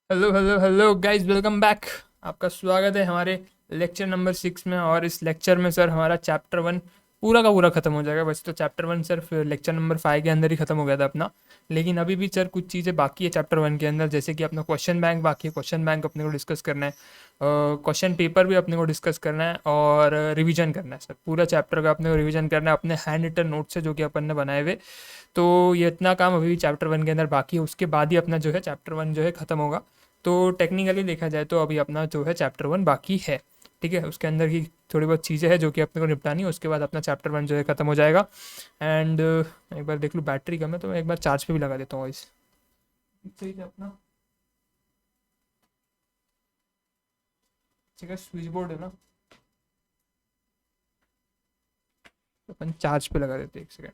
Hello hello hello guys, welcome back. आपका स्वागत है हमारे लेक्चर नंबर 6 में। और इस लेक्चर में सर हमारा चैप्टर 1 पूरा का पूरा ख़त्म हो जाएगा। वैसे तो चैप्टर 1 सिर्फ लेक्चर नंबर 5 के अंदर ही ख़त्म हो गया था अपना, लेकिन अभी भी सर कुछ चीज़ें बाकी है चैप्टर 1 के अंदर, जैसे कि अपना क्वेश्चन बैंक बाकी है। क्वेश्चन बैंक अपने को डिस्कस करना है, क्वेश्चन पेपर भी अपने को डिस्कस करना है, और रिवीजन करना है। सर पूरा चैप्टर का अपने को रिवीजन करना है अपने हैंड रिटन नोट से जो कि अपन ने बनाए हुए। तो ये इतना काम अभी भी चैप्टर 1 के अंदर बाकी है, उसके बाद ही अपना जो है चैप्टर 1 जो है ख़त्म होगा। तो टेक्निकली देखा जाए तो अभी अपना जो है चैप्टर 1 बाकी है। ठीक है, उसके अंदर की थोड़ी बहुत चीज़ें हैं जो कि अपने को निपटानी है, उसके बाद अपना चैप्टर 1 जो है ख़त्म हो जाएगा। एंड एक बार देख लूँ बैटरी कम है तो मैं एक बार चार्ज पे भी लगा देता हूँ इस सही से अपना। ठीक है, स्विच बोर्ड है ना, तो अपन चार्ज पे लगा देते हैं, एक सेकेंड।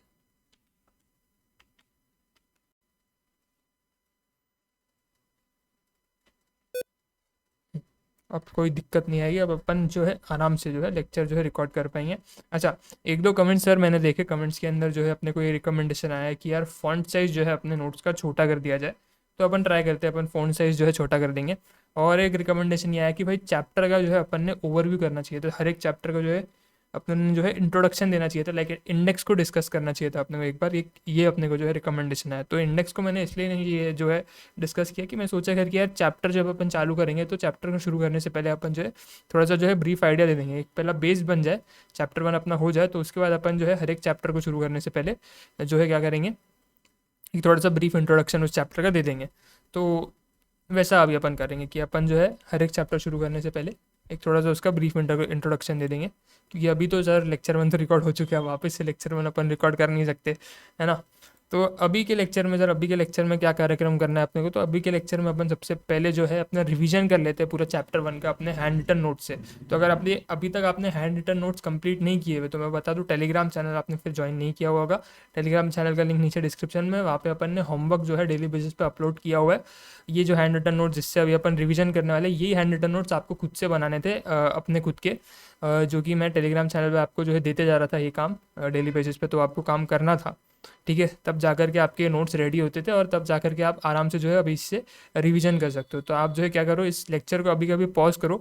अब कोई दिक्कत नहीं आएगी, अब अपन जो है आराम से जो है लेक्चर जो है रिकॉर्ड कर पाएंगे। अच्छा, एक दो कमेंट्स सर मैंने देखे, कमेंट्स के अंदर जो है अपने को ये रिकमेंडेशन आया है कि यार फॉन्ट साइज़ जो है अपने नोट्स का छोटा कर दिया जाए। तो अपन ट्राई करते हैं, अपन फॉन्ट साइज़ जो है छोटा कर देंगे। और एक रिकमेंडेशन ये आया कि भाई चैप्टर का जो है अपन ने ओवरव्यू करना चाहिए, तो हर एक चैप्टर का जो है अपने ने जो है इंट्रोडक्शन देना चाहिए था, लाइक इंडेक्स को डिस्कस करना चाहिए था अपने को एक बार। एक ये अपने को जो है रिकमेंडेशन है, तो इंडेक्स को मैंने इसलिए नहीं ये जो है डिस्कस किया कि मैं सोचा कर कि यार चैप्टर जब अपन चालू करेंगे तो चैप्टर को शुरू करने से पहले अपन जो है थोड़ा सा जो है ब्रीफ आइडिया दे देंगे, एक पहला बेस बन जाए, चैप्टर 1 अपना हो जाए, तो उसके बाद अपन जो है हर एक चैप्टर को शुरू करने से पहले जो है क्या करेंगे, एक थोड़ा सा ब्रीफ इंट्रोडक्शन उस चैप्टर का दे देंगे। तो वैसा अभी अपन करेंगे कि अपन जो है हर एक चैप्टर शुरू करने से पहले एक थोड़ा सा उसका ब्रीफ इंट्रोडक्शन दे देंगे, क्योंकि अभी तो सर लेक्चर 1 तो रिकॉर्ड हो चुका है, वापस से लेक्चर 1 अपन रिकॉर्ड कर नहीं सकते, है ना। तो अभी के लेक्चर में सर, अभी के लेक्चर में क्या कार्यक्रम करना है अपने को, तो अभी के लेक्चर में अपन सबसे पहले जो है अपना रिवीजन कर लेते हैं पूरा चैप्टर 1 का अपने हैंड रिटन नोट से। तो अगर आपने अभी तक आपने हैंड रिटन नोट्स कंप्लीट नहीं किए हुए तो मैं बता दूं, टेलीग्राम चैनल आपने फिर ज्वाइन नहीं किया हुआ होगा। टेलीग्राम चैनल का लिंक नीचे डिस्क्रिप्शन में, वहाँ पे अपन ने होमवर्क जो है डेली बेसिस पे अपलोड किया हुआ है। ये जो हैंड रिटन नोट्स जिससे अभी अपन रिवीजन करने वाले, ये हैंड रिटन नोट्स आपको खुद से बनाने थे, अपने खुद के, जो कि मैं टेलीग्राम चैनल पे आपको जो है देते जा रहा था ये काम डेली बेसिस पे, तो आपको काम करना था। ठीक है, तब जाकर के आपके नोट्स रेडी होते थे और तब जाकर के आप आराम से जो है अभी इससे रिवीजन कर सकते हो। तो आप जो है क्या करो, इस लेक्चर को अभी कभी पॉज करो,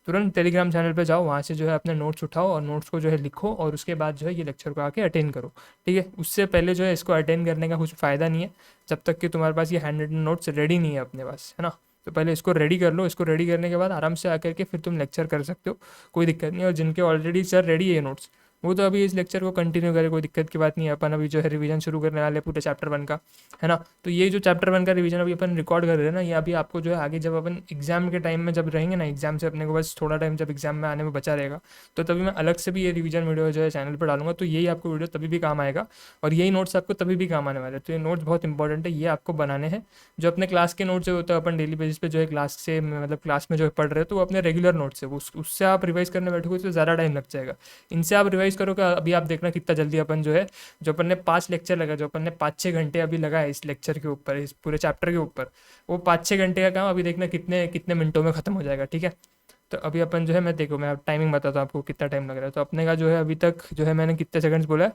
तुरंत टेलीग्राम चैनल पे जाओ, वहाँ से जो है अपने नोट्स उठाओ और नोट्स को जो है लिखो, और उसके बाद जो है ये लेक्चर को आके अटेंड करो। ठीक है, उससे पहले जो है इसको अटेंड करने का कुछ फ़ायदा नहीं है जब तक कि तुम्हारे पास ये हैंड रिटन नोट्स रेडी नहीं है अपने पास, है ना। तो पहले इसको रेडी कर लो, इसको रेडी करने के बाद आराम से आकर के फिर तुम लेक्चर कर सकते हो, कोई दिक्कत नहीं है। और जिनके ऑलरेडी सर रेडी है ये नोट्स, वो तो अभी इस लेक्चर को कंटिन्यू करें, कोई दिक्कत की बात नहीं है। अपन अभी जो है रिवीजन शुरू करने वाले हैं पूरे चैप्टर 1 का, है ना। तो ये जो चैप्टर 1 का रिवीजन अभी अपन रिकॉर्ड कर रहे हैं ना, ये अभी आपको जो है आगे जब अपन एग्जाम के टाइम में जब रहेंगे ना, एग्जाम से अपने को बस थोड़ा टाइम जब एग्जाम में आने में बचा रहेगा, तो तभी मैं अलग से भी ये रिवीजन वीडियो जो है चैनल पर डालूंगा, तो यही आपको वीडियो तभी भी काम आएगा, और यही नोट्स आपको तभी भी काम आने वाले हैं। तो ये नोट्स बहुत इंपॉर्टेंट है, ये आपको बनाने हैं। जो अपने क्लास के नोट्स होते हैं अपन डेली बेसिस पे जो है क्लास से मतलब क्लास में जो है पढ़ रहे हो, तो वो अपने रेगुलर नोट्स है, वो उससे आप रिवाइज करने बैठोगे तो ज़्यादा टाइम लग जाएगा। इनसे आप रिवाइज करोगे, अभी आप देखना कितना जल्दी अपन जो है, जो अपन ने 5 लेक्चर लगा, जो अपन ने 5-6 घंटे अभी लगाए इस लेक्चर के ऊपर, इस पूरे चैप्टर के ऊपर, वो 5-6 घंटे का काम अभी देखना कितने कितने मिनटों में ख़त्म हो जाएगा। ठीक है, तो अभी अपन जो है, मैं देखो मैं टाइमिंग बताता हूँ आपको कितना टाइम लग रहा है। तो अपने का जो है अभी तक जो है मैंने कितने सेकंड्स बोला है,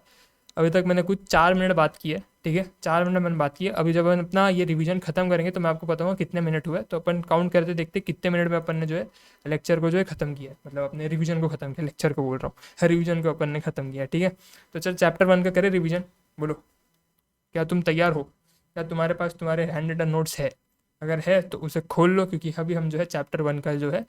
अभी तक मैंने कुछ 4 मिनट बात की है। ठीक है, 4 मिनट मैंने बात की है। अभी जब अपन अपना ये रिवीजन खत्म करेंगे तो मैं आपको बताऊंगा कितने मिनट हुए, तो अपन काउंट करते देखते कितने मिनट में अपन ने जो है लेक्चर को जो है ख़त्म किया है, मतलब अपने रिवीजन को ख़त्म किया, लेक्चर को बोल रहा हूँ, रिवीजन को अपन ने ख़त्म किया। ठीक है, तो चल चैप्टर 1 का करें रिवीजन। बोलो, क्या तुम तैयार हो? क्या तुम्हारे पास तुम्हारे हैंड रिटन नोट्स है? अगर है तो उसे खोल लो, क्योंकि अभी हम जो है चैप्टर 1 का जो है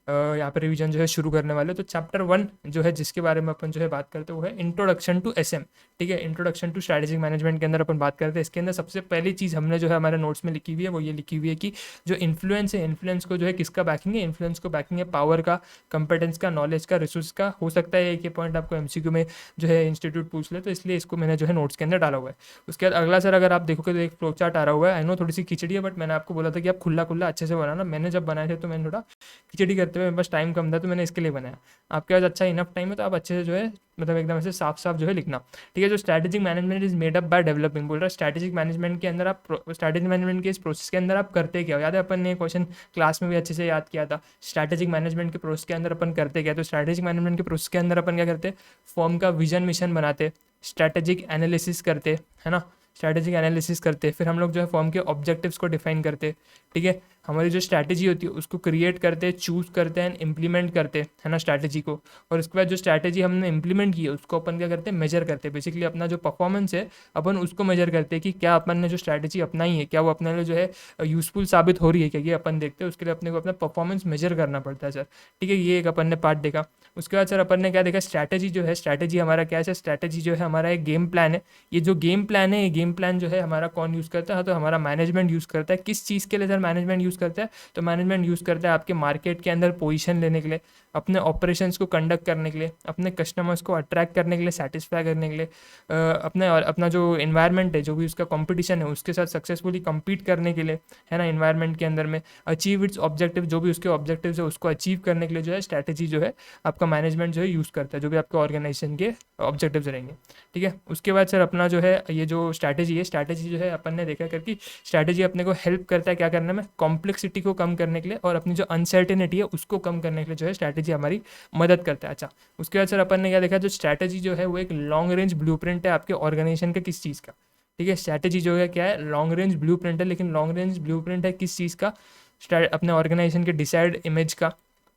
यहाँ पे रिवीजन जो है शुरू करने वाले। तो चैप्टर 1 जो है जिसके बारे में अपन जो है बात करते हैं वो है इंट्रोडक्शन टू एसएम। ठीक है, इंट्रोडक्शन टू स्ट्रैटेजिक मैनेजमेंट के अंदर अपन बात करते हैं। इसके अंदर सबसे पहली चीज़ हमने जो है हमारे नोट्स में लिखी हुई है वो ये लिखी हुई है कि जो इन्फ्लुएंस है, इन्फ्लुएंस को जो है किसका बैकिंग है, इन्फ्लुएंस को बैकिंग है पावर का, कंपेटेंस का, नॉलेज का, रिसोर्स का। हो सकता है एक ये पॉइंट आपको एमसीक्यू में जो है इंस्टीट्यूट पूछ ले, तो इसलिए इसको मैंने जो है नोट्स के अंदर डाला हुआ है। उसके बाद अगला सर अगर आप देखोगे तो एक फ्लो चार्ट आ रहा हुआ है। आई नो थोड़ी सी खिचड़ी है, बट मैंने आपको बोला था कि आप खुला खुला अच्छे से बनाना। मैंने जब बनाए थे तो मैंने थोड़ा खिचड़ी करते हुए, बस टाइम कम था तो मैंने इसके लिए बनाया। आपके पास अच्छा इनफ टाइम है तो आप अच्छे से जो है मतलब एकदम ऐसे साफ साफ जो है लिखना। ठीक है, जो strategic management is made up by developing बोल रहा है। स्ट्रैटेजिक मैनेजमेंट के अंदर आप, स्ट्रैटेजिक मैनेजमेंट के इस प्रोसेस के अंदर आप करते क्या हो? याद है अपन ने क्वेश्चन क्लास में भी अच्छे से याद किया था। स्ट्रैटेजिक मैनेजमेंट के प्रोसेस के अंदर अपन करते क्या? तो स्ट्रैटेजिक मैनेजमेंट के प्रोसेस के अंदर अपन क्या करते? फॉर्म का विजन मिशन बनाते, स्ट्रैटेजिक एनालिसिस करते, है ना, स्ट्रैटेजिक एनालिसिस करते, फिर हम लोग जो है फॉर्म के ऑब्जेक्टिव्स को डिफाइन करते। ठीक है, हमारी जो स्ट्रैटेजी होती है उसको क्रिएट करते हैं, चूज़ करते हैं, इम्प्लीमेंट करते हैं, है ना, स्ट्रैटेजी को। और उसके बाद जो स्ट्रैटेजी हमने इम्प्लीमेंट की है उसको अपन क्या करते हैं, मेजर करते हैं। बेसिकली अपना जो परफॉर्मेंस है अपन उसको मेजर करते हैं कि क्या अपन ने जो स्ट्रैटेजी अपनाई है क्या वो अपने लिए जो है यूज़फुल साबित हो रही है क्या, ये अपन देखते हैं। उसके लिए अपने को अपना परफॉर्मेंस मेजर करना पड़ता है सर, ठीक है। ये एक अपन ने पार्ट देखा। उसके बाद सर अपन ने क्या देखा, स्ट्रैटेजी जो है, स्ट्रैटेजी हमारा क्या है, स्ट्रैटेजी जो है हमारा एक गेम प्लान है। ये जो गेम प्लान है, ये गेम प्लान जो है हमारा कौन यूज़ करता है, तो हमारा मैनेजमेंट यूज़ करता है। किस चीज़ के लिए सर मैनेजमेंट यूज़ करता है, तो मैनेजमेंट यूज़ करता है आपके मार्केट के अंदर पोजीशन लेने के लिए, अपने ऑपरेशंस को कंडक्ट करने के लिए, अपने कस्टमर्स को अट्रैक्ट करने के लिए, सेटिस्फाई करने के लिए, अपने और अपना जो इन्वायरमेंट है, जो भी उसका कंपटीशन है उसके साथ सक्सेसफुली compete करने के लिए, है ना, इन्वायरमेंट के अंदर में अचीव इट्स ऑब्जेक्टिव, जो भी उसके ऑब्जेक्टिव्स है उसको अचीव करने के लिए जो है स्ट्रैटेजी जो है आपका मैनेजमेंट जो है यूज़ करता है, जो भी आपके ऑर्गेनाइजेशन के ऑब्जेक्टिव्स रहेंगे, ठीक है। उसके बाद सर अपना जो है ये जो स्ट्रैटेजी है, स्ट्रैटेजी जो है अपन ने देखा करके स्ट्रैटेजी अपने को हेल्प करता है क्या करने में, कॉम्प्लेक्सिटी को कम करने के लिए और अपनी जो अनसर्टेनिटी है उसको कम करने के लिए जो है स्ट्रैटेजी हमारी मदद करता है। अच्छा, उसके बाद सर अपन ने क्या देखा, जो स्ट्रैटेजी जो है वो एक लॉन्ग रेंज ब्लूप्रिंट है आपके ऑर्गेनाइजेशन का, किस चीज़ का, ठीक है। स्ट्रैटेजी जो है क्या है, लॉन्ग रेंज ब्लूप्रिंट है, लेकिन लॉन्ग रेंज ब्लूप्रिंट है किस चीज़ का, अपने ऑर्गेनाइजेशन के डिसाइड इमेज का,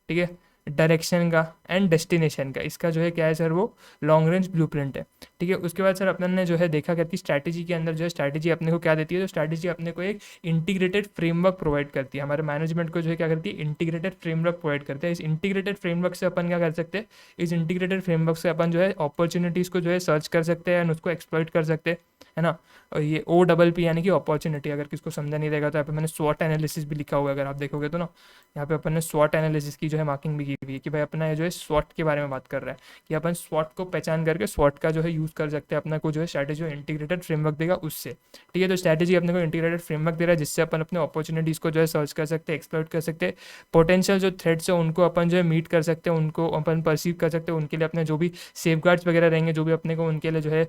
ठीक है, डायरेक्शन का एंड डेस्टिनेशन का, इसका जो है क्या है सर, वो लॉन्ग रेंज ब्लूप्रिंट है, ठीक है। उसके बाद सर अपन ने जो है देखा करके स्ट्रैटेजी के अंदर जो है स्ट्रैटेजी अपने को क्या देती है, तो स्ट्रैटेजी अपने को एक इंटीग्रेटेड फ्रेमवर्क प्रोवाइड करती है, हमारे मैनेजमेंट को जो है क्या करती है, इंटीग्रेटेड फ्रेमवर्क प्रोवाइड करते हैं। इस इंटीग्रेटेड फ्रेमवर्क से अपन क्या कर सकते हैं, इस इंटीग्रेटेड फ्रेमवर्क से अपन जो है अपॉर्चुनिटीज़ को जो है सर्च कर सकते हैं एंड उसको एक्सप्लॉइट कर सकते हैं, है ना। और ये OPP यानी कि अपॉर्चुनिटी, अगर किसको समझा नहीं रहेगा तो यहाँ पे मैंने स्वॉट एनालिसिस भी लिखा हुआ है, अगर आप देखोगे तो ना, यहाँ पे अपन ने स्वॉट एनालिसिस की जो है मार्किंग भी की हुई है कि भाई अपना ये जो है स्वॉट के बारे में बात कर रहा है कि अपन स्वॉट को पहचान करके स्वॉट का जो है यूज़ कर सकते हैं, अपना को जो है स्ट्रैटेजी इंटीग्रेटेड फ्रेमवर्क देगा उससे, ठीक है। तो स्ट्रैटेजी अपने को इंटीग्रेटेड फ्रेमवर्क दे रहा है जिससे अपन अपने अपॉर्चुनिटीज़ को जो है सर्च कर सकते हैं, एक्सप्लोर कर सकते हैं, पोटेंशियल जो थ्रेट्स है उनको अपन जो है मीट कर सकते हैं, उनको अपन परसीव कर सकते हैं, उनके लिए अपने जो भी सेफगार्ड्स वगैरह रहेंगे, जो भी अपने को उनके लिए जो है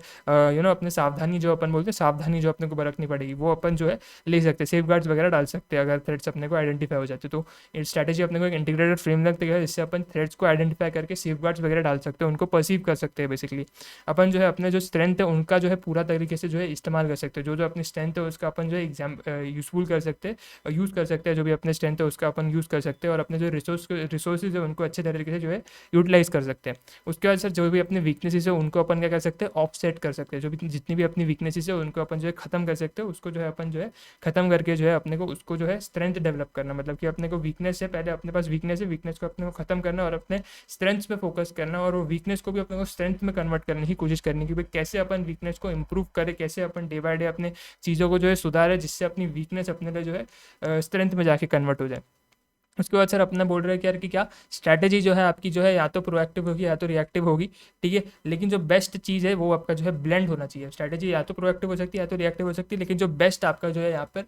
अपने सावधानी जो अपन बोलते हैं, सावधानी जो अपने को बरतनी पड़ेगी वो अपन जो है ले सकते हैं, सेफगार्ड्स वगैरह डाल सकते हैं अगर थ्रेट्स अपने को आइडेंटिफाई हो जाते। तो स्ट्रैटेजी अपने को एक इंटीग्रेटेड फ्रेमवर्क देगा जिससे अपन थ्रेट्स को आइडेंटिफाई करके सेफगार्ड्स वगैरह डाल सकते हैं, उनको परसीव कर सकते हैं। बेसिकली अपन जो है अपने जो स्ट्रेंथ है उनका जो है पूरा तरीके से जो है इस्तेमाल कर सकते हैं, जो जो अपनी स्ट्रेंथ है उसका अपन जो है यूज़फुल कर सकते हैं, यूज़ कर सकते हैं, जो भी अपने स्ट्रेंथ है उसका अपन यूज़ कर सकते हैं और अपने जो रिसोर्सेज है उनको अच्छे तरीके से जो है यूटिलाइज कर सकते हैं। उसके बाद सर जो भी अपने वीकनेसेस है उनको अपन क्या कर सकते हैं, ऑफसेट कर सकते हैं, जो भी जितनी भी अपनी वीकनेसेस है उनको अपन जो है खत्म कर सकते हैं, उसको जो है अपन जो है खत्म करके जो है अपने को उसको जो है स्ट्रेंथ डेवलप करना, मतलब कि अपने को वीकनेस है, पहले अपने पास वीकनेस है, वीकनेस को अपने को खत्म करना और अपने स्ट्रेंथ्स पे फोकस करना और वो वीकनेस को भी अपने को स्ट्रेंथ में कन्वर्ट करने की कोशिश करनी कि भाई कैसे अपन वीकनेस को इंप्रूव करें, कैसे अपन डे बाय डे अपने चीज़ों को जो है सुधारें जिससे अपनी वीकनेस अपने लिए जो है स्ट्रेंथ में जाके कन्वर्ट हो जाए। उसके बाद सर अपना बोल रहे हैं कि यार कि क्या स्ट्रैटेजी जो है आपकी जो है या तो प्रोएक्टिव होगी या तो रिएक्टिव होगी, ठीक है। लेकिन जो बेस्ट चीज़ है वो आपका जो है ब्लेंड होना चाहिए, स्ट्रैटेजी या तो प्रोएक्टिव हो सकती है या तो रिएक्टिव हो सकती है, लेकिन जो बेस्ट आपका जो है यहाँ पर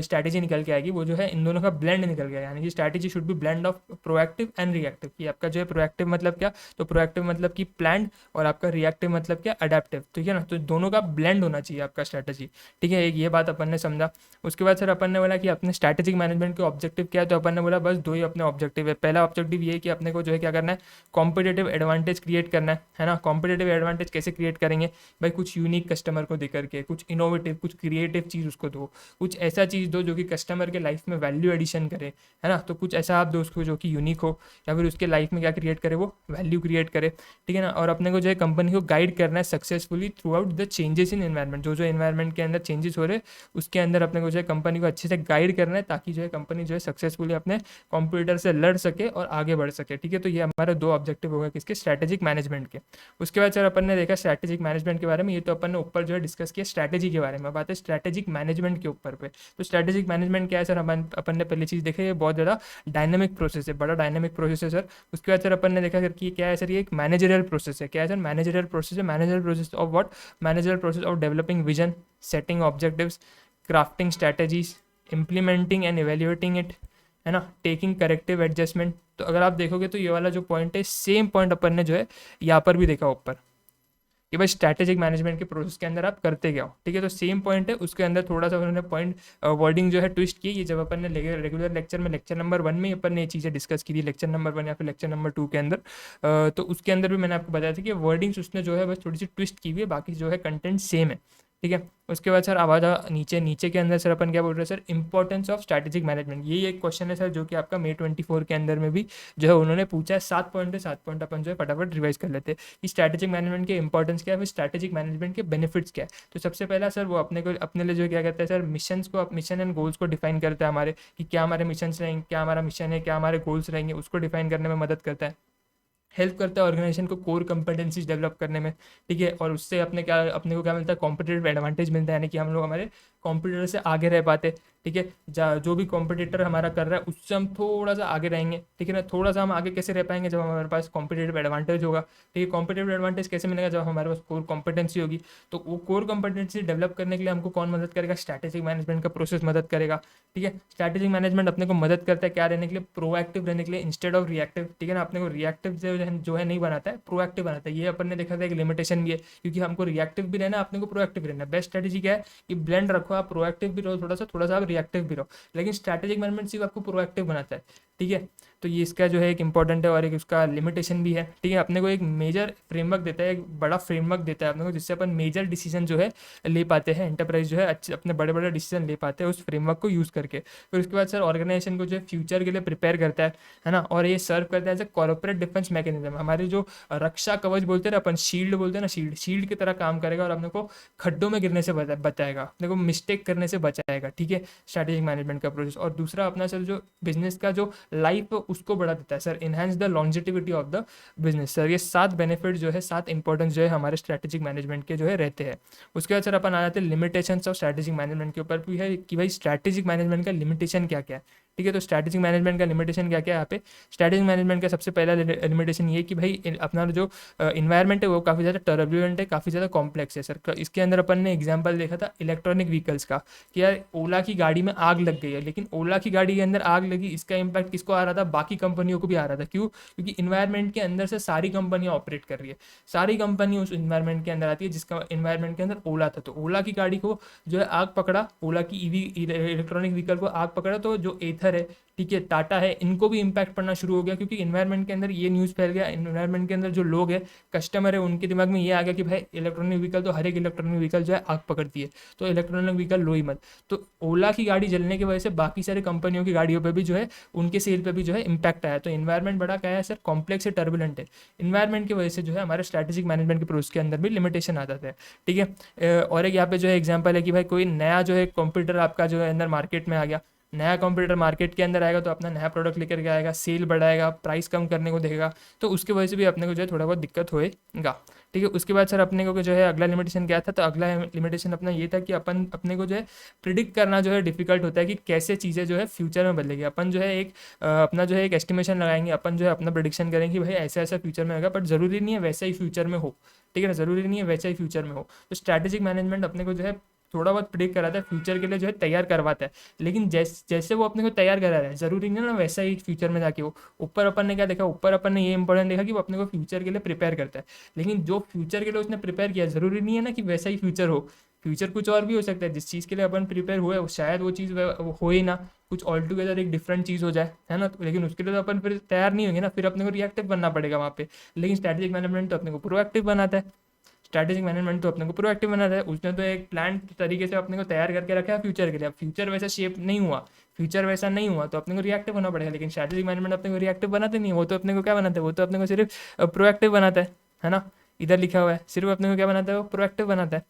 स्ट्रैटेजी निकल के आएगी वो जो है इन दोनों का ब्लेंड निकल गया, यानी कि strategy should be blend of proactive and reactive. कि आपका जो है प्रोएक्टिव मतलब क्या, तो प्रोएक्टिव मतलब कि प्लान और आपका रिएक्टिव मतलब क्या, अडेप्टिव, ठीक है ना। तो दोनों का ब्लेंड होना चाहिए आपका स्ट्रैटेजी, ठीक है। एक ये बात अपन ने समझा। उसके बाद सर अपन ने बोला कि अपने स्ट्रैटेजिक मैनेजमेंट के ऑब्जेक्टिव क्या है, तो अपन ने बोला बस दो ही अपने ऑब्जेक्टिव है। पहला ऑब्जेक्टिव ये है कि अपने को जो है क्या करना है, कॉम्पिटेटिव एडवांटेज क्रिएट करना है ना। कॉम्पिटेटिव एडवांटेज कैसे क्रिएट करेंगे भाई, कुछ यूनिक कस्टमर को देकर के, कुछ इनोवेटिव, कुछ क्रिएटिव चीज़ उसको दो, कुछ ऐसा चीज़ दो जो कि कस्टमर के लाइफ में वैल्यू एडिशन करे, है ना। तो कुछ ऐसा आप दो उसको जो कि यूनिक हो या फिर उसके लाइफ में क्या क्रिएट करे, वो वैल्यू क्रिएट करे, ठीक है ना। और अपने को जो है कंपनी को गाइड करना है successfully through out the changes in environment, जो जो एनवायरमेंट के अंदर चेंजेस हो रहे उसके अंदर अपने को जो है कंपनी को अच्छे से गाइड करना है ताकि जो है कंपनी जो है सक्सेसफुली अपने कॉम्पिटिटर से लड़ सके और आगे बढ़ सके, ठीक है। तो ये हमारे दो ऑब्जेक्टिव हो गए किसके, स्ट्रैटेजिक मैनेजमेंट के। उसके बाद सर अपन ने देखा स्ट्रैटेजिक मैनेजमेंट के बारे में, ये तो अपन ने ऊपर जो है डिस्कस किया स्ट्रैटेजी के बारे में, बात है स्ट्रैटेजिक मैनेजमेंट के ऊपर पे। तो स्ट्रैटेजिक मैनेजमेंट क्या है सर, अपन ने पहली चीज़ देखी, ये बहुत ज़्यादा डायनेमिक प्रोसेस है, बड़ा डायनेमिक प्रोसेस है सर। उसके बाद सर अपन ने देखा सर कि क्या है सर, ये एक मैनेजरियल प्रोसेस है। क्या है सर, मैनेजरियल प्रोसेस है। Managerial process of what, managerial process of developing vision, setting objectives, crafting strategies, implementing and evaluating it, है ना, टेकिंग करेक्टिव एडजस्टमेंट। तो अगर आप देखोगे तो ये वाला जो पॉइंट है सेम पॉइंट अपन ने जो है यहाँ पर भी देखा ऊपर कि भाई स्ट्रैटेजिक मैनेजमेंट के प्रोसेस के अंदर आप करते क्या हो, ठीक है। तो सेम पॉइंट है, उसके अंदर थोड़ा सा उन्होंने पॉइंट वर्डिंग जो है ट्विस्ट की। ये जब अपन ने रेगुलर लेक्चर में लेक्चर नंबर 1 में अपन ने ये चीज़ें डिस्कस की थी, लेक्चर नंबर 1 या फिर लेक्चर नंबर 2 के अंदर, तो उसके अंदर भी मैंने आपको बताया था कि वर्डिंग्स उसने जो है बस थोड़ी सी ट्विस्ट की हुई है, बाकी जो है कंटेंट सेम है, ठीक है। उसके बाद सर आवाज़ नीचे नीचे के अंदर सर अपन क्या बोल रहे हैं sir, importance of strategic management. यही एक क्वेश्चन है सर जो कि आपका May 24 के अंदर में भी जो है उन्होंने पूछा है। 7 पॉइंट है, 7 पॉइंट अपन जो है फटाफट रिवाइज कर लेते हैं कि स्ट्रैटेजिक मैनेजमेंट के इंपॉर्टेंस क्या है, फिर स्ट्रैटेजिक मैनेजमेंट के बेनिफिट्स क्या है। तो सबसे पहला सर वो अपने को अपने लिए जो क्या कहते हैं सर, मिशन एंड गोल्स को डिफाइन करता है हमारे, कि क्या हमारे मिशन रहेंगे, क्या हमारा मिशन है, क्या हमारे गोल्स रहेंगे, उसको डिफाइन करने में मदद करता है। हेल्प करता है ऑर्गेनाइजेशन को कोर कंपेटेंसीज डेवलप करने में। ठीक है। और उससे अपने को क्या मिलता है, कॉम्पिटेटिव एडवांटेज मिलता है, यानी कि हम लोग हमारे कॉम्पिटिटर से आगे रह पाते। ठीक है। जो भी कॉम्पिटिटर हमारा कर रहा है उससे हम थोड़ा सा आगे रहेंगे। ठीक है ना। थोड़ा सा हम आगे कैसे रह पाएंगे, जब हमारे पास कॉम्पिटेटिव एडवांटेज होगा। ठीक है। कॉम्पिटेटिव एडवांटेज कैसे मिलेगा, जब हमारे पास कोर कॉम्पिटेंसी होगी। तो वो कोर कॉम्पिटेंसी डेवलप करने के लिए हमको कौन मदद करेगा, स्ट्रैटेजिक मैनेजमेंट का प्रोसेस मदद करेगा। ठीक है। स्ट्रैटेजिक मैनेजमेंट अपने को मदद करता है क्या रहने के लिए, प्रोएक्टिव रहने के लिए इंस्टेड ऑफ रिएक्टिव। ठीक है ना। अपने को रिएक्टिव जो है नहीं बनाता है, प्रोएक्टिव बनाता है। ये अपन ने देखा था एक लिमिटेशन भी है, क्योंकि हमको रिएक्टिव भी रहना है, अपने को प्रोएक्टिव भी रहना है। बेस्ट स्ट्रेटेजी क्या है कि ब्लेंड रखो, आप प्रोएक्टिव भी रहो थोड़ा सा आप रिएक्टिव भी रहो। लेकिन स्ट्रैटेजिक मैनेजमेंट सिर्फ आपको प्रोएक्टिव बनाता है। ठीक है। तो ये इसका जो है एक इंपॉर्टेंट है, और एक उसका लिमिटेशन भी है। ठीक है। अपने को एक मेजर फ्रेमवर्क देता है, एक बड़ा फ्रेमवर्क देता है अपने को, जिससे अपन मेजर डिसीजन जो है ले पाते हैं। एंटरप्राइज जो है अच्छे अपने बड़े बड़े डिसीजन ले पाते हैं उस फ्रेमवर्क को यूज़ करके। फिर उसके बाद सर ऑर्गेनाइजेशन को जो है फ्यूचर के लिए प्रिपेयर करता है ना। और ये सर्व करता है as a corporate defence mechanism. हमारे जो रक्षा कवच बोलते हैं ना अपन, शील्ड बोलते हैं ना, शील्ड की तरह काम करेगा, और अपने को खड्डों में गिरने से बचाएगा, अपने को मिस्टेक करने से बचाएगा। ठीक है। स्ट्रैटेजिक मैनेजमेंट का प्रोसेस। और दूसरा अपना सर जो बिजनेस का जो लाइफ उसको बढ़ा देता है sir, enhance the longevity of the business. Sir ये 7 बेनिफिट जो है, 7 इंपॉर्टेंस जो है हमारे स्ट्रैटेजिक मैनेजमेंट के जो है रहते हैं। उसके बाद सर अपन आ जाते हैं लिमिटेशंस ऑफ स्ट्रैटेजिक मैनेजमेंट के ऊपर भी है, कि भाई स्ट्रैटेजिक मैनेजमेंट का लिमिटेशन क्या क्या है। ठीक है। तो स्ट्रैटेजिक मैनेजमेंट का लिमिटेशन क्या क्या है यहाँ पे। स्ट्रैटेजिक मैनेजमेंट का सबसे पहला लिमिटेशन ये है कि भाई अपना जो इन्वायरमेंट है वो काफ़ी ज़्यादा टर्बुलेंट है, काफ़ी ज़्यादा कॉम्प्लेक्स है सर। इसके अंदर अपन ने एग्जाम्पल देखा था इलेक्ट्रॉनिक व्हीकल्स का, कि यार ओला की गाड़ी में आग लग गई है, लेकिन ओला की गाड़ी के अंदर आग लगी, इसका इम्पैक्ट किसको आ रहा था, बाकी कंपनियों को भी आ रहा था। क्यों? क्योंकि इन्वायरमेंट के अंदर से सारी कंपनियां ऑपरेट कर रही है, सारी कंपनी उस इन्वायरमेंट के अंदर आती है, जिसका इन्वायरमेंट के अंदर ओला था। तो ओला की गाड़ी को जो है आग पकड़ा, ओला की ईवी इलेक्ट्रॉनिक व्हीकल को आग पकड़ा, तो जो एथर है, ठीक है, टाटा है, इनको भी इम्पैक्ट पड़ना शुरू हो गया, क्योंकि इन्वायरमेंट के अंदर ये न्यूज़ फैल गया। इन्वायरमेंट के अंदर जो लोग हैं, कस्टमर है, उनके दिमाग में ये आ गया कि भाई इलेक्ट्रॉनिक व्हीकल, तो हर एक इलेक्ट्रॉनिक व्हीकल जो है आग पकड़ती है, तो इलेक्ट्रॉनिक व्हीकल लो ही मत। तो ओला की गाड़ी जलने की वजह से बाकी सारे कंपनियों की गाड़ियों पे भी जो है, उनके सेल पे भी जो है इम्पैक्ट आया। तो इन्वायरमेंट बड़ा क्या है सर, कॉम्प्लेक्स है, टर्बुलेंट है। इन्वायरमेंट की वजह से जो है हमारे स्ट्रैटेजिक मैनेजमेंट के प्रोसेस के अंदर भी लिमिटेशन आ जाता है। ठीक है। और एक यहाँ पे जो है एग्जाम्पल है कि भाई कोई नया जो है कंप्यूटर आपका जो है अंदर मार्केट में आ गया, नया कंप्यूटर मार्केट के अंदर आएगा, तो अपना नया प्रोडक्ट लेकर के आएगा, सेल बढ़ाएगा, प्राइस कम करने को देगा, तो उसकी वजह से भी अपने को जो है थोड़ा बहुत दिक्कत होएगा। ठीक है। उसके बाद सर अपने को जो है अगला लिमिटेशन क्या था, तो अगला लिमिटेशन अपना ये था कि अपने को जो है प्रिडिक्ट करना जो है डिफिकल्ट होता है, कि कैसे चीज़ें जो है फ्यूचर में बदलेगी। अपन जो है अपना जो है एक एस्टिमेशन लगाएंगे, अपन जो है अपना प्रिडिक्शन करेंगे कि भाई ऐसा ऐसा फ्यूचर में होगा, बट ज़रूरी नहीं है वैसा ही फ्यूचर में हो। ठीक है ना। ज़रूरी नहीं है वैसा ही फ्यूचर में हो। तो स्ट्रैटेजिक मैनेजमेंट अपने को जो है थोड़ा बहुत प्रिडिक्ट कराता है, फ्यूचर के लिए जो है तैयार करवाता है। लेकिन जैसे वो अपने को तैयार करा रहा है, ज़रूरी नहीं है ना वैसा ही फ्यूचर में जाके हो। ऊपर अपन ने क्या देखा, ऊपर अपन ने ये इंपॉर्टेंट देखा कि वो अपने को फ्यूचर के लिए प्रिपेयर करता है, लेकिन जो फ्यूचर के लिए उसने प्रिपेयर किया, ज़रूरी नहीं है ना कि वैसा ही फ्यूचर हो। फ्यूचर कुछ और भी हो सकता है, जिस चीज़ के लिए अपन प्रिपेयर हुए शायद वो चीज़ हो ही ना, कुछ ऑल टुगेदर एक डिफरेंट चीज़ हो जाए, है ना। लेकिन उसके लिए तो अपन फिर तैयार नहीं होंगे ना, फिर अपने को रिएक्टिव बनना पड़ेगा वहाँ पे। लेकिन स्ट्रैटेजिक मैनेजमेंट तो अपने को प्रोएक्टिव बनाता है। स्ट्रैटेजिक मैनेजमेंट तो अपने को प्रोएक्टिव बनाता है, उसने तो एक प्लान तरीके से अपने को तैयार करके रखा है फ्यूचर के लिए। अब फ्यूचर वैसा शेप नहीं हुआ, फ्यूचर वैसा नहीं हुआ, तो अपने को रिएक्टिव होना पड़ेगा। लेकिन स्ट्रैटेजिक मैनेजमेंट अपने को रिएक्टिव बनाते नहीं है, वो तो अपने को क्या बनाता है, वो तो अपने को सिर्फ प्रोएक्टिव बनाता है ना। इधर लिखा हुआ है, सिर्फ अपने को क्या बनाता है, वो प्रोएक्टिव बनाता है।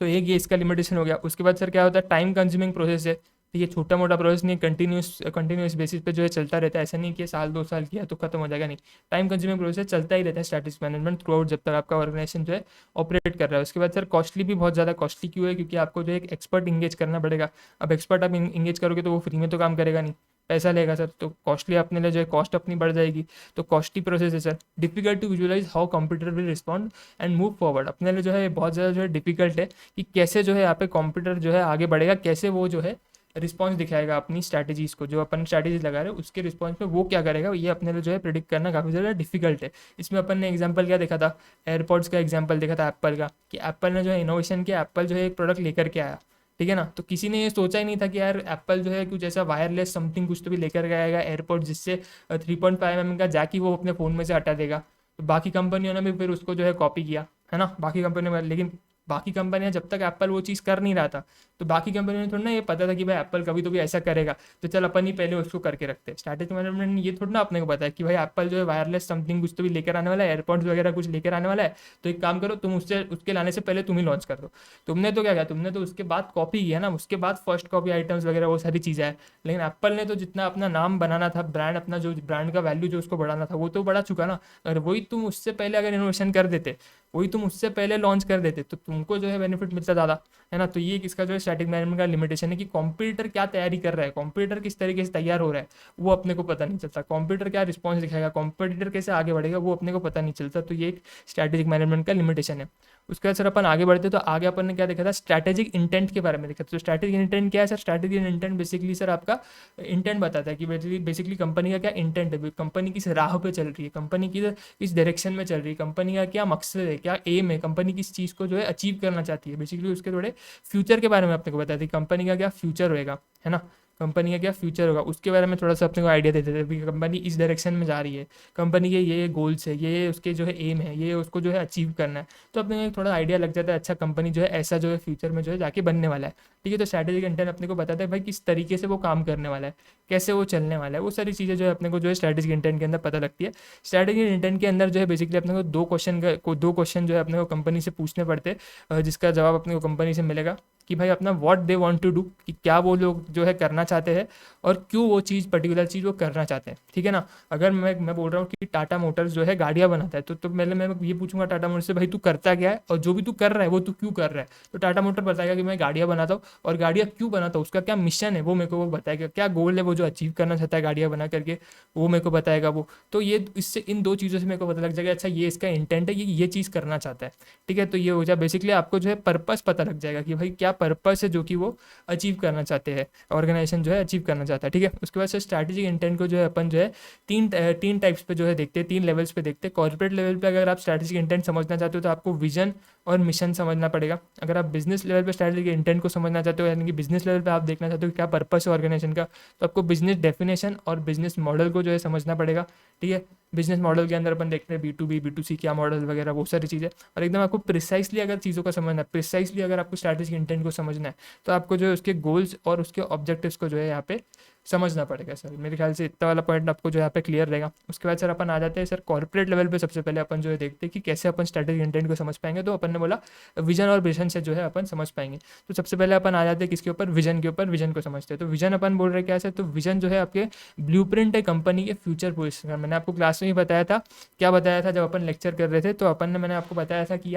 तो एक ये इसका लिमिटेशन हो गया। उसके बाद सर क्या होता है, टाइम कंज्यूमिंग प्रोसेस है। तो ये छोटा मोटा प्रोसेस नहीं, कंटिन्यूस बेसिस पे जो है चलता रहता है। ऐसा नहीं कि साल 2 साल किया तो खत्म हो जाएगा, नहीं। टाइम कंज्यूमिंग प्रोसेस चलता ही रहता है स्ट्रैटेजिक मैनेजमेंट थ्रू आउट, जब तक आपका ऑर्गेनाइजेशन जो है ऑपरेट कर रहा है। उसके बाद सर कॉस्टली भी बहुत ज़्यादा, कॉस्टली क्यों है, क्योंकि आपको जो एक एक्सपर्ट इंगेज करना पड़ेगा। अब एक्सपर्ट आप इंगेज करोगे तो वो फ्री में तो काम करेगा नहीं, पैसा लेगा सर, तो कॉस्टली अपने लिए जो है कॉस्ट अपनी बढ़ जाएगी। तो कॉस्टली प्रोसेस है sir. Difficult to visualise how computer will respond and move forward, अपने लिए जो है बहुत ज़्यादा जो है डिफिकल्ट है कि कैसे जो है यहाँ पे कंप्यूटर जो है आगे बढ़ेगा, कैसे वो जो है रिस्पॉन्स दिखाएगा अपनी स्ट्रैटेजीज़ को, जो अपन स्ट्रैटेजीज लगा रहे हैं उसके रिस्पॉन्स में वो क्या करेगा, ये अपने लिए जो है प्रिडिक्ट करना काफ़ी ज़्यादा डिफिकल्ट है। इसमें अपन ने एग्जांपल क्या देखा था, एयरपॉड्स का एग्जांपल देखा था एप्पल का, कि एप्पल ने जो है इनोवेशन किया, एप्पल जो है एक प्रोडक्ट लेकर के आया। ठीक है ना। तो किसी ने ये सोचा ही नहीं था कि यार एप्पल जो है कुछ ऐसा वायरलेस समथिंग कुछ तो भी लेकर के आएगा एयरपॉड, जिससे 3.5 mm का जैक ही वो अपने फ़ोन में से हटा देगा। तो बाकी कंपनियों ने भी फिर उसको जो है कॉपी किया, है ना, बाकी कंपनियों में। लेकिन बाकी कंपनियां जब तक एप्पल वो चीज़ कर नहीं रहा था तो बाकी कंपनियों ने थोड़ा ना ये पता था कि भाई एप्पल कभी तो भी ऐसा करेगा, तो चल अपन ही पहले उसको करके रखते हैं। स्ट्रैटेजिक मैनेजमेंट ने ये थोड़ा ना अपने को पता है कि भाई एप्पल जो है वायरलेस समथिंग कुछ तो भी लेकर आने वाला है, एयरपॉड्स वगैरह कुछ लेकर आने वाला है, तो एक काम करो तुम उससे उसके लाने से पहले तुम ही लॉन्च कर दो। तुमने तो क्या किया, तुमने तो उसके बाद कॉपी किया ना, उसके बाद फर्स्ट कॉपी आइटम्स वगैरह वो सारी चीज़ें है। लेकिन एप्पल ने तो जितना अपना नाम बनाना था, ब्रांड अपना जो ब्रांड का वैल्यू जो उसको बढ़ाना था वो तो बढ़ा चुका ना। अगर वही तुम उससे पहले अगर इनोवेशन कर देते, वही तुम उससे पहले लॉन्च कर देते, तो तुमको जो है बेनिफिट मिलता ज़्यादा, है ना। तो ये इसका जो है स्टैटिक मैनेजमेंट का लिमिटेशन है कि कॉम्पिटिटर क्या तैयारी कर रहा है, कॉम्पिटिटर किस तरीके से तैयार हो रहा है वो अपने को पता नहीं चलता, कॉम्पिटिटर क्या रिस्पॉन्स दिखाएगा, कॉम्पिटिटर कैसे आगे बढ़ेगा वो अपने को पता नहीं चलता। तो ये एक स्ट्रैटेजिक मैनेजमेंट का लिमिटेशन है। उसके बाद सर अपन आगे बढ़ते तो आगे अपन ने क्या देखा था, स्ट्रैटेजिक इंटेंट के बारे में देखा। तो स्ट्रैटेजिक इंटेंट क्या है sir, strategic intent basically sir आपका इंटेंट बताता है कि बेसिकली कंपनी का क्या इंटेंट है, कंपनी किस राह पे चल रही है, कंपनी की किस डायरेक्शन में चल रही है, कंपनी का क्या मकसद है, क्या एम है, कंपनी किस चीज़ को जो है अचीव करना चाहती है। बेसिकली उसके थोड़े फ्यूचर के बारे में अपने को बताती है, कंपनी का क्या फ्यूचर होएगा, है ना, कंपनी का क्या फ्यूचर होगा उसके बारे में थोड़ा सा अपने को आइडिया देते थे कि कंपनी इस डायरेक्शन में जा रही है, कंपनी के ये गोल्स है, ये उसके जो है एम है, ये उसको जो है अचीव करना है। तो अपने को एक थोड़ा आइडिया लग जाता है, अच्छा कंपनी जो है ऐसा जो है फ्यूचर में जो है जाके बनने वाला है। ठीक है, तो स्ट्रैटेजिक इंटेंट अपने को बताता है भाई किस तरीके से वो काम करने वाला है, कैसे वो चलने वाला है, वो सारी चीज़ें जो है अपने को जो है स्ट्रैटेजिक इंटेंट के अंदर पता लगती है। स्ट्रैटेजिक इंटेंट के अंदर जो है बेसिकली अपने को दो क्वेश्चन जो है अपने को कंपनी से पूछने पड़ते हैं, जिसका जवाब अपने को कंपनी से मिलेगा कि भाई अपना what they want to do, कि क्या वो लोग जो है करना चाहते हैं और क्यों वो चीज़ पर्टिकुलर चीज़ वो करना चाहते हैं। ठीक है ना। अगर मैं बोल रहा हूँ कि टाटा मोटर्स जो है गाड़ियाँ बनाता है, तो पहले मैं ये पूछूंगा टाटा मोटर्स से भाई तू करता क्या है और जो भी तू कर रहा है वो तू क्यों कर रहा है। तो टाटा मोटर बताएगा कि मैं गाड़ियाँ बनाता हूँ, और गाड़ियाँ क्यों बनाता हूँ, उसका क्या मिशन है वो मेरे को वो बताएगा, क्या गोल है वो जो अचीव करना चाहता है गाड़ियाँ बना करके, वो मेरे को बताएगा वो। तो ये इससे इन दो चीज़ों से मेरे को पता लग जाएगा अच्छा ये इसका इंटेंट है, ये चीज़ करना चाहता है। ठीक है, तो ये हो जाए बेसिकली आपको जो है पर्पस पता लग जाएगा कि भाई क्या पर्पस है जो कि वो अचीव करना चाहते हैं, ऑर्गेनाइजेशन जो है अचीव करना चाहता है। ठीक है, उसके बाद से स्ट्रैटेजिक इंटेंट को जो है अपन जो है तीन टाइप्स पे जो है देखते हैं, 3 लेवल्स पे देखते हैं। कॉर्पोरेट लेवल पे अगर आप स्ट्रैटेजिक इंटेंट समझना चाहते हो तो आपको विजन और मिशन समझना पड़ेगा। अगर आप बिजनेस लेवल पे स्ट्रैटेजिक इंटेंट को समझना चाहते हो, यानी कि बिजनेस लेवल पे आप देखना चाहते हो कि क्या पर्पस है ऑर्गेनाइजेशन का, तो आपको बिजनेस डेफिनेशन और बिजनेस मॉडल को जो है समझना पड़ेगा। ठीक है, बिजनेस मॉडल के अंदर अपन देखते हैं B2B B2C क्या मॉडल वगैरह वो सारी चीज़ें। और एकदम आपको प्रिसाइसली अगर चीज़ों का समझना है, प्रिसाइसली अगर आपको स्ट्रैटेजिक इंटेंट को समझना है, तो आपको जो है उसके गोल्स और उसके ऑब्जेक्टिव्स को जो है यहाँ पे समझना पड़ेगा। सर मेरे ख्याल से इतना वाला पॉइंट आपको जो यहाँ पे क्लियर रहेगा। उसके बाद सर अपन आ जाते हैं सर कॉर्पोरेट लेवल पे। सबसे पहले अपन जो है देखते हैं कि कैसे अपन स्ट्रैटेजिक इंटेंट को समझ पाएंगे। तो अपन ने बोला विजन और विजन से जो है अपन समझ पाएंगे। तो सबसे पहले अपन आ जाते हैं किसके ऊपर, विजन के ऊपर। विजन को समझते हैं। तो विजन अपन बोल रहे हैं क्या सर, तो विजन जो है आपके ब्लूप्रिंट है कंपनी के फ्यूचर पोजिशन का। मैंने आपको क्लास में ही बताया था, क्या बताया था जब अपन लेक्चर कर रहे थे, तो अपन ने मैंने आपको बताया था कि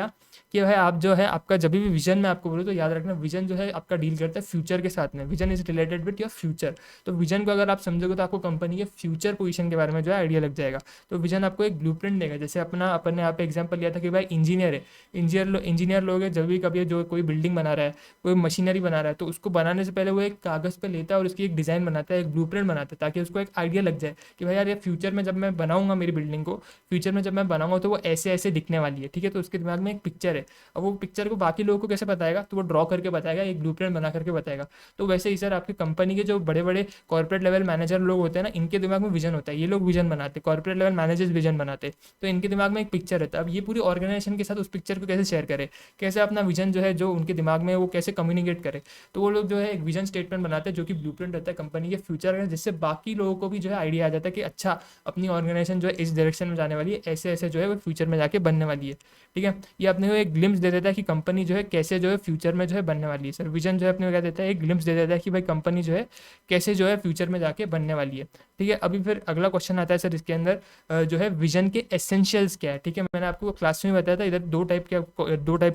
भाई आप जो है आपका जब भी विजन में आपको बोलो तो याद रखना विजन जो है आपका डील करता है फ्यूचर के साथ में। Vision is related with your future. तो विजन को अगर आप समझोगे तो आपको कंपनी के फ्यूचर पोजीशन के बारे में जो है आइडिया लग जाएगा। तो विजन आपको एक ब्लूप्रिंट देगा। जैसे अपन ने यहाँ पे एग्जांपल लिया था कि भाई इंजीनियर है, इंजीनियर लोग है, जब भी कभी जो कोई बिल्डिंग बना रहा है, कोई मशीनरी बना रहा है, तो उसको बनाने से पहले वो एक कागज़ पे लेता है और उसकी एक डिज़ाइन बनाता है, एक ब्लूप्रिंट बनाता है, ताकि उसको एक आइडिया लग जाए कि भाई यार ये फ्यूचर में जब मैं बनाऊंगा मेरी बिल्डिंग को, फ्यूचर में जब मैं बनाऊंगा तो वो ऐसे ऐसे दिखने वाली है। ठीक है, तो उसके दिमाग में एक पिक्चर है। अब वो पिक्चर को बाकी लोगों को कैसे बताएगा, तो वो ड्रॉ करके बताएगा, एक ब्लूप्रिंट बना करके बताएगा। तो वैसे ही सर आपकी कंपनी के जो बड़े बड़े कॉर्पोरेट लेवल मैनेजर लोग होते हैं ना, इनके दिमाग में विजन होता है। ये लोग विजन बनाते हैं, कॉर्पोरेट लेवल मैनेजर्स विजन बनाते हैं। तो इनके दिमाग में एक पिक्चर रहता है। अब ये पूरी ऑर्गेनाइजेशन के साथ उस पिक्चर को कैसे शेयर करे, कैसे अपना विजन जो है जो उनके दिमाग में वो कैसे कम्युनिकेट करे। तो वो लोग जो है एक विजन स्टेटमेंट बनाते हैं जो कि ब्लूप्रिंट रहता है कंपनी के फ्यूचर का, जिससे बाकी लोगों को भी जो है आइडिया आ जाता है कि अच्छा अपनी ऑर्गेनाइजेशन जो है इस डायरेक्शन में जाने वाली है, ऐसे ऐसे जो है वो फ्यूचर में जाके बनने वाली है। ठीक है, ये अपने को एक ग्लिम्स दे देता है कि कंपनी जो है कैसे जो है फ्यूचर में जो है बनने वाली है। सर विजन जो है अपने को क्या देता है, एक ग्लिम्स दे देता है कि भाई कंपनी जो है कैसे जो है फ्यूचर में जाके बनने वाली है। ठीक है, अभी फिर अगला क्वेश्चन आता है सर इसके अंदर जो है विजन के एसेंशियल्स क्या है। ठीक है, मैंने आपको क्लास में बताया था इधर दो टाइप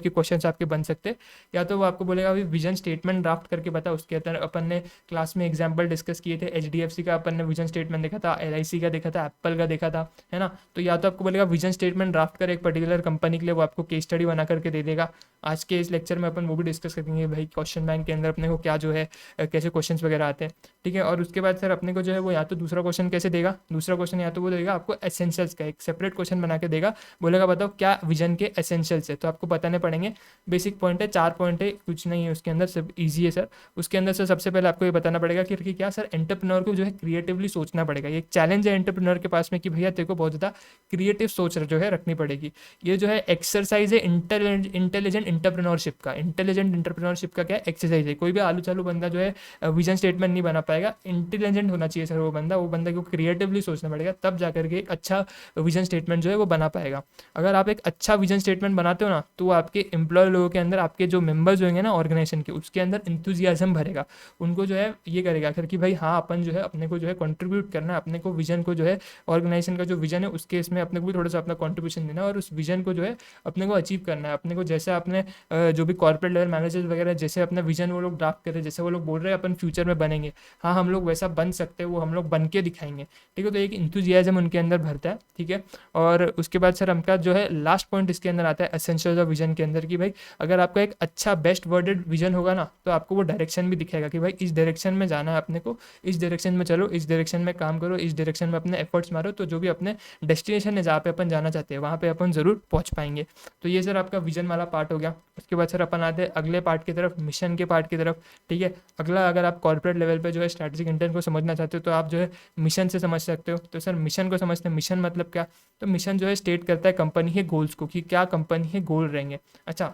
के क्वेश्चन आपके बन सकते हैं। या तो वो आपको बोलेगा अभी विजन स्टेटमेंट ड्राफ्ट करके बता, उसके अंदर अपन ने क्लास में एग्जाम्पल डिस्कस किए थे। HDFC का अपन ने विजन स्टेटमेंट देखा था, LIC का देखा था, एप्पल का देखा था, है ना। तो या तो आपको बोलेगा विजन स्टेटमेंट ड्राफ्ट कर एक पर्टिकुलर कंपनी के लिए, वो आपको केस स्टडी बना करके दे देगा। आज के इस लेक्चर में अपन वो भी डिस्कस करेंगे भाई क्वेश्चन बैंक के अंदर अपने को क्या जो है कैसे क्वेश्चंस वगैरह आते हैं। ठीक है, और उसके बाद सर अपने को जो है वो या तो दूसरा क्वेश्चन कैसे देगा, दूसरा क्वेश्चन या तो वो देगा आपको एसेंशियल्स का, एक सेपरेट क्वेश्चन बना के देगा, बोलेगा बताओ क्या विजन के एसेंशियल्स है, तो आपको बताने पड़ेंगे। बेसिक पॉइंट है, 4 पॉइंट है, कुछ नहीं है उसके अंदर, सब ईजी है सर। उसके अंदर सर सबसे पहले आपको ये बताना पड़ेगा कि क्या सर एंटरप्रेन्योर को जो है क्रिएटिवली सोचना पड़ेगा। ये एक चैलेंज है एंटरप्रेन्योर के पास में कि भैया तेरे को बहुत ज़्यादा क्रिएटिव सोच जो है रखनी पड़ेगी। ये जो है एक्सरसाइज है इंटेलिजेंट इंटरप्रेन्योरशिप का। इंटेलिजेंट इंटरप्रेन्योरशिप का क्या एक्सरसाइज है, कोई भी आलू चालू बंदा जो है विजन स्टेटमेंट नहीं बना पाएगा। इंटेलिजेंट होना चाहिए सर वो बंदा को क्रिएटिवली सोचना पड़ेगा, तब जाकर के एक अच्छा विजन स्टेटमेंट जो है वो बना पाएगा। अगर आप एक अच्छा विजन स्टेटमेंट बनाते हो ना, तो आपके एम्प्लॉय लोगों के अंदर, आपके जो मेंबर्स होंगे ना ऑर्गेनाइजेशन के, उसके अंदर इंथुजियाज्म भरेगा। उनको जो है ये करेगा फिर कि भाई हाँ अपन जो है अपने को जो है कंट्रीब्यूट करना है, अपने को विजन को जो है ऑर्गेनाइजेशन का जो विजन है उसके इसमें अपने को भी थोड़ा सा अपना कंट्रीब्यूशन देना है, और उस विजन को जो है अपने को अचीव करना है। अपने को जैसे आपने जो भी कॉर्पोरेट लेवल मैनेजर्स वगैरह जैसे अपना विजन वो लोग ड्राफ्ट कर रहे हैं, जैसे वो लोग बोल रहे हैं अपन फ्यूचर में बनेंगे, हाँ हम लोग वैसा बन सकते हैं, वो हम लोग बन के दिखाएंगे। ठीक है, तो एक इंथुजियाज्म उनके अंदर भरता है। ठीक है, और उसके बाद सर हमका जो है लास्ट पॉइंट इसके अंदर आता है एसेंशियल्स ऑफ विजन के अंदर, कि भाई अगर आपका एक अच्छा बेस्ट वर्डेड विजन होगा ना, तो आपको वो डायरेक्शन भी दिखेगा कि भाई इस डायरेक्शन में जाना है अपने को, इस डायरेक्शन में चलो, इस डायरेक्शन में काम करो, इस डायरेक्शन में अपने एफर्ट्स मारो, तो जो भी अपने डेस्टिनेशन है जहाँ पे अपन जाना चाहते हैं वहाँ पे अपन जरूर पहुँच पाएंगे। तो ये सर आपका विजन वाला पार्ट हो गया। उसके बाद सर अपन आते हैं अगले पार्ट की तरफ, मिशन के पार्ट की तरफ। ठीक है, अगला अगर आप कॉर्पोरेट लेवल पे जो है स्ट्रैटेजिक इंटेंट को समझना चाहते हो, तो आप जो है मिशन से समझ सकते हो। तो सर मिशन को समझते हैं, मिशन मतलब क्या, तो मिशन जो है स्टेट करता है कंपनी के गोल्स को, कि क्या कंपनी के गोल रहेंगे। अच्छा,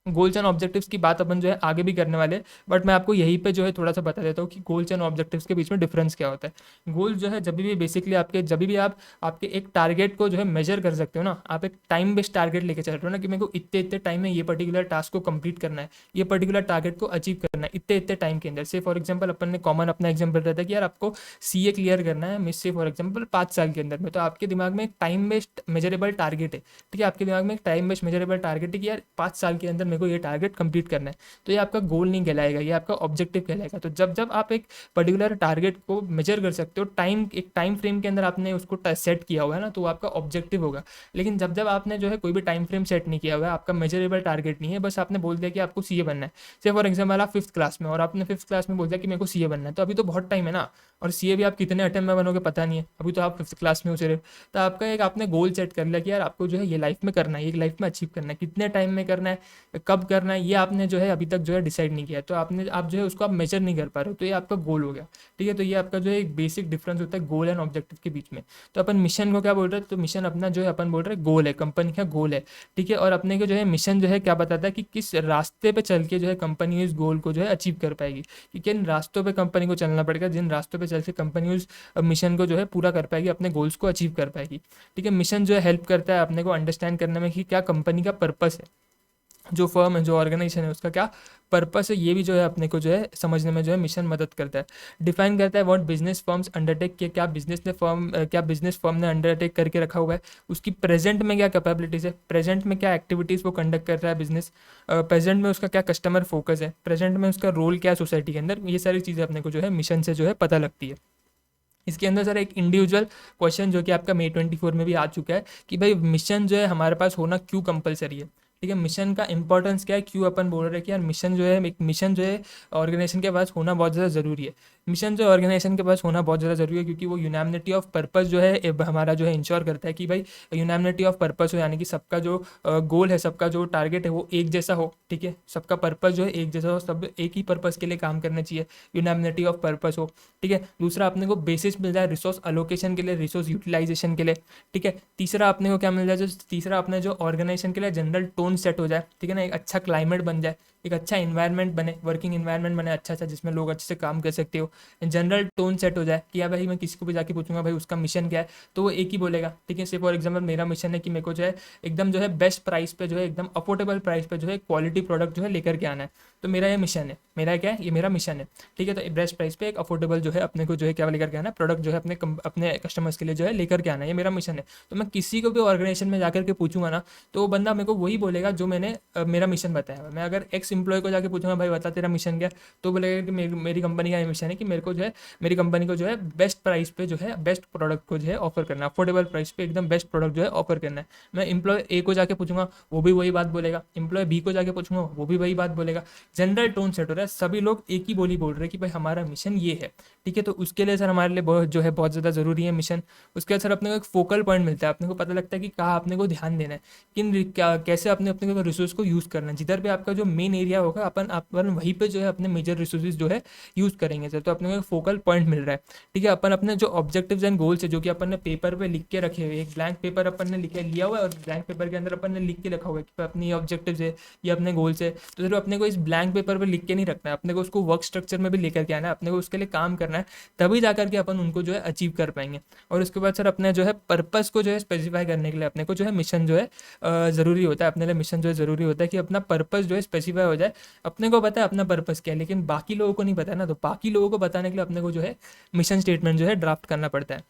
गोल्स एंड ऑब्जेक्टिव्स की बात अपन जो है आगे भी करने वाले, बट मैं आपको यहीं पे जो है थोड़ा सा बता देता हूँ कि गोल्स एंड ऑब्जेक्टिव्स के बीच में डिफरेंस क्या होता है। गोल्स जो है जब भी बेसिकली आपके, जब भी आप आपके एक टारगेट को जो है मेजर कर सकते हो ना, आप एक टाइम बेस्ड टारगेट लेके चल रहे हो ना, कि मेरे को इतने इतने टाइम में ये पर्टिकुलर टास्क को कंप्लीट करना है, ये पर्टिकुलर टारगेट को अचीव करना है इतने इतने टाइम के अंदर। से फॉर एग्जाम्पल अपन ने कॉमन अपना एग्जाम्पल रहता है कि यार आपको सीए क्लियर करना है मिस से फॉर एग्जाम्पल 5 साल के अंदर में, तो आपके दिमाग में एक टाइम बेस्ड मेजरेबल टारगेट है। ठीक है, आपके दिमाग में एक टाइम बेस्ड मेजरेबल टारगेट है कि यार 5 साल के अंदर मेरे को ये टारगेट कंप्लीट करना है, तो ये आपका गोल नहीं कहलाएगा, ये आपका ऑब्जेक्टिव कहलाएगा। तो जब जब आप एक पर्टिकुलर टारगेट को मेजर कर सकते हो एक टाइम फ्रेम के अंदर आपने उसको सेट किया हुआ है ना, तो वो आपका ऑब्जेक्टिव होगा। लेकिन जब जब आपने जो है कोई भी टाइम फ्रेम सेट नहीं किया हुआ है, आपका मेजरेबल टारगेट नहीं है, बस आपने बोल दिया कि आपको सीए बनना है, से फॉर एग्जाम्पल आप 5th क्लास में, और आपने 5th क्लास में बोल दिया कि मेरे को सीए बनना है, तो अभी तो बहुत टाइम है ना, और सीए भी आप कितने अटेम्प्ट में बनोगे पता नहीं है, अभी तो आप 5th क्लास में हो सिर्फ। तो आपका एक आपने गोल सेट कर लिया कि यार आपको जो है ये लाइफ में करना है, ये लाइफ में अचीव करना है, कितने टाइम में करना है, कब करना है, ये आपने जो है अभी तक जो है डिसाइड नहीं किया, तो आप जो है उसको आप मेजर नहीं कर पा रहे हो, तो ये आपका गोल हो गया। ठीक है, तो ये आपका जो है एक बेसिक डिफरेंस होता है गोल एंड ऑब्जेक्टिव के बीच में। तो अपन मिशन को क्या बोल रहे हैं, तो मिशन अपना जो है अपन बोल रहे हैं गोल है, कंपनी का गोल है। ठीक है, और अपने को जो है मिशन जो है क्या बताता है कि किस रास्ते पे चल के जो है कंपनी इस गोल को जो है अचीव कर पाएगी, कि किन रास्तों पे कंपनी को चलना पड़ेगा, जिन रास्तों पे चल के कंपनी उस मिशन को जो है पूरा कर पाएगी, अपने गोल्स को अचीव कर पाएगी। ठीक है, मिशन जो है हेल्प करता है अपने को अंडरस्टैंड करने में कि क्या कंपनी का पर्पस है, जो फर्म है, जो ऑर्गेनाइजेशन है, उसका क्या पर्पस है, ये भी जो है अपने को जो है समझने में जो है मिशन मदद करता है। डिफाइन करता है व्हाट बिजनेस फर्म्स अंडरटेक किया, क्या बिजनेस फर्म ने अंडरटेक करके रखा हुआ है, उसकी प्रेजेंट में क्या कैपेबिलिटीज़ है, प्रेजेंट में क्या एक्टिविटीज़ वो कंडक्ट कर रहा है बिजनेस, प्रेजेंट में उसका क्या कस्टमर फोकस है, प्रेजेंट में उसका रोल क्या है सोसाइटी के अंदर, ये सारी चीज़ें अपने को जो है मिशन से जो है पता लगती है। इसके अंदर सर एक इंडिविजुअल क्वेश्चन जो कि आपका May 24 में भी आ चुका है, कि भाई मिशन जो है हमारे पास होना क्यों कंपलसरी है। ठीक है, मिशन का इंपॉर्टेंस क्या है, क्यों अपन बोल रहे हैं कि यार मिशन जो है, एक मिशन जो है ऑर्गेनाइजेशन के पास होना बहुत ज़्यादा ज़रूरी है। मिशन जो ऑर्गेनाइजेशन के पास होना बहुत ज़्यादा ज़रूरी है, क्योंकि वो यूनामिनिटी ऑफ पर्पस जो है हमारा जो है इंश्योर करता है कि भाई यूनामिनिटी ऑफ पर्पस हो, यानी कि सबका जो गोल है, सबका जो टारगेट है वो एक जैसा हो। ठीक है, सबका पर्पस जो है एक जैसा हो, सब एक ही पर्पस के लिए काम करना चाहिए, यूनामिनिटी ऑफ पर्पस हो। ठीक है, दूसरा अपने को बेसिस मिल जाए रिसोर्स अलोकेशन के लिए, रिसोर्स यूटिलाइजेशन के लिए। ठीक है, तीसरा अपने को क्या मिल जाए, जो तीसरा अपने जो ऑर्गेनाइजेशन के लिए जनरल टोन सेट हो जाए। ठीक है ना, एक अच्छा क्लाइमेट बन जाए, एक अच्छा इन्वायरमेंट बने, वर्किंग इन्वायरमेंट बने अच्छा सा, जिसमें लोग अच्छे से काम कर सकते हो। जनरल टोन सेट हो जाए कि यार भाई मैं किसी को भी जाके पूछूंगा भाई उसका मिशन क्या है, तो वो एक ही बोलेगा। ठीक है, से फॉर एग्जाम्पल मेरा मिशन है कि मेरे को जो है एकदम जो है बेस्ट प्राइस पे जो है एकदम अफोर्डेबल प्राइस पे जो है क्वालिटी प्रोडक्ट जो है लेकर के आना है, तो मेरा ये मिशन है, मेरा क्या है, ये मेरा मिशन है। ठीक है, तो बेस्ट प्राइस पे एक अफोर्डेबल जो है अपने को जो है क्या लेकर के आना है, प्रोडक्ट जो है अपने कस्टमर्स के लिए जो है लेकर के आना है, ये मेरा मिशन है। तो मैं किसी को भी ऑर्गेनाइजेशन में जाकर के पूछूंगा ना, तो वो बंदा मेरे को वही बोलेगा बोलेगा जो मैंने मेरा मिशन बताया हुआ है। मैं अगर एक्स एम्प्लॉय को जाके पूछूंगा भाई बता तेरा मिशन क्या है, तो बोलेगा कि मेरी कंपनी का मिशन है कि मेरे को जो है मेरी कंपनी को जो है बेस्ट प्राइस पे जो है बेस्ट प्रोडक्ट को जो है ऑफर करना है, अफोर्डेबल प्राइस पे एकदम बेस्ट प्रोडक्ट जो है ऑफर करना है। मैं एम्प्लॉय ए को जाके पूछूंगा वो भी वही बात बोलेगा, एम्प्लॉय बी को जाके पूछूंगा वो भी वही बात बोलेगा। जनरल टोन सेट हो रहा है, सभी लोग एक ही बोली बोल रहे हैं कि भाई हमारा मिशन ये है। ठीक है, तो उसके लिए सर हमारे लिए बहुत जो है बहुत ज़्यादा ज़रूरी है मिशन। उसके बाद सर अपने को एक फोकल पॉइंट मिलता है, अपने को पता लगता है कि कहाँ अपने को ध्यान देना है, क्या कैसे अपने को रिसोर्स को यूज़ करना है। जिधर भी आपका जो मेन एरिया होगा अपन वहीं पे जो है अपने मेजर रिसोर्सेज जो है यूज़ करेंगे सर। तो अपने को एक फोकल पॉइंट मिल रहा है। ठीक है, अपन अपने जो ऑब्जेक्टिव्स एंड गोल्स है जो कि अपन ने पेपर पे लिख के रखे हुए, एक ब्लैंक पेपर अपन ने लिखे लिया हुआ है और ब्लैंक पेपर के अंदर अपन ने लिख के रखा हुआ है कि अपनी ऑब्जेक्टिव्स है ये अपने गोल्स है। तो सिर्फ अपने को इस ब्लैंक पेपर पे लिख के नहीं रखना है, अपने को उसको वर्क स्ट्रक्चर में भी लेकर के आना है, अपने को उसके लिए काम करना है, तभी जाकर के अपन उनको जो है अचीव कर पाएंगे। और उसके बाद सर अपने जो है पर्पस को जो है स्पेसिफाई करने के लिए अपने को जो है मिशन जो है ज़रूरी होता है। अपने लिए मिशन जो है ज़रूरी होता है कि अपना पर्पस जो है स्पेसिफाई हो जाए। अपने को पता है अपना पर्पस क्या है, लेकिन बाकी लोगों को नहीं पता है ना, तो बाकी लोगों को बताने के लिए अपने को जो है मिशन स्टेटमेंट जो है ड्राफ्ट करना पड़ता है।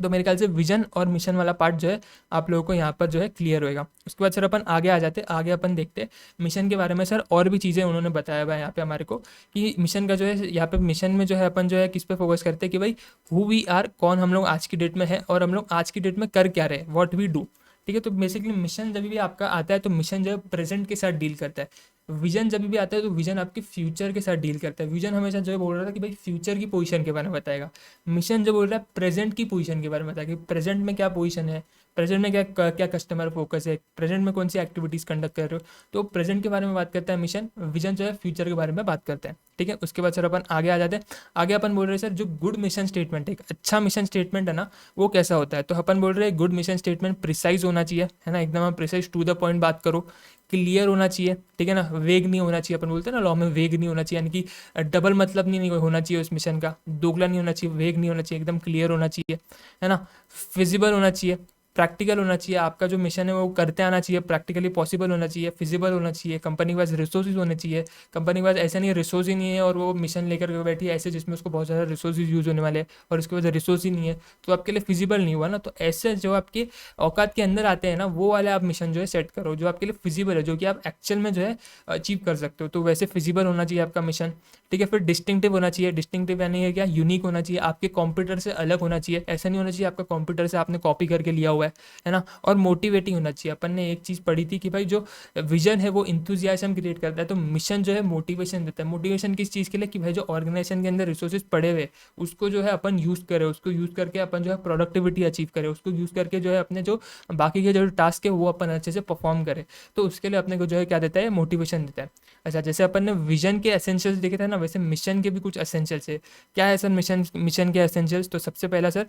तो मेरे ख्याल से विजन और मिशन वाला पार्ट जो है आप लोगों को यहाँ पर जो है क्लियर होएगा। उसके बाद सर अपन आगे आ जाते, आगे अपन देखते मिशन के बारे में। सर और भी चीज़ें उन्होंने बताया हुआ है यहाँ पे हमारे को कि मिशन का जो है यहाँ पे मिशन में जो है अपन जो है किस पे फोकस करते हैं कि भाई हु वी आर, कौन हम लोग आज की डेट में है और हम लोग आज की डेट में कर क्या रहे, व्हाट वी डू। ठीक है, तो बेसिकली मिशन जब भी आपका आता है तो मिशन जो है प्रेजेंट के साथ डील करता है। विजन जब भी आता है तो विजन आपके फ्यूचर के साथ डील करता है। विजन हमेशा जो है बोल रहा था कि भाई फ्यूचर की पोजीशन के बारे में बताएगा, मिशन जो बोल रहा है प्रेजेंट की पोजीशन के बारे में बताएगा कि प्रेजेंट में क्या पोजीशन है, प्रेजेंट में क्या क्या कस्टमर फोकस है, प्रेजेंट में कौन सी एक्टिविटीज़ कंडक्ट कर रहे हो। तो प्रेजेंट के बारे में बात करता है मिशन, विजन जो है फ्यूचर के बारे में बात करता है। ठीक है, उसके बाद सर अपन आगे आ जाते हैं। आगे अपन बोल रहे हैं सर जो गुड मिशन स्टेटमेंट है, एक अच्छा मिशन स्टेटमेंट है ना, वो कैसा होता है। तो अपन बोल रहे हैं गुड मिशन स्टेटमेंट प्रिसाइज होना चाहिए, है ना, एकदम प्रिसाइज टू द पॉइंट बात करो, क्लियर होना चाहिए। ठीक है ना, वेग नहीं होना चाहिए, अपन बोलते हैं ना लॉ में वेग नहीं होना चाहिए, यानी कि डबल मतलब नहीं होना चाहिए उस मिशन का, दोगला नहीं होना चाहिए, वेग नहीं होना चाहिए, एकदम क्लियर होना चाहिए, है ना। फिजिबल होना चाहिए, प्रैक्टिकल होना चाहिए, आपका जो मिशन है वो करते आना चाहिए, प्रैक्टिकली पॉसिबल होना चाहिए, फिजिबल होना चाहिए, कंपनी के पास रिसोर्सेज होने चाहिए। कंपनी के पास ऐसा नहीं है रिसोर्स ही नहीं है और वो मिशन लेकर के बैठी है ऐसे जिसमें उसको बहुत ज़्यादा रिसोर्सेज यूज़ होने वाले हैं और उसके बाद रिसोर्स ही नहीं है तो आपके लिए फिजिबल नहीं हुआ ना। तो ऐसे जो आपके औकात के अंदर आते हैं ना वो वाले आप मिशन जो है सेट करो जो आपके लिए फिजिबल है, जो कि आप एक्चुअल में जो है अचीव कर सकते हो। तो वैसे फिजिबल होना चाहिए आपका मिशन। ठीक है, फिर डिस्टिंक्टिव होना चाहिए। डिस्टिंक्टिव यानी है क्या, यूनिक होना चाहिए, आपके कंप्यूटर से अलग होना चाहिए। ऐसा नहीं होना चाहिए आपका कंप्यूटर से आपने कॉपी करके लिया हुआ है ना। और मोटिवेटिंग होना चाहिए। अपन ने एक चीज़ पढ़ी थी कि भाई जो विजन है वो इंथुजियाज्म क्रिएट करता है, तो मिशन जो है मोटिवेशन देता है। मोटिवेशन किस चीज़ के लिए कि भाई जो ऑर्गेनाइजेशन के अंदर रिसोर्सेज पड़े हुए उसको जो है अपन यूज़ करें, उसको यूज़ करके अपन जो है प्रोडक्टिविटी अचीव करें, उसको यूज़ करके जो है अपने जो बाकी के जो टास्क है वो अपन अच्छे से परफॉर्म करें। तो उसके लिए अपने को जो है क्या देता है, मोटिवेशन देता है। अच्छा, जैसे अपन ने विजन के एसेंशियल्स देखे थे ना, वैसे मिशन के भी कुछ एसेंशियल्स है। क्या है सर मिशन के एसेंशियल्स। तो सबसे पहला सर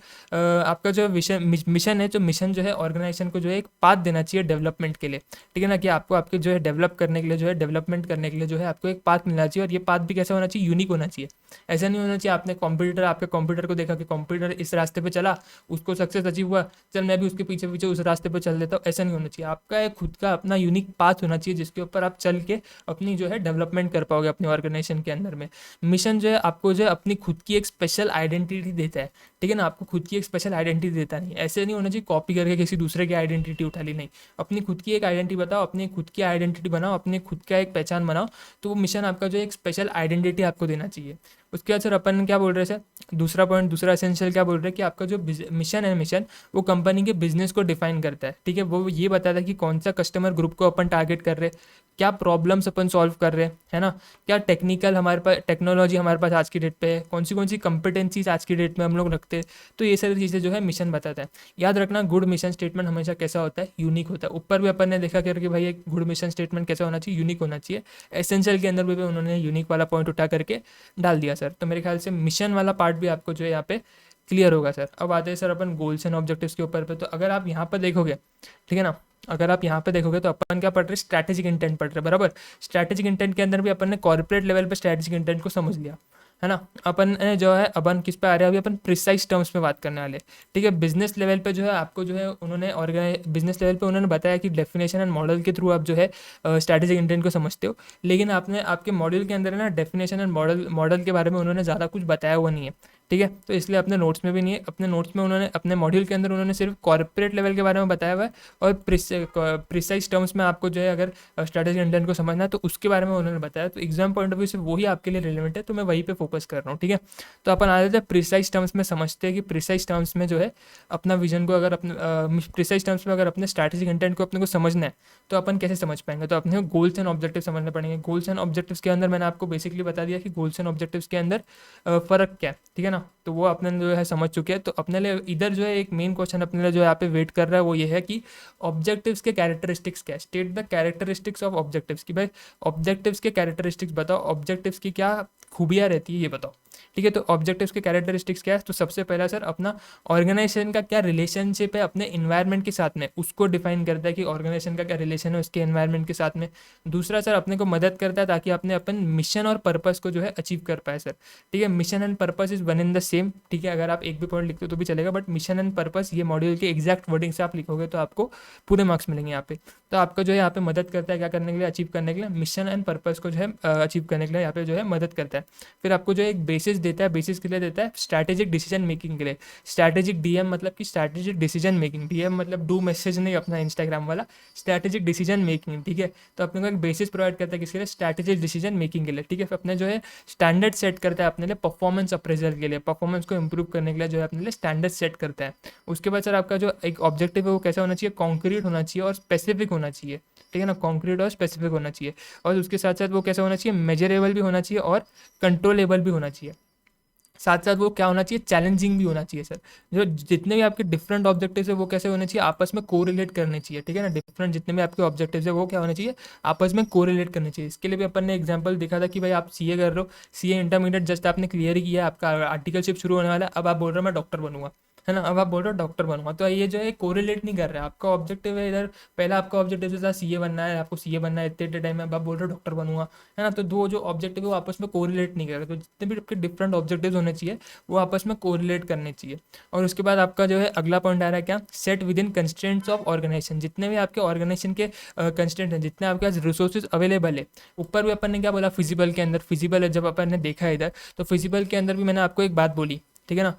आपका जो मिशन है, जो मिशन जो है ऑर्गेनाइजेशन को जो है एक पाथ देना चाहिए डेवलपमेंट के लिए। ठीक है ना, कि आपको आपके जो है डेवलप करने के लिए जो है डेवलपमेंट करने के लिए जो है आपको एक पाथ मिलना चाहिए और ये पाथ भी कैसा होना चाहिए, यूनिक होना चाहिए। ऐसा नहीं होना चाहिए आपने आपके कंप्यूटर को देखा कि कंप्यूटर इस रास्ते पे चला, उसको सक्सेस अचीव हुआ, चल मैं भी उसके पीछे पीछे उस रास्ते पे चल देता हूँ। ऐसा नहीं होना चाहिए, आपका एक खुद का अपना यूनिक पाथ होना चाहिए जिसके ऊपर आप चल के अपनी जो है डेवलपमेंट कर पाओगे अपने ऑर्गेनाइजेशन के अंदर में। मिशन जो है आपको जो है अपनी खुद की एक स्पेशल आइडेंटिटी देता है। ठीक है ना, आपको खुद की एक स्पेशल आइडेंटिटी देता नहीं। ऐसे नहीं होना चाहिए कॉपी करके किसी दूसरे की आइडेंटिटी उठा ली, नहीं, अपनी खुद की एक आइडेंटिटी बताओ, अपनी खुद की आइडेंटिटी बनाओ, अपने खुद का एक पहचान बनाओ। तो वो मिशन आपका जो एक स्पेशल आइडेंटिटी आपको देना चाहिए। उसके बाद सर अपन क्या बोल रहे हैं सर, दूसरा पॉइंट, दूसरा एसेंशियल क्या बोल रहे हैं कि आपका जो मिशन है, मिशन वो कंपनी के बिजनेस को डिफाइन करता है। ठीक है, वो ये बताता है कि कौन सा कस्टमर ग्रुप को अपन टारगेट कर रहे हैं, क्या प्रॉब्लम्स अपन सॉल्व कर रहे हैं, है ना, क्या टेक्निकल हमारे पास टेक्नोलॉजी हमारे पास आज की डेट पे है, कौन सी कंपिटेंसीज आज की डेट में हम लोग रखते हैं। तो ये सारी चीज़ें जो है मिशन बताता है। याद रखना गुड मिशन स्टेटमेंट हमेशा कैसा होता है, यूनिक होता है। ऊपर भी अपन ने देखा कि भाई एक गुड मिशन स्टेटमेंट कैसा होना चाहिए, यूनिक होना चाहिए। एसेंशियल के अंदर भी उन्होंने यूनिक वाला पॉइंट उठा करके डाल दिया सर। तो मेरे ख्याल से मिशन वाला पार्ट भी आपको जो है यहाँ पे क्लियर होगा सर। अब आते हैं sir upon goals and objectives के ऊपर पे। तो अगर आप यहाँ पर देखोगे, ठीक है ना, अगर आप यहाँ पे देखोगे तो अपन क्या पढ़ रहे हैं, स्ट्रैटेजिक इंटेंट पढ़ रहे हैं, बराबर। स्ट्रैटेजिक इंटेंट के अंदर भी अपन ने कॉर्पोरेट लेवल पे स्ट्रैटेजिक इंटेंट को समझ लिया, है ना। अपन जो है अपन किस पे आ रहे हैं, अभी अपन प्रिसाइज टर्म्स में बात करने वाले। ठीक है, बिजनेस लेवल पे जो है आपको जो है उन्होंने बिजनेस लेवल पे उन्होंने बताया कि डेफिनेशन एंड मॉडल के थ्रू आप जो है स्ट्रैटेजिक इंटेंट को समझते हो। लेकिन आपने आपके मॉड्यूल के अंदर है ना डेफिनेशन एंड मॉडल के बारे में उन्होंने ज़्यादा कुछ बताया हुआ नहीं है। ठीक है। तो इसलिए अपने नोट्स में भी नहीं है, अपने नोट्स में उन्होंने अपने मॉड्यूल के अंदर उन्होंने सिर्फ कॉर्पोरेट लेवल के बारे में बताया हुआ है, और प्रिसाइज टर्म्स में आपको जो है अगर स्ट्रैटेजिक इंटेंट को समझना है तो उसके बारे में उन्होंने बताया। तो एग्जाम पॉइंट ऑफ व्यू से वही आपके लिए रिलेवेंट है, तो मैं वहीं पे फोकस कर रहा हूँ, ठीक है। तो अपन आ जाते हैं प्रिसाइज टर्म्स में, समझते हैं कि प्रिसाइज टर्म्स में जो है अपना विजन को अगर अपने प्रिसाइज टर्म्स में अगर अपने स्ट्रैटेजिक इंटेंट को अपने को समझना है तो अपन कैसे समझ पाएंगे। तो अपने को गोल्स एंड ऑब्जेक्टिव समझने पड़ेंगे। गोल्स एंड ऑब्जेक्टिव्स के अंदर मैंने आपको बेसिकली बता दिया कि गोल्स एंड ऑब्जेक्टिव्स के अंदर फ़र्क क्या है, ठीक है ना। तो वो अपने जो है समझ चुके हैं। तो अपने लिए इधर जो है एक मेन क्वेश्चन अपने लिए जो यहाँ पे वेट कर रहा है वो ये है कि ऑब्जेक्टिव्स के कैरेक्टरिस्टिक्स क्या है। State the characteristics of objectives, कि भाई ऑब्जेक्टिव्स के कैरेक्टरिस्टिक्स बताओ, ऑब्जेक्टिव्स की क्या खूबियाँ रहती है ये बताओ, ठीक है। तो ऑब्जेक्टिव्स के कैरेक्टरिस्टिक्स क्या है, तो सबसे पहला सर अपना ऑर्गेनाइजेशन का क्या रिलेशनशिप है अपने इन्वायरमेंट के साथ में, उसको डिफाइन करता है कि ऑर्गेनाइजेशन का क्या रिलेशन है उसके इन्वायरमेंट के साथ में। दूसरा सर अपने को मदद करता है ताकि अपने अपन मिशन और पर्पस को जो है अचीव कर पाए सर, ठीक है। Mission and purpose is one in the same, ठीक है। अगर आप एक भी पॉइंट लिखते हो तो भी चलेगा, बट मिशन एंड पर्पस ये मॉड्यूल के एग्जैक्ट वर्डिंग से आप लिखोगे तो आपको पूरे मार्क्स मिलेंगे यहाँ पे। तो आपका जो है यहाँ पे मदद करता है क्या करने के लिए, अचीव करने के लिए, मिशन एंड पर्पस को जो है अचीव करने के लिए यहाँ पे जो है मदद करता है। फिर आपको जो एक बेसिस देता है, बेसिस के लिए देता है स्ट्रैटेजिक डिसीजन मेकिंग के लिए। स्ट्रैटेजिक डीएम मतलब कि स्ट्रैटेजिक डिसीजन मेकिंग, डीएम मतलब डू मैसेज नहीं अपना इंस्टाग्राम वाला, स्ट्रैटेजिक डिसीजन मेकिंग, ठीक है। तो अपने को एक बेसिस प्रोवाइड करता है किसके लिए, स्ट्रैटेजिक डिसीजन मेकिंग के लिए, ठीक है। फिर अपने जो है स्टैंडर्ड सेट करता है अपने लिए परफॉर्मेंस अप्रेजल के लिए, परफॉर्मेंस को इंप्रूव करने के लिए जो है अपने लिए स्टैंडर्ड सेट करता है। उसके बाद सर आपका जो एक ऑब्जेक्टिव है वो कैसा होना चाहिए, कॉन्क्रीट होना चाहिए और स्पेसिफिक होना चाहिए, ठीक है ना। कॉन्क्रीट और स्पेसिफिक होना चाहिए, और उसके साथ साथ वो कैसा होना चाहिए, मेजरेबल भी होना चाहिए और कंट्रोलेबल भी होना चाहिए। साथ साथ वो क्या होना चाहिए, चैलेंजिंग भी होना चाहिए सर। जो जितने भी आपके डिफरेंट ऑब्जेक्टिव्स है वो कैसे होने चाहिए, आपस में कोरिलेट करने चाहिए, ठीक है ना। डिफरेंट जितने भी आपके ऑब्जेक्टिव्स है वो क्या होने चाहिए, आपस में कोरिलेट करने चाहिए। इसके लिए भी अपन ने एग्जांपल देखा था कि भाई आप सीए कर रहे हो, सीए इंटरमीडिएट जस्ट आपने क्लियर ही किया, आपका आर्टिकलशिप शुरू होने वाला है, अब आप बोल रहे हो मैं डॉक्टर बनूंगा, है ना। अब आप बोल रहे हो डॉक्टर बनूंगा, तो ये जो है कोरिलेट नहीं कर रहा है। आपका ऑब्जेक्टिव है इधर, पहला आपका ऑब्जेक्टिव जो था सीए बनना है, आपको सीए बनना है इतने टाइम में, अब आप बोल रहे हो डॉक्टर बनूंगा, है ना। तो दो जो ऑब्जेक्टिव है वो आपस में कोरिलेट नहीं कर रहे। तो जितने भी आपके डिफरेंट ऑब्जेक्टिव होने चाहिए वो आपस में कोरिलेट करने चाहिए। और उसके बाद आपका जो है अगला पॉइंट आ रहा है क्या, set within constraints of organisation. जितने भी आपके ऑर्गेनाइजेशन के कंस्ट्रेंट हैं, जितने आपके पास रिसोर्सेज अवेलेबल है, ऊपर भी अपन ने क्या बोला, फिजिबल के अंदर, फिजिबल है जब अपन ने देखा है इधर, तो फिजिबल के अंदर भी मैंने आपको एक बात बोली, ठीक है ना।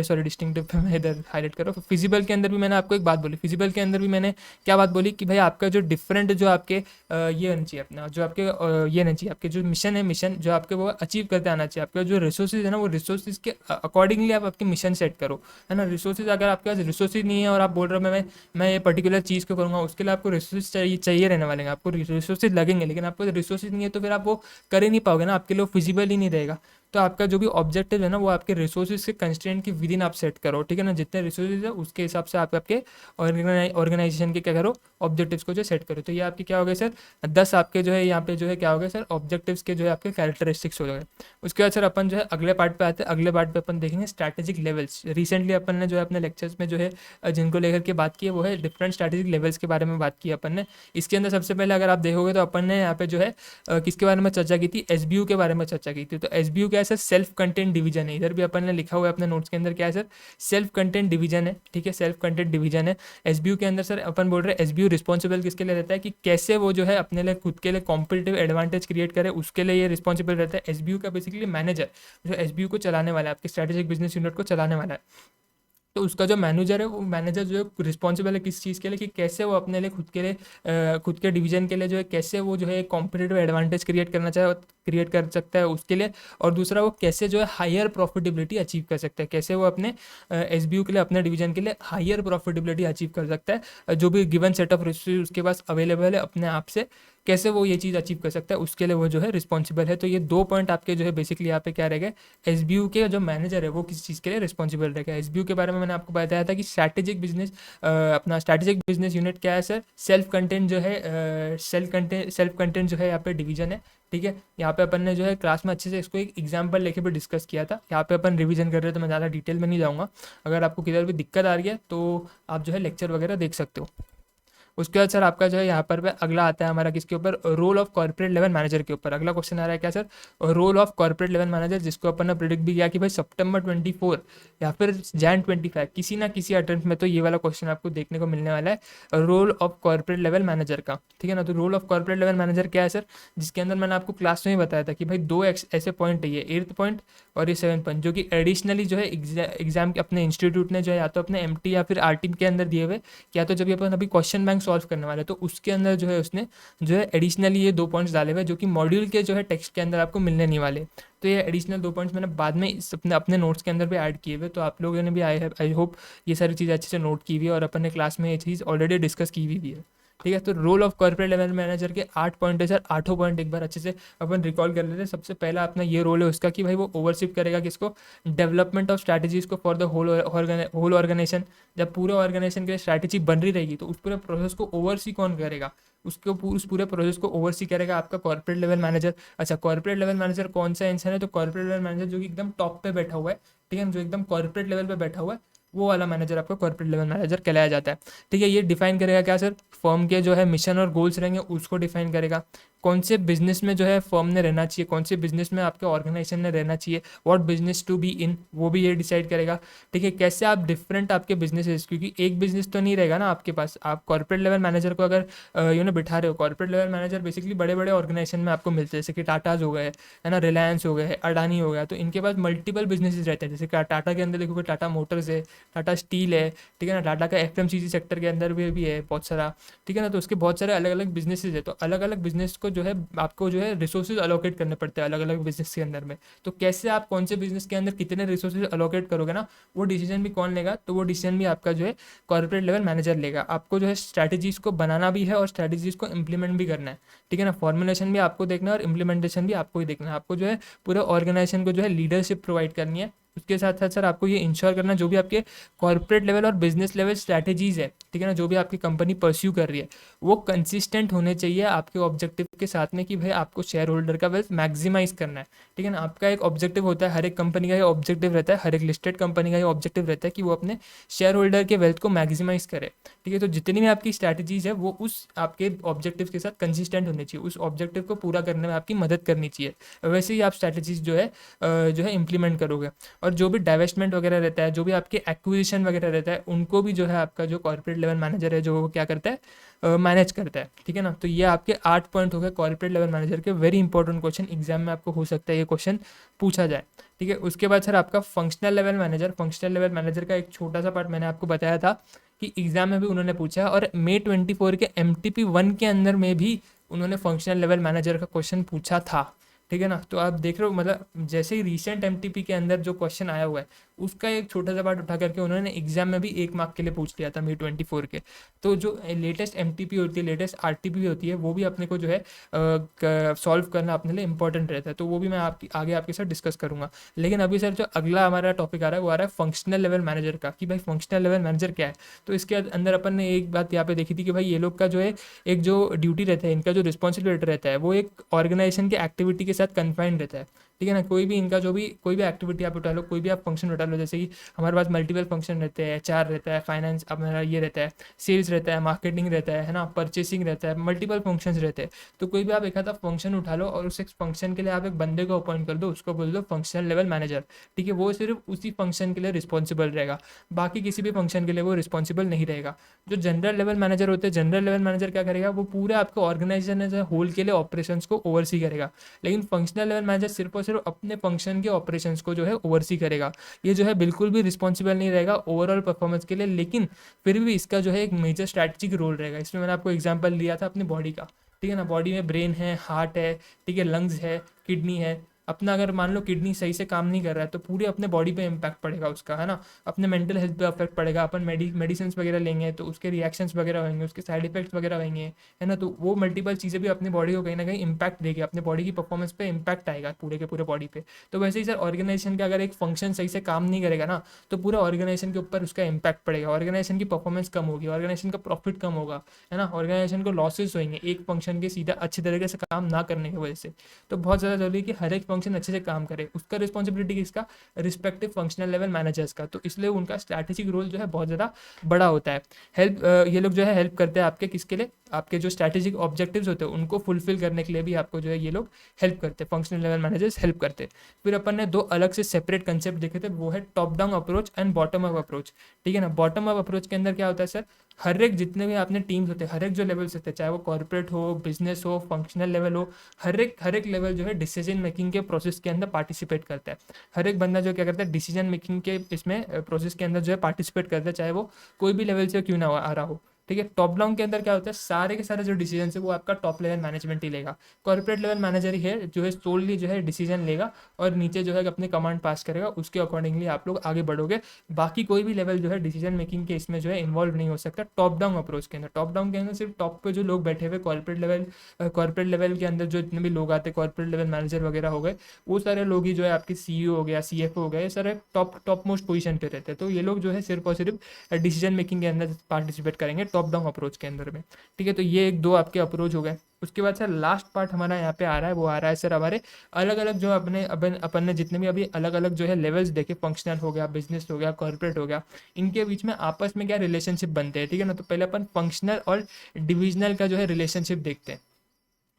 सॉरी डिस्टिंक्टिव पे मैं इधर हाईलाइट कर रहा हूँ। फिजिबल के अंदर भी मैंने आपको एक बात बोली, फिजिबल के अंदर भी मैंने क्या बात बोली कि भाई आपका जो डिफरेंट जो आपके ये होना चाहिए अपना, जो आपके ये होना चाहिए, आपके जो मिशन है, मिशन जो आपके वो अचीव करते आना चाहिए। आपका जो रिसोर्सेज है ना, वो रिसोर्सेज के अकॉर्डिंगली आप आपके मिशन सेट करो, है ना। रिसोर्सेज अगर आपके पास रिसोर्सेज नहीं है और आप बोल रहे हो मैं ये पर्टिकुलर चीज़ को करूँगा, उसके लिए आपको रिसोर्सेज चाहिए रहने वाले हैं, आपको रिसोर्सेज लगेंगे, लेकिन आपको रिसोर्सेज नहीं है तो फिर आप वो कर ही नहीं पाओगे ना, आपके लिए फिजिबल ही नहीं रहेगा। तो आपका जो भी ऑब्जेक्टिव है ना वो आपके रिसोर्सेज के कंस्ट्रेंट के विद इन आप सेट करो, ठीक है ना। जितने रिसोर्सेज है उसके हिसाब से आप आपके ऑर्गेनाइजेशन के क्या करो, ऑब्जेक्टिव्स को जो सेट करो। तो ये आपके क्या हो गए सर, 10 आपके जो है यहाँ पे जो है क्या हो गए सर, ऑब्जेक्टिव्स के जो है आपके कैरेक्टरिस्टिक्स हो गए। उसके बाद सर अपन जो है अगले पार्ट पे आते हैं। अगले पार्ट पे अपन देखेंगे स्ट्रैटेजिक लेवल्स। रिसेंटली अपन ने जो है अपने लेक्चर्स में जो है जिनको लेकर के बात की है वो है डिफरेंट स्ट्रैटेजिक लेवल्स के बारे में बात की अपन ने। इसके अंदर सबसे पहले अगर आप देखोगे तो अपन ने यहाँ पे जो है किसके बारे में चर्चा की थी, एसबीयू के बारे में चर्चा की थी। तो एसबीयू क्या है सर, सेल्फ कंटेंट डिवीजन है। इधर भी अपन ने लिखा हुआ है अपने नोट्स के अंदर क्या है सर, सेल्फ कंटेंट डिवीजन है, ठीक है। सेल्फ कंटेंट डिवीजन है एसबीयू के अंदर सर। अपन बोल रहे हैं एसबीयू रिस्पॉन्सिबल किसके लिए रहता है, कि कैसे वो जो है अपने लिए खुद के लिए कॉम्पिटिटिव एडवांटेज क्रिएट करे, उसके लिए ये रिस्पॉन्सिबल रहता है। एसबीयू का बेसिकली मैनेजर जो एसबीयू को चलाने वाला है, आपके स्ट्रेटेजिक बिजनेस यूनिट को चलाने वाला है, तो उसका जो मैनेजर है वो मैनेजर जो है रिस्पॉन्सिबल है किस चीज़ के लिए, कि कैसे वो अपने लिए खुद के लिए खुद के डिवीजन के लिए जो है कैसे वो जो है कॉम्पिटिटिव एडवांटेज क्रिएट करना चाहे क्रिएट कर सकता है उसके लिए। और दूसरा वो कैसे जो है हायर प्रॉफिटेबिलिटी अचीव कर सकता है, कैसे वो अपने एसबीयू के लिए, अपने डिवीजन के लिए हायर प्रॉफिटेबिलिटी अचीव कर सकता है। जो भी गिवन सेट ऑफ रिसोर्सेज उसके पास अवेलेबल है अपने आप से, कैसे वो ये चीज़ अचीव कर सकता है उसके लिए वो जो है रिस्पॉन्सिबल है। तो ये दो पॉइंट आपके जो है बेसिकली यहाँ पे क्या रहेगा, एसबीयू के जो मैनेजर है वो किस चीज़ के लिए रिस्पॉन्सिबल रहेगा। एसबीयू के बारे में मैंने आपको बताया था कि स्ट्रैटेजिक बिजनेस अपना स्ट्रैटेजिक बिजनेस यूनिट क्या है सर, सेल्फ कंटेंट जो है सेल्फ कंटेंट जो है यहाँ पे डिवीजन है, ठीक है। यहाँ पे अपन ने जो है क्लास में अच्छे से इसको एक एग्जाम्पल लेके भी डिस्कस किया था। यहाँ पे अपन रिवीजन कर रहे हैं तो मैं ज़्यादा डिटेल में नहीं जाऊँगा। अगर आपको किधर भी दिक्कत आ रही है तो आप जो है लेक्चर वगैरह देख सकते हो। उसके बाद सर आपका जो है यहाँ पर अगला आता है हमारा किसके ऊपर, role of corporate level manager के ऊपर। अगला क्वेश्चन आ रहा है क्या sir, role of corporate level manager, जिसको अपन ने प्रिडिक्ट भी किया कि भाई सितंबर 24 या फिर जैन 25 किसी ना किसी अटेम्प्ट में तो ये वाला क्वेश्चन आपको देखने को मिलने वाला है, role of corporate level manager का। ठीक है ना, तो role of corporate level manager क्या है सर, जिसके अंदर मैंने आपको क्लास में ही बताया था कि भाई दो ऐसे पॉइंट है, ये 8th पॉइंट और ये 7th पॉइंट, जो कि एडिशनली जो है एग्जाम अपने इंस्टीट्यूट ने जो है या तो अपने एमटी या फिर आरटी के अंदर दिए हुए, या तो जब अपन अभी क्वेश्चन बैंक सॉल्व करने वाले तो उसके अंदर जो है उसने जो है एडिशनली ये 2 पॉइंट्स डाले हुए, जो कि मॉड्यूल के जो है टेक्स्ट के अंदर आपको मिलने नहीं वाले। तो ये एडिशनल 2 पॉइंट्स मैंने बाद में अपने नोट्स के अंदर भी ऐड किए हुए, तो आप लोगों ने भी आई होप ये सारी चीज़ें अच्छे से नोट की हुई है और अपन ने क्लास में ये चीज़ ऑलरेडी डिस्कस की हुई भी है। ठीक है, तो role of corporate level manager के 8 पॉइंट है सर, 8 पॉइंट एक बार अच्छे से अपन रिकॉल कर लेते हैं। सबसे पहला अपना ये रोल है उसका कि भाई वो ओवरसीप करेगा किसको, डेवलपमेंट ऑफ स्ट्रैटेजीज को फॉर द होल ऑर्गेनाइजेशन। जब पूरे ऑर्गेनाइजेशन के लिए स्ट्रैटेजी बन रही रहेगी तो उस पूरे प्रोसेस को ओवरसी कौन करेगा, उस पूरे प्रोसेस को ओवरसी करेगा आपका कॉर्पोरेट लेवल मैनेजर। अच्छा, कॉर्पोरेट लेवल मैनेजर कौन सा इंसान है, तो कॉर्पोरेट लेवल मैनेजर जो कि एकदम टॉप पे बैठा हुआ है, ठीक है, जो एकदम कॉर्पोरेट लेवल पे बैठा हुआ है, वो वाला मैनेजर आपका कॉर्पोरेट लेवल मैनेजर कहलाया जाता है। ठीक है, ये डिफाइन करेगा क्या सर, फर्म के जो है मिशन और गोल्स रहेंगे उसको डिफाइन करेगा, कौन से बिजनेस में जो है फर्म ने रहना चाहिए, कौन से बिजनेस में आपके ऑर्गेनाइजेशन ने रहना चाहिए, what business to be in, वो भी ये डिसाइड करेगा। ठीक है, कैसे आप डिफरेंट आपके बिजनेसेस, क्योंकि एक बिजनेस तो नहीं रहेगा ना आपके पास, आप कॉर्पोरेट लेवल मैनेजर को अगर बिठा रहे हो, कॉर्पोरेट लेवल मैनेजर बेसिकली बड़े बड़े ऑर्गेनाइजेशन में आपको मिलते हैं, जैसे कि टाटाज हो गए है ना, रिलायंस हो गए, अडानी हो गया, तो इनके पास मल्टीपल बिजनेसेस रहते हैं। जैसे टाटा के अंदर देखोगे टाटा मोटर्स है, टाटा स्टील है, ठीक है ना, टाटा का एफएमसीजी सेक्टर के अंदर भी है बहुत सारा, ठीक है ना, तो उसके बहुत सारे अलग अलग बिजनेसेस है, तो अलग अलग बिजनेस को जो है आपको जो है रिसोर्सेज अलोकेट करने पड़ते हैं अलग अलग बिजनेस के अंदर में। तो कैसे आप कौन से बिजनेस के अंदर कितने रिसोर्सेज अलोकेट करोगे ना, वो डिसीजन भी कौन लेगा, तो वो डिसीजन भी आपका जो है कॉर्पोरेट लेवल मैनेजर लेगा। आपको जो है स्ट्रैटेजीज को बनाना भी है और स्ट्रैटेजीज को इंप्लीमेंट भी करना है, ठीक है ना, फॉर्मुलेशन भी आपको देखना है और इम्प्लीमेंटेशन भी आपको ही देखना है। आपको जो है पूरे ऑर्गेनाइजेशन को जो है लीडरशिप प्रोवाइड करनी है। उसके साथ साथ सर आपको ये इंश्योर करना जो भी आपके कॉर्पोरेट लेवल और बिजनेस लेवल स्ट्रैटेजीज है, ठीक है ना, जो भी आपकी कंपनी परस्यू कर रही है वो कंसिस्टेंट होने चाहिए आपके ऑब्जेक्टिव के साथ में, कि भाई आपको शेयर होल्डर का वेल्थ मैक्सिमाइज करना है। ठीक है ना, आपका एक ऑब्जेक्टिव होता है, हर एक कंपनी का ये ऑब्जेक्टिव रहता है, हर एक लिस्टेड कंपनी का ये ऑब्जेक्टिव रहता है कि वो अपने शेयर होल्डर के वेल्थ को मैक्सिमाइज करे। ठीक है, तो जितनी भी आपकी स्ट्रैटेजीज है वो उस आपके ऑब्जेक्टिव के साथ कंसिस्टेंट होनी चाहिए, उस ऑब्जेक्टिव को पूरा करने में आपकी मदद करनी चाहिए। वैसे ही आप स्ट्रैटेजीज जो है इम्प्लीमेंट करोगे। और जो भी डाइवेस्टमेंट वगैरह रहता है, जो भी आपके एक्विजिशन वगैरह रहता है, उनको भी जो है आपका जो कॉर्पोरेट लेवल मैनेजर है जो क्या करता है, मैनेज करता है। ठीक है ना, तो ये आपके 8 पॉइंट हो गए कॉर्पोरेट लेवल मैनेजर के। वेरी इंपॉर्टेंट क्वेश्चन, एग्जाम में आपको हो सकता है ये क्वेश्चन पूछा जाए। ठीक है, उसके बाद सर आपका functional level manager. Functional level manager का एक छोटा सा पार्ट मैंने आपको बताया था कि एग्जाम में भी उन्होंने पूछा है, और May 24 के MTP 1 के अंदर में भी उन्होंने फंक्शनल लेवल मैनेजर का क्वेश्चन पूछा था। ठीक है ना, तो आप देख रहे हो मतलब जैसे ही रिसेंट MTP के अंदर जो क्वेश्चन आया हुआ है उसका एक छोटा सा पार्ट उठा करके उन्होंने एग्जाम में भी 1 मार्क के लिए पूछ लिया था May 24 के। तो जो लेटेस्ट MTP होती है, लेटेस्ट RTP होती है, वो भी अपने को जो है सॉल्व करना अपने लिए इंपॉर्टेंट रहता है, तो वो भी मैं आगे आपके साथ डिस्कस करूंगा। लेकिन अभी सर जो अगला हमारा टॉपिक आ रहा है वो आ रहा है फंक्शनल लेवल मैनेजर का, कि भाई फंक्शनल लेवल मैनेजर क्या है। तो इसके अंदर अपन ने एक बात यहाँ पे देखी थी कि भाई ये लोग का जो है एक जो ड्यूटी रहता है, इनका जो रिस्पॉन्सिबिलिटी रहता है वो एक ऑर्गेनाइजेशन के एक्टिविटी के साथ कन्फाइंड रहता है। ठीक है ना, कोई भी इनका जो भी कोई भी एक्टिविटी आप उठा लो, कोई भी आप फंक्शन उठा लो, जैसे कि हमारे पास मल्टीपल फंक्शन रहते हैं, HR रहता है, फाइनेंस अपना ये रहता है, सेल्स रहता है, मार्केटिंग रहता है ना, परचेसिंग रहता है, मल्टीपल फंक्शंस रहते हैं। तो कोई भी आप एक आधा फंक्शन उठा लो और उस एक फंक्शन के लिए आप एक बंदे को अपॉइंट कर दो, उसको बोल दो फंक्शनल लेवल मैनेजर। ठीक है, वो सिर्फ उसी फंक्शन के लिए रिस्पॉन्सिबल रहेगा, बाकी किसी भी फंक्शन के लिए वो रिस्पॉन्सिबल नहीं रहेगा। जो जनरल लेवल मैनेजर होते हैं, जनरल लेवल मैनेजर क्या करेगा, वो पूरे आपके ऑर्गेनाइजेशन होल के लिए ऑपरेशंस को ओवरसी करेगा। लेकिन फंक्शनल लेवल मैनेजर सिर्फ और सिर्फ अपने फंक्शन के ऑपरेशंस को जो है ओवरसी करेगा। ये जो है बिल्कुल भी रिस्पॉन्सिबल नहीं रहेगा ओवरऑल परफॉर्मेंस के लिए, लेकिन फिर भी इसका जो है एक मेजर स्ट्रैटेजिक रोल रहेगा। इसमें मैंने आपको एग्जांपल लिया था अपनी बॉडी का। ठीक है ना, बॉडी में ब्रेन है, हार्ट है, ठीक है, लंग्स है, किडनी है। अपना अगर मान लो किडनी सही से काम नहीं कर रहा है तो पूरे अपने बॉडी पे इम्पैक्ट पड़ेगा उसका, है ना, अपने मेंटल हेल्थ पे अफेक्ट पड़ेगा। अपन मेडिसिन वगैरह लेंगे तो उसके रिएक्शंस वगैरह होंगे, उसके साइड इफेक्ट्स वगैरह होंगे, है ना, तो वो मल्टीपल चीज़ें भी अपनी बॉडी को कहीं ना कहीं इम्पैक्ट देगी, अपने बॉडी की परफॉर्मेंस पे इम्पैक्ट आएगा पूरे के पूरे बॉडी पे। तो वैसे ही सर ऑर्गेनाइजेशन का अगर एक फंक्शन सही से काम नहीं करेगा ना तो पूरा ऑर्गेनाइजेशन के ऊपर उसका इम्पैक्ट पड़ेगा, ऑर्गेनाइजेशन की परफॉर्मेंस कम होगी, ऑर्गेनाइजेशन का प्रॉफिट कम होगा, है ना, ऑर्गेनाइजेशन को लॉसेस होंगे एक फंक्शन के सीधा अच्छी तरीके से काम ना करने की वजह से। तो बहुत ज़्यादा जरूरी है कि हर एक फंक्शन अच्छे से काम करे, उसका रिस्पॉन्सिबिलिटी किसका, रिस्पेक्टिव फंक्शनल लेवल मैनेजर्स का। तो इसलिए उनका स्ट्रैटेजिक रोल जो है बहुत ज़्यादा बड़ा होता है। ये लोग जो है हेल्प करते हैं आपके किसके लिए, आपके जो स्ट्रैटेजिक ऑब्जेक्टिव्स होते हैं उनको फुलफिल करने के लिए भी आपको जो है ये लोग हेल्प करते हैं, फंक्शनल लेवल मैनेजर्स हेल्प करते हैं। फिर अपन ने दो अलग से सेपरेट कंसेप्ट देखे थे, वो है top down approach and bottom up approach. ठीक है ना। बॉटम अप अप्रोच के अंदर क्या होता है सर, हर एक जितने भी आपने टीम्स होते हैं, हर एक जो लेवल्स होते हैं, चाहे वो कॉर्पोरेट हो, बिजनेस हो, फंक्शनल लेवल हो, हर एक लेवल जो है डिसीजन मेकिंग के प्रोसेस के अंदर पार्टिसिपेट करता है। हर एक बंदा जो क्या करता है, डिसीजन मेकिंग के इसमें प्रोसेस के अंदर जो है पार्टिसिपेट करता है, चाहे वो कोई भी लेवल से क्यों ना आ रहा हो। ठीक है। टॉप डाउन के अंदर क्या होता है, सारे के सारे जो डिसीजन है वो आपका टॉप लेवल मैनेजमेंट ही लेगा। कॉर्पोरेट लेवल मैनेजर ही है जो है सोलली जो है डिसीजन लेगा और नीचे जो है अपने कमांड पास करेगा, उसके अकॉर्डिंगली आप लोग आगे बढ़ोगे। बाकी कोई भी लेवल जो है डिसीजन मेकिंग के इसमें जो है इन्वॉल्व नहीं हो सकता टॉप डाउन अप्रोच के अंदर। टॉप डाउन के अंदर सिर्फ टॉप पे जो लोग बैठे हुए कॉर्पोरेट लेवल के अंदर जो जितने भी लोग आते हैं, कॉर्पोरेट लेवल मैनेजर वगैरह हो गए, वो सारे लोग ही जो है आपके सीईओ हो गया, सीएफओ हो गया, ये सारे टॉप मोस्ट पोजीशन पे रहते हैं। तो ये लोग जो है सिर्फ और सिर्फ डिसीजन मेकिंग के अंदर पार्टिसिपेट करेंगे टॉप डाउन अप्रोच के अंदर में। ठीक है। तो ये एक दो आपके अप्रोच हो गए। उसके बाद सर लास्ट पार्ट हमारा यहाँ पे आ रहा है, वो आ रहा है सर हमारे अलग अलग जो अपन ने जितने भी अभी अलग अलग जो है लेवल्स देखे, फंक्शनल हो गया, बिजनेस हो गया, कॉर्पोरेट हो गया, इनके बीच में आपस में क्या रिलेशनशिप बनते हैं। ठीक है ना। तो पहले अपन फंक्शनल और डिविजनल का जो है रिलेशनशिप देखते हैं।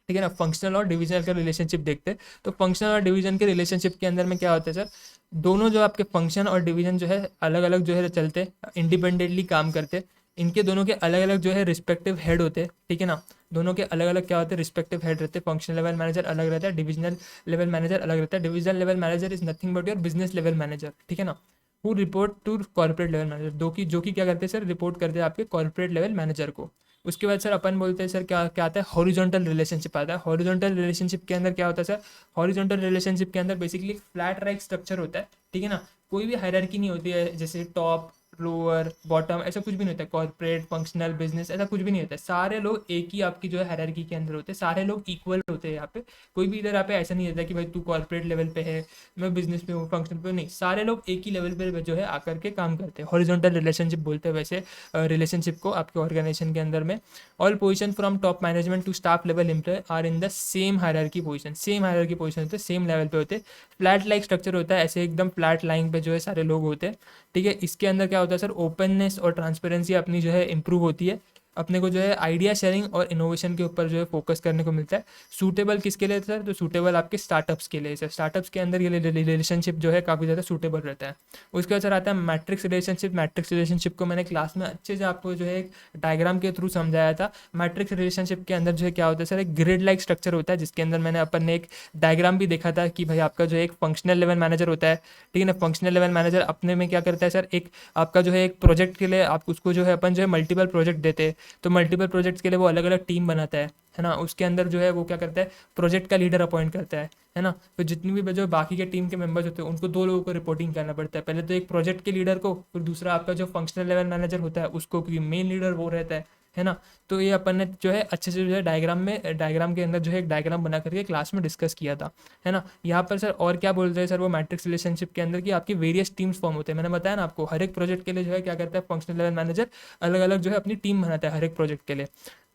ठीक है ना। फंक्शनल और डिवीजनल का रिलेशनशिप देखते हैं। तो फंक्शनल और डिवीजन के रिलेशनशिप के अंदर में क्या होता है सर, दोनों जो आपके फंक्शन और डिवीजन जो है अलग अलग जो है चलते, इंडिपेंडेंटली काम करते। इनके दोनों के अलग अलग जो है रिस्पेक्टिव हेड होते हैं। ठीक है ना। दोनों के अलग अलग क्या होते हैं, रिस्पेक्टिव हेड रहते हैं। फंक्शनल लेवल मैनेजर अलग रहता है, डिविजनल लेवल मैनेजर अलग रहता है। Divisional level manager is nothing but your business level manager. ठीक है ना। वो report to corporate level manager, जो कि क्या करते हैं सर, रिपोर्ट करते हैं आपके कॉर्पोरेट लेवल मैनेजर को। उसके बाद सर अपन बोलते हैं सर क्या क्या आता है, हॉरिजॉन्टल रिलेशनशिप आता है। हॉरिजॉन्टल रिलेशनशिप के अंदर क्या होता है सर, हॉरिजॉन्टल रिलेशनशिप के अंदर बेसिकली फ्लैट राइट स्ट्रक्चर होता है। ठीक है ना। कोई भी हायरार्की नहीं होती है, जैसे टॉप लोअर बॉटम ऐसा कुछ भी नहीं होता है। कॉर्पोरेट फंक्शनल बिजनेस ऐसा कुछ भी नहीं होता है। सारे लोग एक ही आपकी जो है हायरार्की के अंदर होते हैं, सारे लोग इक्वल होते हैं यहाँ पे। कोई भी इधर यहाँ पे ऐसा नहीं होता कि भाई तू कॉर्पोरेट लेवल पे है, मैं बिजनेस पे हूँ, फंक्शन पे, नहीं, सारे लोग एक ही लेवल पे जो है आकर के काम करते हैं। हॉरिजॉन्टल रिलेशनशिप बोलते हैं वैसे रिलेशनशिप को आपके ऑर्गेनाइजेशन के अंदर में। All position from top management to staff level employ are in the same hierarchy position. Same hierarchy position होते हैं, सेम लेवल पे होते हैं। फ्लैट लाइक स्ट्रक्चर होता है, ऐसे एकदम फ्लैट लाइन पे जो है सारे लोग होते हैं। ठीक है। इसके अंदर क्या होता है सर, ओपननेस और ट्रांसपेरेंसी अपनी जो है इंप्रूव होती है। अपने को जो है आइडिया शेयरिंग और इनोवेशन के ऊपर जो है फोकस करने को मिलता है। सूटेबल किसके लिए सर, तो सूटेबल आपके स्टार्टअप्स के लिए सर। स्टार्टअप्स के अंदर ये रिलेशनशिप जो है काफ़ी ज़्यादा सूटेबल रहता है। उसके बाद सर आता है मैट्रिक्स रिलेशनशिप। मैट्रिक्स रिलेशनशिप को मैंने क्लास में अच्छे से आपको जो है एक डायग्राम के थ्रू समझाया था। मैट्रिक्स रिलेशनशिप के अंदर जो है क्या होता है सर, एक ग्रिड लाइक स्ट्रक्चर होता है, जिसके अंदर मैंने अपन ने एक डायग्राम भी देखा था कि भाई आपका जो एक फंक्शनल लेवल मैनेजर होता है। ठीक है ना। फंक्शनल लेवल मैनेजर अपने में क्या करता है सर, एक आपका जो है एक प्रोजेक्ट के लिए आप उसको जो है अपन जो है मल्टीपल प्रोजेक्ट देते हैं, तो मल्टीपल प्रोजेक्ट्स के लिए वो अलग अलग टीम बनाता है ना। उसके अंदर जो है वो क्या करता है, प्रोजेक्ट का लीडर अपॉइंट करता है ना। तो जितनी भी जो बाकी के टीम के मेंबर्स होते हैं उनको दो लोगों को रिपोर्टिंग करना पड़ता है। पहले तो एक प्रोजेक्ट के लीडर को, फिर दूसरा आपका जो फंक्शनल लेवल मैनेजर होता है उसको, क्योंकि मेन लीडर वो रहता है ना। तो ये अपन ने जो है अच्छे से जो है डायग्राम के अंदर जो है एक डायग्राम बना करके क्लास में डिस्कस किया था, है ना। यहाँ पर सर और क्या बोलते हैं सर, वो मैट्रिक्स रिलेशनशिप के अंदर कि आपकी वेरियस टीम्स फॉर्म होते हैं। मैंने बताया ना आपको, हर एक प्रोजेक्ट के लिए जो है क्या करता है फंक्शनल लेवल मैनेजर, अलग अलग जो है अपनी टीम बनाता है हर एक प्रोजेक्ट के लिए।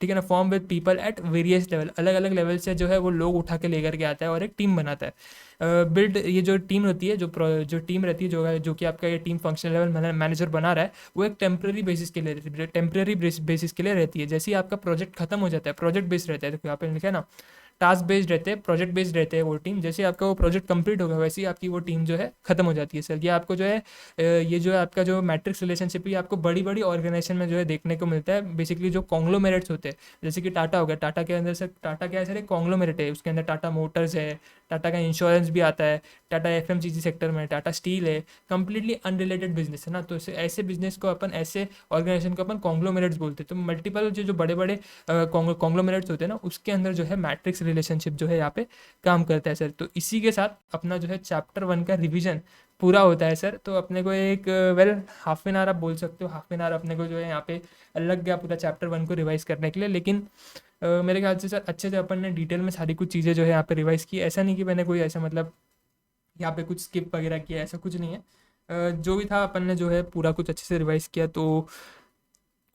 ठीक है ना। Form with people at various level, अलग अलग लेवल से जो है वो लोग उठा के लेकर के आता है और एक टीम बनाता है। बिल्ड, ये जो टीम होती है, जो टीम रहती है, जो कि आपका ये टीम फंक्शनल लेवल मैनेजर बना रहा है, वो एक टेम्प्रेरी बेसिस के लिए रहती है, टेम्प्रेरी बेसिस के लिए रहती है। जैसे ही आपका प्रोजेक्ट खत्म हो जाता है, प्रोजेक्ट बेस्ड रहता है, देखो यहाँ पे लिखा है ना, टास्क बेस्ड रहते हैं, प्रोजेक्ट बेस्ड रहते हैं वो टीम। जैसे आपका वो प्रोजेक्ट कंप्लीट होगा वैसे ही आपकी वो टीम जो है खत्म हो जाती है सर। ये आपको जो है ये जो है आपका जो मैट्रिक्स रिलेशनशिप, ये आपको बड़ी बड़ी ऑर्गेनाइजेशन में जो है देखने को मिलता है। बेसिकली जो कॉन्ग्लोमेरेट्स होते हैं, जैसे कि टाटा हो गया, टाटा के अंदर सर, टाटा क्या है सर, एक कॉन्ग्लोमेरेट है। उसके अंदर टाटा मोटर्स है, टाटा का इंश्योरेंस भी आता है, टाटा एफएमसीजी सेक्टर में टाटा स्टील है, कंप्लीटली अनरिलेटेड बिजनेस है ना। तो ऐसे बिजनेस को अपन, ऐसे ऑर्गेनाइजेशन को अपन कॉन्ग्लोमेरेट्स बोलते हैं। तो मल्टीपल जो बड़े बड़े कॉन्ग्लोमेरेट्स होते हैं ना, उसके अंदर जो है मैट्रिक्स रिलेशनशिप जो है यहाँ पे काम करता है सर। तो इसी के साथ अपना जो है चैप्टर 1 का रिवीजन पूरा होता है सर। तो अपने को एक हाफ एन आवर आप बोल सकते हो, हाफ एन आवर अपने को जो है यहाँ पे लग गया पूरा चैप्टर 1 को रिवाइज करने के लिए। लेकिन मेरे ख्याल से सर अच्छे से अपन ने डिटेल में सारी कुछ चीज़ें जो है यहाँ पे रिवाइज की। ऐसा नहीं कि मैंने कोई ऐसा मतलब यहाँ पे कुछ स्किप वगैरह किया, ऐसा कुछ नहीं है। जो भी था अपन ने जो है पूरा कुछ अच्छे से रिवाइज किया। तो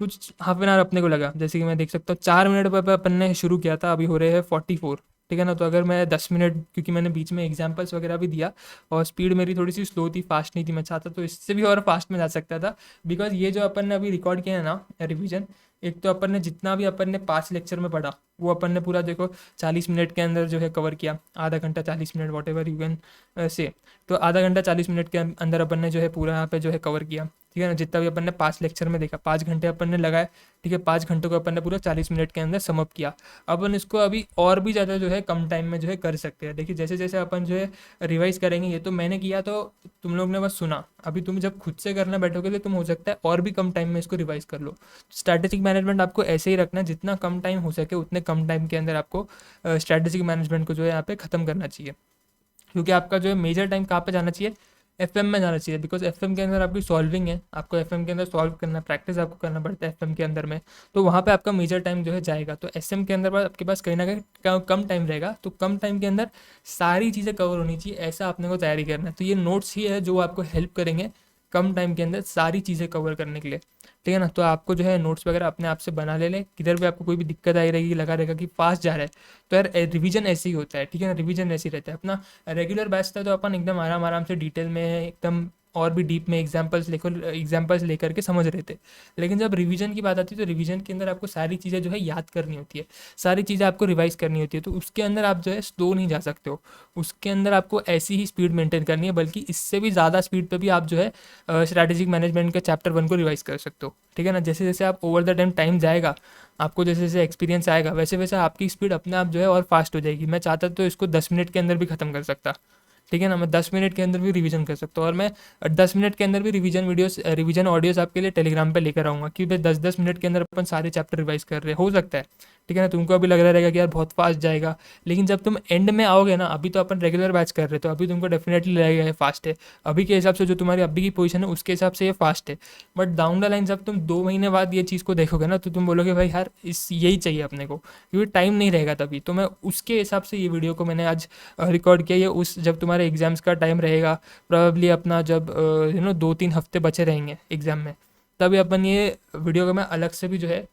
कुछ हाफ एन आवर अपने को लगा, जैसे कि मैं देख सकता हूँ 4 मिनट पर अपन ने शुरू किया था, अभी हो रहे हैं 44। ठीक है ना। तो अगर मैं 10 मिनट, क्योंकि मैंने बीच में एग्जाम्पल्स वगैरह भी दिया और स्पीड मेरी थोड़ी सी स्लो थी, फास्ट नहीं थी, मैं चाहता तो इससे भी और फास्ट में जा सकता था। बिकॉज ये जो अपन ने अभी रिकॉर्ड किया है ना रिवीजन, एक तो अपन ने जितना भी अपन ने 5 लेक्चर में पढ़ा वो अपन ने पूरा देखो 40 मिनट के अंदर जो है कवर किया, आधा घंटा 40 minute what ever you can say. तो आधा घंटा 40 मिनट के अंदर अपन ने जो है पूरा यहाँ पे जो है कवर किया, ठीक है ना। जितना भी अपन ने 5 लेक्चर में देखा, 5 घंटे अपन ने लगाए, ठीक है। 5 घंटों को अपन ने पूरा 40 मिनट के अंदर समअप किया। अपन इसको अभी और भी ज़्यादा जो है कम टाइम में जो है कर सकते हैं। देखिए जैसे जैसे अपन जो है रिवाइज करेंगे, ये तो मैंने किया तो तुम लोग ने बस सुना, अभी तुम जब खुद से करना बैठोगे तो तुम हो सकता है और भी कम टाइम में इसको रिवाइज कर लो। स्ट्रैटेजिक मैनेजमेंट आपको ऐसे ही रखना है, जितना कम टाइम हो सके उतने कम टाइम के अंदर आपको स्ट्रैटेजिक मैनेजमेंट को जो है यहाँ पे ख़त्म करना चाहिए। क्योंकि आपका जो है मेजर टाइम कहाँ पे जाना चाहिए, एफएम में जाना चाहिए। बिकॉज एफएम के अंदर आपकी सॉल्विंग है, आपको एफएम के अंदर सॉल्व करना, प्रैक्टिस आपको करना पड़ता है एफएम के अंदर में। तो वहाँ पे आपका मेजर टाइम जो है जाएगा। तो एसएम के अंदर आपके पास कहीं ना कहीं कम टाइम रहेगा, तो कम टाइम के अंदर सारी चीज़ें कवर होनी चाहिए, ऐसा आपने को तैयारी करना है। तो ये नोट्स ही है जो आपको हेल्प करेंगे कम टाइम के अंदर सारी चीज़ें कवर करने के लिए, ठीक है ना। तो आपको जो है नोट्स वगैरह अपने आप से बना ले लें। किधर भी आपको कोई भी दिक्कत आई रहेगी, लगा रहेगा कि फास्ट जा रहा है, तो यार रिवीजन ऐसे ही होता है, ठीक है ना। रिवीजन ऐसे ही रहता है। अपना रेगुलर बैच था तो अपन एकदम आराम आराम से डिटेल में एकदम और भी डीप में एग्जाम्पल्स लेकर के समझ रहे थे। लेकिन जब रिवीजन की बात आती है तो रिवीजन के अंदर आपको सारी चीज़ें जो है याद करनी होती है, सारी चीज़ें आपको रिवाइज करनी होती है। तो उसके अंदर आप जो है स्लो नहीं जा सकते हो, उसके अंदर आपको ऐसी ही स्पीड मेंटेन करनी है, बल्कि इससे भी ज़्यादा स्पीड पे भी आप जो है स्ट्रैटेजिक मैनेजमेंट के चैप्टर 1 को रिवाइज कर सकते हो, ठीक है ना। जैसे जैसे आप ओवर द टाइम जाएगा, आपको जैसे जैसे एक्सपीरियंस आएगा, वैसे वैसे आपकी स्पीड अपने आप जो है और फास्ट हो जाएगी। मैं चाहता तो इसको 10 मिनट के अंदर भी ख़त्म कर सकता, ठीक है ना। मैं 10 मिनट के अंदर भी रिवीजन कर सकता हूँ, और मैं 10 मिनट के अंदर भी रिवीजन ऑडियोस आपके लिए टेलीग्राम पे लेकर आऊँगा कि भाई 10-10 मिनट के अंदर अपन सारे चैप्टर रिवाइज कर रहे हैं, हो सकता है, ठीक है ना। तुमको अभी लग रहा रहेगा कि यार बहुत फास्ट जाएगा, लेकिन जब तुम एंड में आओगे ना, अभी तो अपन रेगुलर बैच कर रहे हो तो अभी तुमको डेफिनेटली लगेगा ये फास्ट है, अभी के हिसाब से जो तुम्हारी अभी की पोजीशन है उसके हिसाब से ये फास्ट है। बट डाउन द लाइन जब तुम 2 महीने बाद ये चीज़ को देखोगे ना, तो तुम बोलोगे भाई यार इस यही चाहिए अपने को, क्योंकि टाइम नहीं रहेगा तभी। तो मैं उसके हिसाब से ये वीडियो को मैंने आज रिकॉर्ड किया। ये उस जब तुम्हारे एग्जाम्स का टाइम रहेगा, प्रोबेबली अपना जब 2-3 हफ्ते बचे रहेंगे एग्ज़ाम में, तभी अपन ये वीडियो को मैं अलग से भी जो है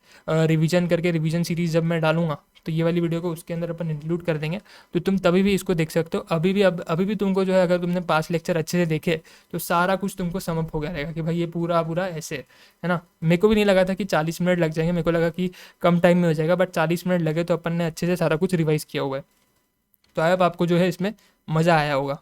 रिवीजन करके, रिवीजन सीरीज जब मैं डालूंगा तो ये वाली वीडियो को उसके अंदर अपन इंक्लूड कर देंगे। तो तुम तभी भी इसको देख सकते हो। अभी भी तुमको जो है, अगर तुमने 5 लेक्चर अच्छे से देखे तो सारा कुछ तुमको समझ हो गया रहेगा कि भाई ये पूरा पूरा ऐसे है ना। मेरे को भी नहीं लगा था कि 40 मिनट लग जाएंगे, मेरे को लगा कि कम टाइम में हो जाएगा, बट 40 मिनट लगे तो अपन ने अच्छे से सारा कुछ रिवाइज किया हुआ है। तो अब आपको जो है इसमें मज़ा आया होगा।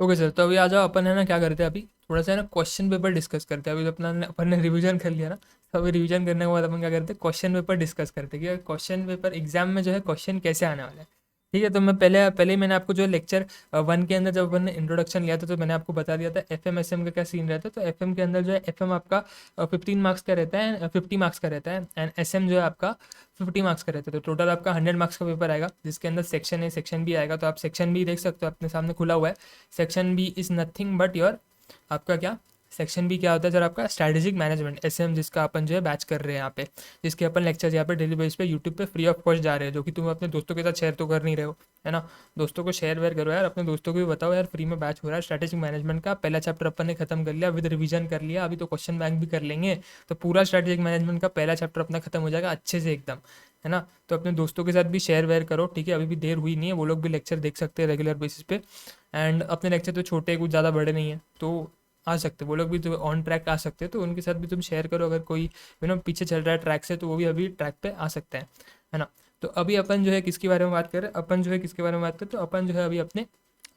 ओके सर, तो अभी आ जाओ, अपन है ना क्या करते हैं, अभी थोड़ा सा है ना क्वेश्चन पेपर डिस्कस करते हैं। अभी तो अपना अपन ने रिवीजन कर लिया ना, तो अभी रिवीजन करने के बाद अपन क्या करते हैं, क्वेश्चन पेपर डिस्कस करते हैं कि क्वेश्चन पेपर एग्जाम में जो है क्वेश्चन कैसे आने वाला है, ठीक है। तो मैं पहले पहले ही मैंने आपको जो लेक्चर 1 के अंदर जब अपन ने इंट्रोडक्शन लिया था तो मैंने आपको बता दिया था एफएम एसएम का क्या सीन रहता है। तो एफएम के अंदर जो है एफएम आपका 15 मार्क्स का रहता है, 50 मार्क्स का रहता है, एंड एसएम जो है आपका 50 मार्क्स का रहता है। तो टोटल आपका 100 मार्क्स का पेपर आएगा, जिसके अंदर सेक्शन है, सेक्शन बी आएगा। तो आप सेक्शन बी देख सकते हो, अपने सामने खुला हुआ है। Section B is nothing but your, आपका क्या सेक्शन बी क्या होता है सर, आपका स्ट्रैटेजिक मैनेजमेंट एसएम, जिसका अपन जो है बैच कर रहे हैं यहाँ पे, जिसके अपन लेक्चर्स यहाँ पे डेली बेस पे यूट्यूब पे फ्री ऑफ कॉस्ट जा रहे हैं, जो कि तुम अपने दोस्तों के साथ शेयर तो कर नहीं रहे हो, है ना। दोस्तों को शेयर वेयर करो यार, अपने दोस्तों को भी बताओ यार फ्री में बैच हो रहा है स्ट्रैटेजिक मैनेजमेंट का। पहला चैप्टर अपन ने खत्म कर लिया, विद रिवीजन कर लिया, अभी तो क्वेश्चन बैंक भी कर लेंगे। तो पूरा स्ट्रैटेजिक मैनेजमेंट का पहला चैप्टर अपना खत्म हो जाएगा अच्छे से एकदम, है ना। तो अपने दोस्तों के साथ भी शेयर वेयर करो, ठीक है। अभी भी देर हुई नहीं है, वो लोग भी लेक्चर देख सकते हैं रेगुलर बेसिस पे। एंड अपने लेक्चर तो छोटे, कुछ ज़्यादा बड़े नहीं है, तो आ सकते, वो लोग भी तो ऑन ट्रैक आ सकते हैं। तो उनके साथ भी तुम शेयर करो, अगर कोई पीछे चल रहा है ट्रैक से तो वो भी अभी ट्रैक पे आ सकते हैं, है ना। तो अभी अपन जो है किसके बारे में बात करें, अपन जो है किसके बारे में बात करें, तो अपन जो है अभी अपने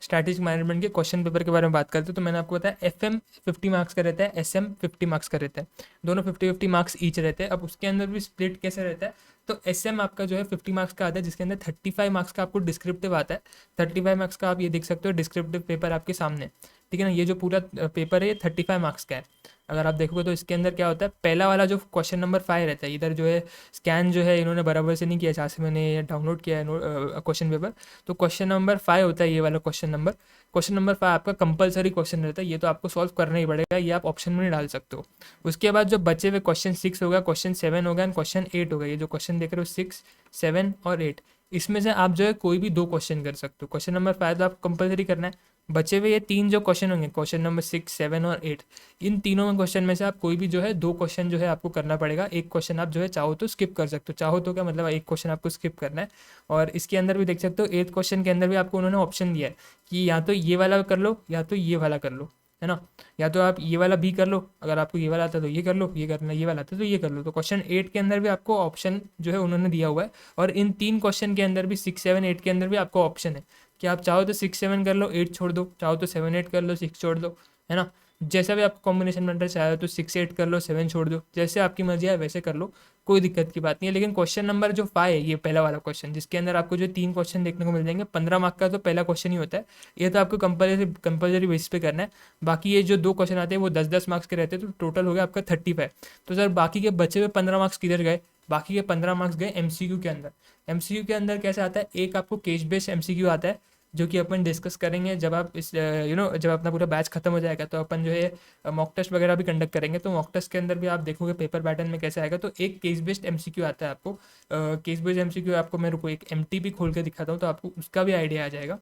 स्ट्रैटेजिक मैनेजमेंट के क्वेश्चन पेपर के बारे में बात करते हैं। तो मैंने आपको बताया एफएम 50 मार्क्स का रहता है, एसएम 50 मार्क्स का रहता है, दोनों 50-50 मार्क्स ईच रहते हैं। अब उसके अंदर भी स्प्लिट कैसे रहता है, तो एसएम आपका जो है 50 मार्क्स का आता है, जिसके अंदर 35 मार्क्स का आपको डिस्क्रिप्टिव आता है। 35 मार्क्स का आप ये देख सकते हो डिस्क्रिप्टिव पेपर आपके सामने, ठीक है ना। ये जो पूरा पेपर है ये 35 मार्क्स का है। अगर आप देखोगे तो इसके अंदर क्या होता है, पहला वाला जो क्वेश्चन नंबर 5 रहता है, इधर जो है स्कैन जो है इन्होंने बराबर से नहीं किया, जहाँ से मैंने डाउनलोड किया है क्वेश्चन पेपर। तो क्वेश्चन नंबर 5 होता है ये वाला क्वेश्चन नंबर 5 आपका कंपलसरी क्वेश्चन रहता है, ये तो आपको सॉल्व करना ही पड़ेगा, ये आप ऑप्शन में नहीं डाल सकते हो। उसके बाद जो बचे हुए क्वेश्चन 6 होगा, क्वेश्चन 7 होगा एंड क्वेश्चन 8 होगा। ये जो क्वेश्चन देख रहे हो 6, 7 और 8, इसमें से आप जो है कोई भी 2 क्वेश्चन कर सकते हो। क्वेश्चन नंबर 5 तो आप कंपलसरी करना है, बचे हुए ये 3 जो क्वेश्चन होंगे, क्वेश्चन नंबर 6, 7 और 8, इन तीनों में क्वेश्चन में से आप कोई भी जो है 2 क्वेश्चन जो है आपको करना पड़ेगा। एक क्वेश्चन आप जो है चाहो तो स्किप कर सकते हो, चाहो तो क्या मतलब एक क्वेश्चन आपको स्किप करना है। और इसके अंदर भी देख सकते हो 8th क्वेश्चन के अंदर भी आपको उन्होंने ऑप्शन दिया है कि या तो ये वाला कर लो या तो ये वाला कर लो, है ना। या तो आप ये वाला भी कर लो, अगर आपको ये वाला आता है तो ये कर लो, ये करना ये वाला आता है तो ये कर लो। तो क्वेश्चन 8 के अंदर भी आपको ऑप्शन जो है उन्होंने दिया हुआ है, और इन 3 क्वेश्चन के अंदर भी 6, 7, 8 के अंदर भी आपको ऑप्शन है कि आप चाहो तो 6, 7 कर लो, 8 छोड़ दो, चाहो तो 7, 8 कर लो, 6 छोड़ दो, है ना। जैसा भी आपको कॉम्बिनेशन बन रहा है, चाहे तो 6, 8 कर लो, 7 छोड़ दो, जैसे आपकी मर्जी है वैसे कर लो, कोई दिक्कत की बात नहीं है। लेकिन क्वेश्चन नंबर जो 5 है, ये पहला वाला क्वेश्चन जिसके अंदर आपको जो 3 क्वेश्चन देखने को मिल जाएंगे, 15 मार्क का तो पहला क्वेश्चन ही होता है, ये तो आपको कंपल्सरी बेसिस पे करना है। बाकी ये जो 2 क्वेश्चन आते हैं वो 10-10 मार्क्स के रहते हैं, तो टोटल हो गया आपका 35। तो सर बाकी के बचे हुए 15 मार्क्स किधर गए? बाकी के 15 मार्क्स गए एमसीक्यू के अंदर। एमसीक्यू के अंदर कैसे आता है, एक आपको केस बेस्ड एमसीक्यू आता है जो कि अपन डिस्कस करेंगे जब आप इस जब अपना पूरा बैच खत्म हो जाएगा, तो अपन जो है मॉक टेस्ट वगैरह भी कंडक्ट करेंगे। तो मॉक टेस्ट के अंदर भी आप देखोगे पेपर पैटर्न में कैसे आएगा। तो एक केस बेस्ड एमसीक्यू आता है आपको, केस बेस्ड एमसीक्यू आपको मैं रुको एक एमटीपी खोल के दिखाता हूँ तो आपको उसका भी आइडिया आ जाएगा।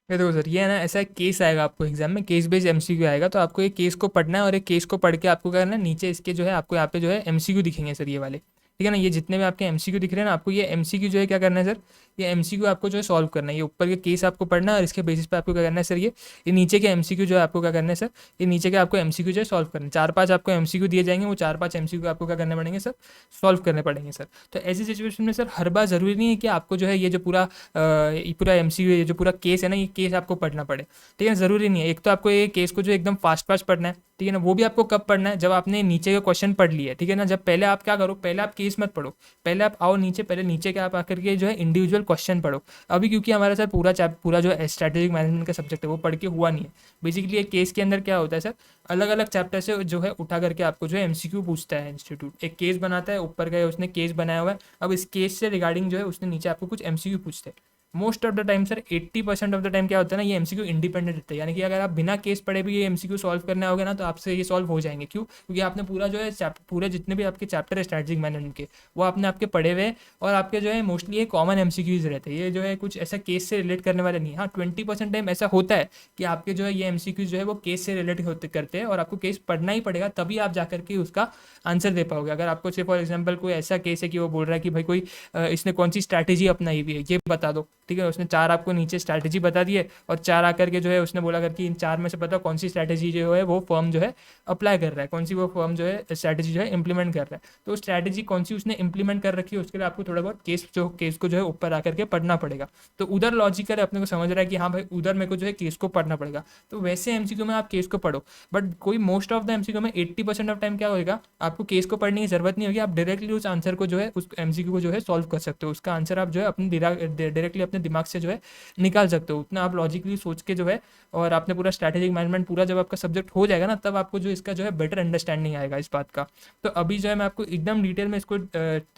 ये देखो सर, ये है ना, ऐसा एक केस आएगा आपको एग्जाम में, केस बेस्ड एमसीक्यू आएगा। तो आपको ये केस को पढ़ना है और एक केस को पढ़ के आपको क्या करना है, नीचे इसके जो है आपको यहाँ पे जो है एमसीक्यू दिखेंगे सर, ये वाले, ठीक है ना। ये जितने भी आपके एमसीक्यू दिख रहे हैं ना, आपको ये एमसीक्यू जो है क्या करना है सर, ये एमसीक्यू आपको जो है सॉल्व करना है। ये ऊपर के केस आपको पढ़ना है और इसके बेसिस पे आपको क्या करना है सर, ये नीचे के एमसीक्यू जो है आपको क्या करना है सर, ये नीचे के आपको एमसीक्यू जो है सॉल्व करना है। 4-5 आपको एमसीक्यू दिए जाएंगे, वो 4-5 एमसीक्यू आपको क्या करने पड़ेंगे सर, सॉल्व करने पड़ेंगे सर। तो ऐसी सिचुएशन में सर हर बार जरूरी नहीं है कि आपको जो है ये जो पूरा एमसीक्यू, ये जो पूरा केस है ना, ये केस आपको पढ़ना पड़े, ठीक है, ज़रूरी नहीं है। एक तो आपको ये केस को जो एकदम फास्ट फास्ट पढ़ना है, ठीक है ना, वो भी आपको कब पढ़ना है, जब आपने नीचे के क्वेश्चन पढ़ लिए, ठीक है ना। जब पहले आप क्या करो, पहले आप केस मत पढ़ो, पहले आप आओ नीचे, पहले नीचे के आप आकर के जो है इंडिविजुअल क्वेश्चन पढ़ो। अभी क्योंकि हमारा सर पूरा जो स्ट्रैटेजिक मैनेजमेंट का सब्जेक्ट है वो पढ़ के हुआ नहीं है। बेसिकली एक केस के अंदर क्या होता है सर, अलग अलग चैप्टर से जो है उठा करके आपको जो है एमसीक्यू पूछता है इंस्टीट्यूट, एक केस बनाता है, ऊपर का उसने केस बनाया हुआ है, अब इस केस से रिगार्डिंग जो है उसने नीचे आपको कुछ एमसीक्यू पूछते हैं। Most of the time sir 80% of the time क्या होता है ना, ये एमसीक्यू इंडिपेंडेंट रहता है, यानी कि अगर आप बिना केस पढ़े भी ये एमसीक्यू सॉल्व करने आओगे ना, तो आपसे ये सॉल्व हो जाएंगे। क्यों? क्योंकि आपने पूरा जो है पूरे जितने भी आपके चैप्टर है स्ट्रैटेजिक मैनेजमेंट के, वो आपने आपके पढ़े हुए हैं, और आपके जो है मोस्टली ये कॉमन एमसीक्यूज रहते हैं, ये जो है कुछ ऐसा केस से रिलेट करने वाले नहीं। हाँ, 20% टाइम ऐसा होता है कि आपके जो है ये एमसीक्यूज जो है वो केस से रिलेट होते करते हैं, और आपको केस पढ़ना ही पड़ेगा, तभी आप जाकर के उसका आंसर दे पाओगे। अगर आपको से फॉर एग्जाम्पल कोई ऐसा केस है कि वो बोल रहा है कि भाई कोई इसने कौन सी स्ट्रैटेजी अपनाई हुई है ये बता दो, ठीक है, उसने 4 आपको नीचे स्ट्रैटेजी बता दिए, और 4 आकर के जो है उसने बोला करके इन 4 में से बताओ कौन सी स्ट्रैटेजी जो है वो फर्म जो है अप्लाई कर रहा है, कौन सी वो फर्म जो है स्ट्रैटेजी जो है इंप्लीमेंट कर रहा है। तो स्ट्रैटेजी कौन सी उसने इंप्लीमेंट कर रखी है, उसके लिए आपको थोड़ा बहुत केस को जो है ऊपर आकर के पढ़ना पड़ेगा। तो उधर लॉजिकल है, अपने को समझ रहा है कि हाँ भाई उधर मेरे को जो है केस को पढ़ना पड़ेगा, तो वैसे एमसीक्यू में आप केस को पढ़ो। बट कोई मोस्ट ऑफ द एमसीक्यू में 80% ऑफ टाइम क्या होगा, आपको केस को पढ़ने की जरूरत नहीं होगी, आप डायरेक्टली उस आंसर को जो है उस एमसीक्यू को जो है सॉल्व कर सकते हो। उसका आंसर आप जो है अपने डायरेक्टली अपने दिमाग से जो है निकाल सकते हो, उतना आप लॉजिकली सोच के जो है, और आपने पूरा स्ट्रैटेजिक मैनेजमेंट पूरा जब आपका सब्जेक्ट हो जाएगा ना, तब आपको जो इसका जो है बेटर अंडरस्टैंडिंग आएगा इस बात का। तो अभी जो है मैं आपको एकदम डिटेल में इसको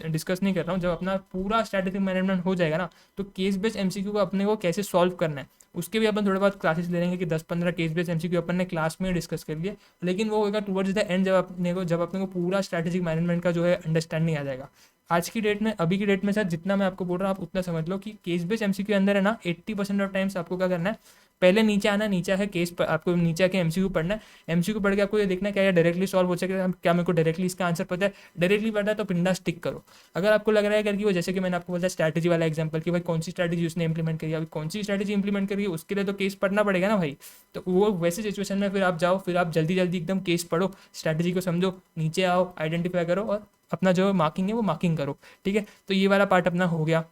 डिस्कस नहीं कर रहा हूँ, जब अपना पूरा स्ट्रैटेजिक मैनेजमेंट हो जाएगा ना, तो केस बेस्ड एमसीक्यू को अपने को कैसे सॉल्व करना है उसके भी अपन थोड़े बहुत क्लासेस ले लेंगे, कि 10-15 केस बेस्ड एमसीक्यू अपन ने क्लास में डिस्कस कर लिए, लेकिन वो होगा टुवर्ड्स द एंड, जब अपने को पूरा स्ट्रैटेजिक मैनेजमेंट का जो है अंडरस्टैंडिंग आ जाएगा। आज की डेट में, अभी की डेट में सर जितना मैं आपको बोल रहा हूँ आप उतना समझ लो कि केस बेस्ड एमसीक्यू के अंदर है ना, 80% ऑफ टाइम्स आपको क्या करना है, पहले नीचे आना, नीचे है केस पर, आपको नीचे आके एमसीक्यू पढ़ना है। एमसीक्यू पढ़ के आपको ये देखना है क्या ये डायरेक्टली सॉल्व हो सके, क्या मेरे को डायरेक्टली इसका आंसर पता है। डायरेक्टली पता है तो पिंडा स्टिक करो। अगर आपको लग रहा है कि वो, जैसे कि मैंने आपको बोला स्ट्रैटेजी वाला एग्जांपल, कि भाई कौन सी स्ट्रैटेजी उसने इंप्लीमेंट करी, अभी कौन सी स्ट्रैटेजी इंप्लीमेंट करी, उसके लिए तो केस पढ़ना पड़ेगा ना भाई। तो वो वैसे सिचुएशन में फिर आप जाओ, फिर आप जल्दी जल्दी एकदम केस पढ़ो, स्ट्रैटेजी को समझो, नीचे आओ, आइडेंटिफाई करो, और अपना जो मार्किंग है वो मार्किंग करो, ठीक है। तो ये वाला पार्ट अपना हो गया।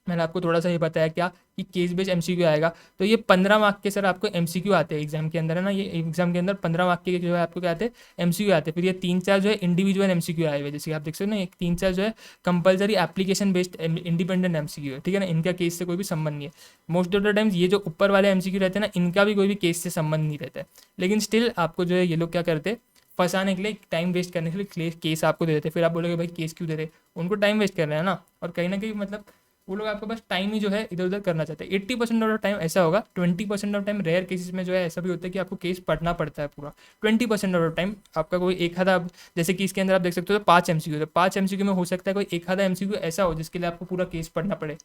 मैंने आपको थोड़ा सा ये बताया क्या, कि केस बेस्ड एमसीक्यू आएगा। तो ये 15 मार्क के सर आपको एमसीक्यू आते हैं एग्जाम के अंदर, है ना। ये एग्जाम के अंदर 15 मार्क के जो है आपको क्या आते हैं, एमसीक्यू आते हैं। फिर ये 3-4 जो है इंडिविजुअल एमसीक्यू आए हुए, जैसे आप देख सकते हो ना, एक 3-4 जो है compulsory application based independent MCQ है, ठीक है ना। इनका केस से कोई भी संबंध नहीं है। मोस्ट ऑफ द टाइम्स ये जो ऊपर वाले एमसीक्यू रहते हैं ना, इनका भी कोई भी केस से संबंध नहीं रहता है, लेकिन स्टिल आपको जो है ये लोग क्या करते हैं, फंसाने के लिए, टाइम वेस्ट करने के लिए केस आपको दे देते हैं। फिर आप बोलोगे भाई केस क्यों दे रहे, उनको टाइम वेस्ट कर रहे हैं ना, और कहीं ना कहीं मतलब वो लोग आपको बस टाइम ही जो है इधर उधर करना चाहते हैं। 80% ऑफ टाइम ऐसा होगा, 20% ऑफ टाइम रेयर केसेस में जो है ऐसा भी होता है कि आपको केस पढ़ना पड़ता है पूरा। 20% ऑफ टाइम आपका कोई एक आधा, जैसे कि इसके अंदर आप देख सकते हो 5 एमसीक्यू, तो 5 एमसीक्यू में हो सकता है कोई एक आधा एमसीक्यू ऐसा हो जिसके लिए आपको पूरा केस पढ़ना पड़े,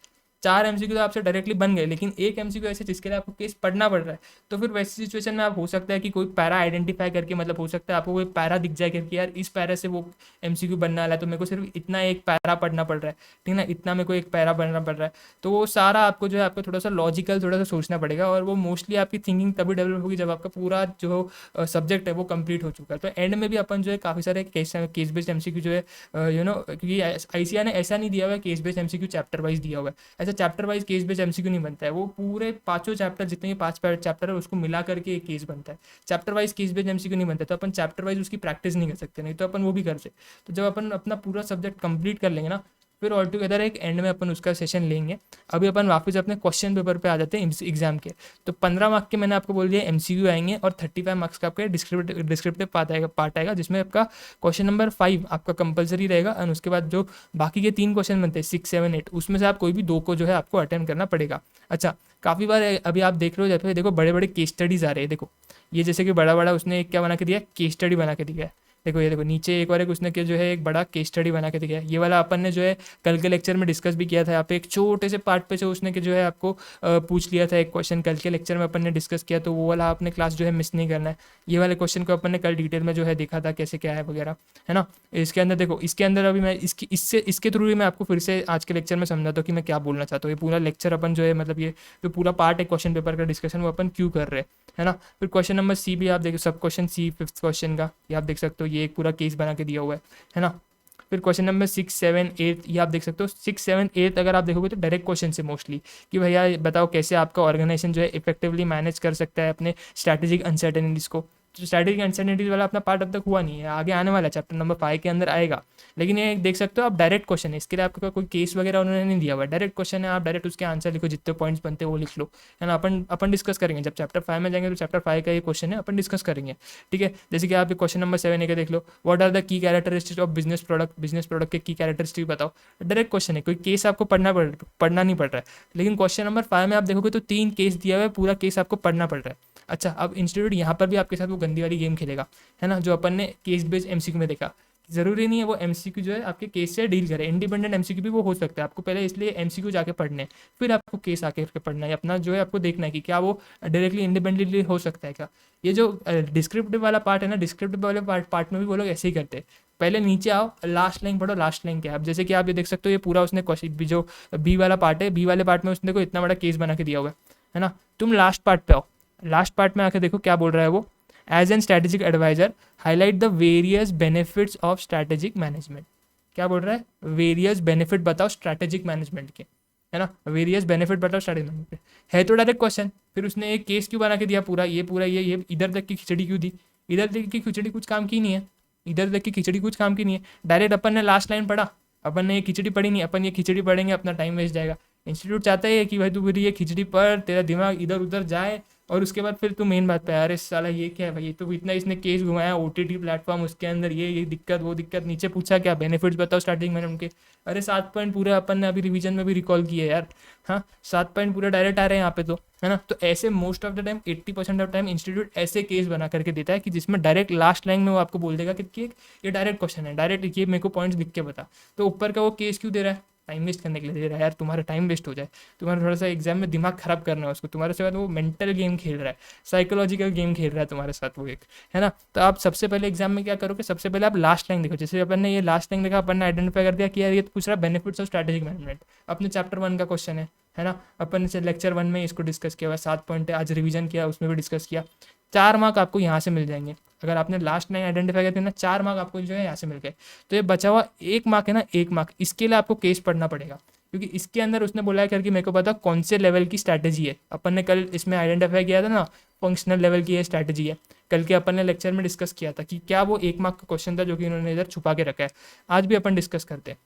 4 एमसीक्यू तो आपसे डायरेक्टली बन गए, लेकिन एक एमसीक्यू ऐसे जिसके लिए आपको केस पढ़ना पड़ रहा है, तो फिर वैसी सिचुएशन में आप हो सकता है कि कोई पैरा आइडेंटिफाई करके, मतलब हो सकता है आपको कोई पैरा दिख जाए करके यार इस पैरा से वो एमसीक्यू बनने वाला है, तो मेरे को सिर्फ इतना एक पैरा पढ़ना पड़ रहा है, ठीक है ना, इतना मेरे को एक पैरा पढ़ना पड़ रहा है। तो वो सारा आपको जो है आपको थोड़ा सा लॉजिकल थोड़ा सा सोचना पड़ेगा, और वो मोस्टली आपकी थिंकिंग तभी डेवलप होगी जब आपका पूरा जो सब्जेक्ट है वो कंप्लीट हो चुका है। तो एंड में भी अपन जो है काफ़ी सारे केस बेस्ड एमसीक्यू जो है क्योंकि आईसीआर ने ऐसा नहीं दिया हुआ है case based MCQ chapter wise दिया हुआ है, ऐसा chapter wise case based MCQ नहीं बनता है, वो पूरे पांचों चैप्टर जितने भी 5 चैप्टर है उसको मिला करके एक केस बनता है, chapter wise case based MCQ नहीं बनता। तो अपन चैप्टर वाइज उसकी प्रैक्टिस नहीं कर सकते, नहीं तो अपन वो भी करते। तो जब अपन अपना पूरा सब्जेक्ट कंप्लीट कर लेंगे ना, फिर ऑल टुगेदर एक एंड में अपन उसका सेशन लेंगे। अभी अपन वापस अपने क्वेश्चन पेपर पे आ जाते हैं एग्जाम के। तो 15 मार्क के मैंने आपको बोल दिया एमसीक्यू आएंगे, और 35 मार्क्स का आपका डिस्क्रिप्टिव पार्ट आएगा जिसमें आपका क्वेश्चन नंबर 5 आपका कंपलसरी रहेगा, और उसके बाद जो बाकी के 3 क्वेश्चन बनते हैं 6, 7, 8, उसमें से आप कोई भी 2 को जो है आपको अटेम्प्ट करना पड़ेगा। अच्छा, काफ़ी बार अभी आप देख रहे हो जैसे देखो बड़े बड़े केस स्टडीज़ आ रहे हैं, देखो ये जैसे कि बड़ा बड़ा उसने एक क्या बना के दिया, केस स्टडी बना के दिया है। देखो ये देखो नीचे एक और एक उसने जो है एक बड़ा केस स्टडी बना के दिया है। ये वाला अपन ने जो है कल के लेक्चर में डिस्कस भी किया था, यहाँ पे एक छोटे से पार्ट पे से उसने जो है आपको पूछ लिया था एक क्वेश्चन, कल के लेक्चर में अपन ने डिस्कस किया, तो वो वाला आपने क्लास जो है मिस नहीं करना है। ये वाले क्वेश्चन को अपन ने कल डिटेल में जो है देखा था कैसे क्या है वगैरह, है ना। इसके अंदर देखो, इसके अंदर अभी मैं इसके थ्रू ही मैं आपको फिर से आज के लेक्चर में समझाता हूँ कि मैं क्या बोलना चाहता हूँ। ये पूरा लेक्चर अपन जो है मतलब ये जो पूरा पार्ट है क्वेश्चन पेपर का डिस्कशन वो अपन क्यों कर रहे हैं, है ना। फिर क्वेश्चन नंबर सी भी आप देखो, सब क्वेश्चन सी 5th क्वेश्चन का ये आप देख सकते हो, ये एक पूरा केस बना के दिया हुआ है ना। फिर क्वेश्चन नंबर 6, 7, 8 ये आप देख सकते हो। 6, 7, 8 अगर आप देखोगे तो डायरेक्ट क्वेश्चन से मोस्टली कि भैया बताओ कैसे आपका ऑर्गेनाइजेशन जो है इफेक्टिवली मैनेज कर सकता है अपने स्ट्रैटेजिक अनसर्टेनिटीज़ को। तो स्ट्रैटेजिक अनसर्टेनिटीज वाला अपना पार्ट अब तक हुआ नहीं है, आगे आने वाला चैप्टर नंबर 5 के अंदर आएगा। लेकिन ये देख सकते हो आप डायरेक्ट क्वेश्चन है, इसके लिए आपका कोई केस वगैरह उन्होंने नहीं दिया हुआ, डायरेक्ट क्वेश्चन है, आप डायरेक्ट उसके आंसर लिखो, जितने पॉइंट्स बनते हैं वो लिख लो, है ना। अपन डिस्कस करेंगे जब चैप्टर 5 में जाएंगे, तो चैप्टर 5 का ये क्वेश्चन है अपन डिस्कस करेंगे, ठीक है। जैसे कि आप क्वेश्चन नंबर 7 के देख लो, what are the key characteristics of business product के की कैरेक्टरिस्टिक बताओ। डायरेक्ट क्वेश्चन है, कोई केस आपको पढ़ना नहीं पड़ रहा है। लेकिन क्वेश्चन नंबर 5 में आप देखोगे तो 3 केस दिया हुआ है, पूरा केस आपको पढ़ना पड़ रहा है। अच्छा, अब इंस्टीट्यूट यहाँ पर भी आपके साथ वो गंदी वाली गेम खेलेगा, है ना, जो अपन ने केस बेस्ड एमसीक्यू में देखा। जरूरी नहीं है वो एमसीक्यू जो है आपके केस से डील करे, इंडिपेंडेंट एमसीक्यू भी वो हो सकता है। आपको पहले इसलिए एमसीक्यू जाके पढ़ने, फिर आपको केस आके पढ़ना है, अपना जो है आपको देखना है कि क्या वो डायरेक्टली इंडिपेंडेंटली हो सकता है क्या। ये जो डिस्क्रिप्टिव वाला पार्ट है ना, डिस्क्रिप्टिव वाले पार्ट में भी वो लोग ऐसे ही करते हैं, पहले नीचे आओ, लास्ट लाइन पढ़ो, लास्ट लाइन क्या है। अब जैसे कि आप ये देख सकते हो, ये पूरा उसने क्वेश्चन जो बी वाला पार्ट है, बी वाले पार्ट में उसने को इतना बड़ा केस बना के दिया हुआ है ना। तुम लास्ट पार्ट पे आओ, लास्ट पार्ट में आके देखो क्या बोल रहा है वो, as an strategic advisor highlight the various benefits of strategic management. क्या बोल रहा है, वेरियस बेनिफिट बताओ स्ट्रैटेजिक मैनेजमेंट के, है ना, वेरियस बेनिफिट बताओ स्ट्रैटेजिक मैनेजमेंट है। तो डायरेक्ट क्वेश्चन, फिर उसने एक केस क्यों बना के दिया पूरा ये इधर तक की खिचड़ी क्यों दी, इधर तक की खिचड़ी कुछ काम की नहीं है, इधर तक की खिचड़ी कुछ काम की नहीं है। डायरेक्ट अपन ने लास्ट लाइन पढ़ा, अपन ने ये खिचड़ी पढ़ी नहीं, अपन ये खिचड़ी पढ़ेंगे अपना टाइम वेस्ट जाएगा। इंस्टीट्यूट चाहता है कि भाई तू फिर ये खिचड़ी पढ़, तेरा दिमाग इधर उधर जाए, और उसके बाद फिर तू मेन बात पे, अरे साला ये क्या है भाई, तो इतना इसने केस घुमाया ओटीटी प्लेटफॉर्म, उसके अंदर ये दिक्कत वो दिक्कत, नीचे पूछा क्या बेनिफिट्स बताओ स्टार्टिंग में उनके। अरे 7 पॉइंट पूरे अपन ने अभी रिवीजन में भी रिकॉल किए यार, हाँ 7 पॉइंट पूरे डायरेक्ट आ रहे हैं यहाँ पे तो, है ना। तो ऐसे most of the time 80% of time institute ऐसे केस बना करके देता है कि जिसमें डायरेक्ट लास्ट लाइन में वो आपको बोल देगा कि ये डायरेक्ट क्वेश्चन है, डायरेक्ट ये मेरे को पॉइंट्स लिख के बता। तो ऊपर का वो केस क्यों दे रहा है, टाइम वेस्ट करने के लिए दे रहा है यार, तुम्हारा टाइम वेस्ट हो जाए, तुम्हारा थोड़ा सा एग्जाम में दिमाग खराब करना है उसको, तुम्हारे साथ वो मेंटल गेम खेल रहा है, साइकोलॉजिकल गेम खेल रहा है तुम्हारे साथ वो एक, है ना। तो आप सबसे पहले एग्जाम में क्या करोगे, सबसे पहले आप लास्ट लाइन देखो। जैसे अपन ने ये लास्ट लाइन देखा, अपन ने आइडेंटिफाई कर दिया कि यार ये पूछ रहा है बेनिफिट्स ऑफ स्ट्रैटेजिक मैनेजमेंट, अपने चैप्टर 1 का क्वेश्चन है ना। अपन ने लेक्चर 1 में इसको डिस्कस किया हुआ, 7 पॉइंट है, आज रिवीजन किया उसमें भी डिस्कस किया। 4 मार्क आपको यहाँ से मिल जाएंगे, अगर आपने लास्ट लाइन आइडेंटिफाई करते हैं ना, 4 मार्क आपको जो है यहाँ से मिल गए। तो ये बचा हुआ 1 मार्क है ना, 1 मार्क इसके लिए आपको केस पढ़ना पड़ेगा, क्योंकि इसके अंदर उसने बोला है करके मेरे को पता कौन से लेवल की स्ट्रैटेजी है। अपन ने कल इसमें आइडेंटिफाई किया था ना, फंक्शनल लेवल की ये स्ट्रैटेजी है, कल के अपन ने लेक्चर में डिस्कस किया था कि क्या वो 1 मार्क का क्वेश्चन था जो कि उन्होंने इधर छुपा के रखा है। आज भी अपन डिस्कस करते हैं।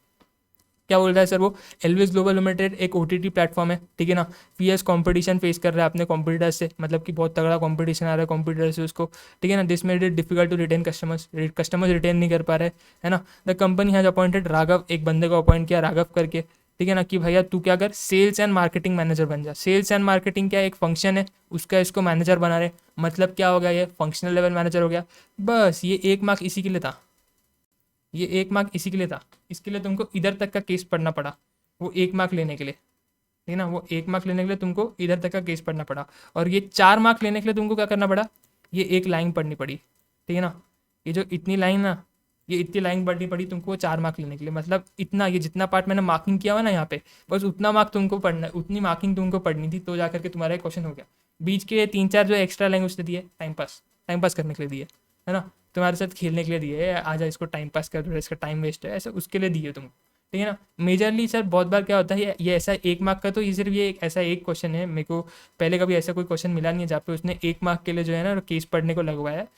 क्या बोल रहा है सर वो, एलविस ग्लोबल लिमिटेड एक ओटीटी प्लेटफॉर्म है, ठीक है ना। पीएस कंपटीशन फेस कर रहा है अपने कॉम्पिटिटर से, मतलब कि बहुत तगड़ा कंपटीशन आ रहा है कॉम्पिटिटर से उसको, ठीक है ना। This made it difficult to retain customers retain नहीं कर पा रहे, है ना। The company has appointed Raghav, एक बंदे को अपॉइंट किया राघव करके, ठीक है ना, कि भैया तू क्या कर, सेल्स एंड मार्केटिंग मैनेजर बन जा। सेल्स एंड मार्केटिंग क्या एक फंक्शन है, उसका इसको मैनेजर बना रहे, मतलब क्या हो गया, ये फंक्शनल लेवल मैनेजर हो गया। बस ये 1 मार्क इसी के लिए था, ये 1 मार्क इसी के लिए था, इसके लिए तुमको इधर तक का केस पढ़ना पड़ा वो 1 मार्क लेने के लिए, ठीक है ना। वो 1 मार्क लेने के लिए तुमको इधर तक का केस पढ़ना पड़ा, और ये 4 मार्क लेने के लिए तुमको क्या करना पड़ा, ये एक लाइन पढ़नी पड़ी, ठीक है ना। ये जो इतनी लाइन ना, ये इतनी लाइन पढ़नी पड़ी तुमको 4 मार्क लेने के लिए, मतलब इतना, ये जितना पार्ट मैंने मार्किंग किया हुआ ना यहाँ पे, बस उतना मार्क तुमको पढ़ना, उतनी मार्किंग तुमको पढ़नी थी, तो जा करके तुम्हारा क्वेश्चन हो गया। बीच के 3-4 जो एक्स्ट्रा लाइन उसने दिए टाइम पास करने के लिए दिए, है ना, तुम्हारे साथ खेलने के लिए दिए, आजा इसको टाइम पास कर दो, इसका टाइम वेस्ट है, ऐसा उसके लिए दिए तुमको, ठीक है ना। मेजरली सर बहुत बार क्या होता है, ये ऐसा 1 मार्क का, तो ये सिर्फ ये एक ऐसा एक क्वेश्चन है, मेरे को पहले कभी ऐसा कोई क्वेश्चन मिला नहीं है जहाँ पे उसने 1 मार्क के लिए जो है ना केस पढ़ने को लगवाया है,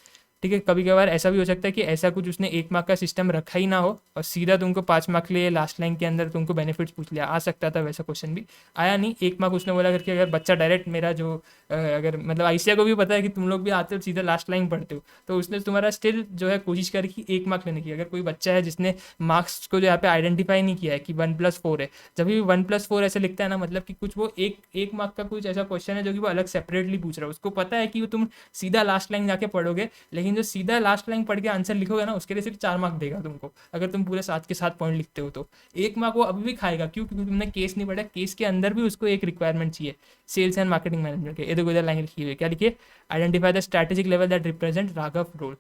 ठीक है। कभी कभार ऐसा भी हो सकता है कि ऐसा कुछ उसने 1 मार्क का सिस्टम रखा ही ना हो, और सीधा तुमको 5 मार्क के लिए लास्ट लाइन के अंदर तुमको बेनिफिट्स पूछ लिया, आ सकता था वैसा क्वेश्चन भी, आया नहीं। 1 मार्क उसने बोला करके, अगर बच्चा डायरेक्ट मेरा जो अगर मतलब आईसीआई को भी पता है कि तुम लोग भी आते हो सीधा लास्ट लाइन पढ़ते हो, तो उसने तुम्हारा स्टिल जो है कोशिश करी कि 1 मार्क लेने की। अगर कोई बच्चा है जिसने मार्क्स को जो यहाँ पे आइडेंटिफाई नहीं किया है कि 1+4 है, जब भी 1+4 ऐसे लिखता है ना, मतलब कि कुछ वो एक मार्क का कुछ ऐसा क्वेश्चन है जो कि वो अलग सेपरेटली पूछ रहा है, उसको पता है कि वो तुम सीधा लास्ट लाइन जाके पढ़ोगे, लेकिन जो सीधा लास्ट लाइन पढ़ के आंसर लिखोगे ना, उसके लिए सिर्फ 4 मार्क देगा तुमको, अगर तुम पूरे 7 के 7 पॉइंट लिखते हो तो 1 मार्क वो अभी भी खाएगा। क्यों? क्योंकि तुमने केस नहीं पढ़ा, केस के अंदर भी उसको एक रिक्वायरमेंट चाहिए सेल्स एंड मार्केटिंग मैनेजमेंट के। इधर उधर लाइन लिखी हुई है, क्या लिखिए, identify the strategic level that represent Raghav role,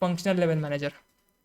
functional level manager,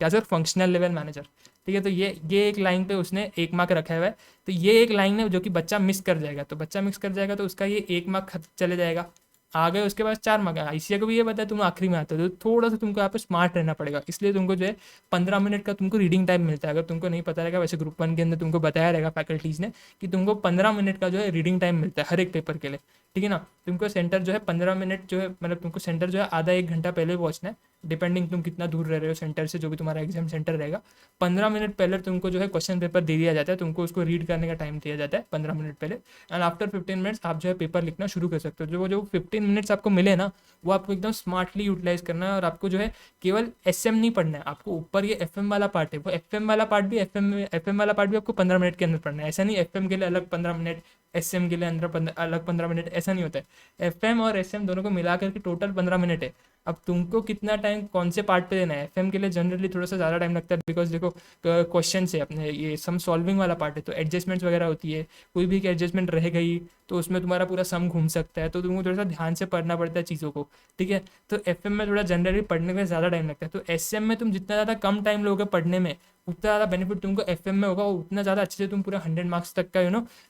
क्या सर, फंक्शनल लेवल मैनेजर, ठीक है। तो ये एक लाइन पे उसने 1 मार्क रखा हुआ है, तो ये एक लाइन है जो कि बच्चा मिस कर जाएगा, तो बच्चा मिस कर जाएगा तो उसका ये 1 मार्क चले जाएगा। आ गए उसके बाद 4 मार्क। आईसीआई को भी ये पता है तुम आखिरी में आते हो, तो थोड़ा सा तुमको यहाँ पे स्मार्ट रहना पड़ेगा, इसलिए तुमको जो है 15 मिनट का तुमको रीडिंग टाइम मिलता है। अगर तुमको नहीं पता रहेगा, वैसे ग्रुप 1 के अंदर तुमको बताया रहेगा फैकल्टीज ने कि तुमको 15 मिनट का जो है रीडिंग टाइम मिलता है हर एक पेपर के लिए, ठीक है ना। तुमको सेंटर जो है 15 मिनट जो है, मतलब तुमको सेंटर जो है आधा 1 घंटा पहले पहुंचना है, डिपेंडिंग तुम कितना दूर रह रहे हो सेंटर से, जो भी तुम्हारा एग्जाम सेंटर रहेगा। 15 मिनट पहले तुमको जो है क्वेश्चन पेपर दे दिया जाता है, तुमको उसको रीड करने का टाइम दिया जाता है 15 मिनट पहले, एंड आफ्टर 15 मिनट्स आप जो है पेपर लिखना शुरू कर सकते हो। जो 15 मिनट्स आपको मिले ना, वो आपको एकदम स्मार्टली यूटिलाइज करना है, और आपको जो है केवल एसएम नहीं पढ़ना है, आपको ऊपर ये एफएम वाला पार्ट है, वो एफएम वाला पार्ट भी एफएम वाला पार्ट भी आपको 15 मिनट के अंदर पढ़ना है। ऐसा नहीं एफएम के लिए अलग 15 मिनट, एसएम के लिए अंदर अलग 15 मिनट, ऐसा नहीं होता है। एफएम और एसएम दोनों को मिला करके टोटल 15 मिनट है। अब तुमको कितना टाइम कौन से पार्ट पे देना है, एफएम के लिए जनरली थोड़ा सा ज़्यादा टाइम लगता है, बिकॉज देखो क्वेश्चन से अपने ये सम सॉल्विंग वाला पार्ट है, तो एडजस्टमेंट्स वगैरह होती है, कोई भी एडजस्टमेंट रह गई तो उसमें तुम्हारा पूरा सम घूम सकता है, तो तुमको थोड़ा सा ध्यान से पढ़ना पड़ता है चीज़ों को, ठीक है। तो एफएम में थोड़ा जनरली पढ़ने में ज़्यादा टाइम लगता है, तो एसएम में तुम जितना ज़्यादा कम टाइम लोगे पढ़ने में, उतना ज़्यादा बेनिफिट तुमको एफएम में होगा, उतना ज़्यादा अच्छे से तुम पूरा 100 मार्क्स तक का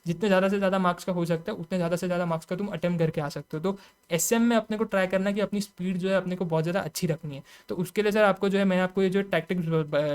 जितने ज़्यादा से ज़्यादा मार्क्स का हो सकता है उतने ज़्यादा से ज़्यादा मार्क्स का तुम अटेम्प्ट करके आ सकते हो। तो एसएम में अपने को ट्राई करना है कि अपनी स्पीड जो है अपने को बहुत ज़्यादा अच्छी रखनी है। तो उसके लिए सर आपको जो है, मैं आपको ये जो टैक्टिक्स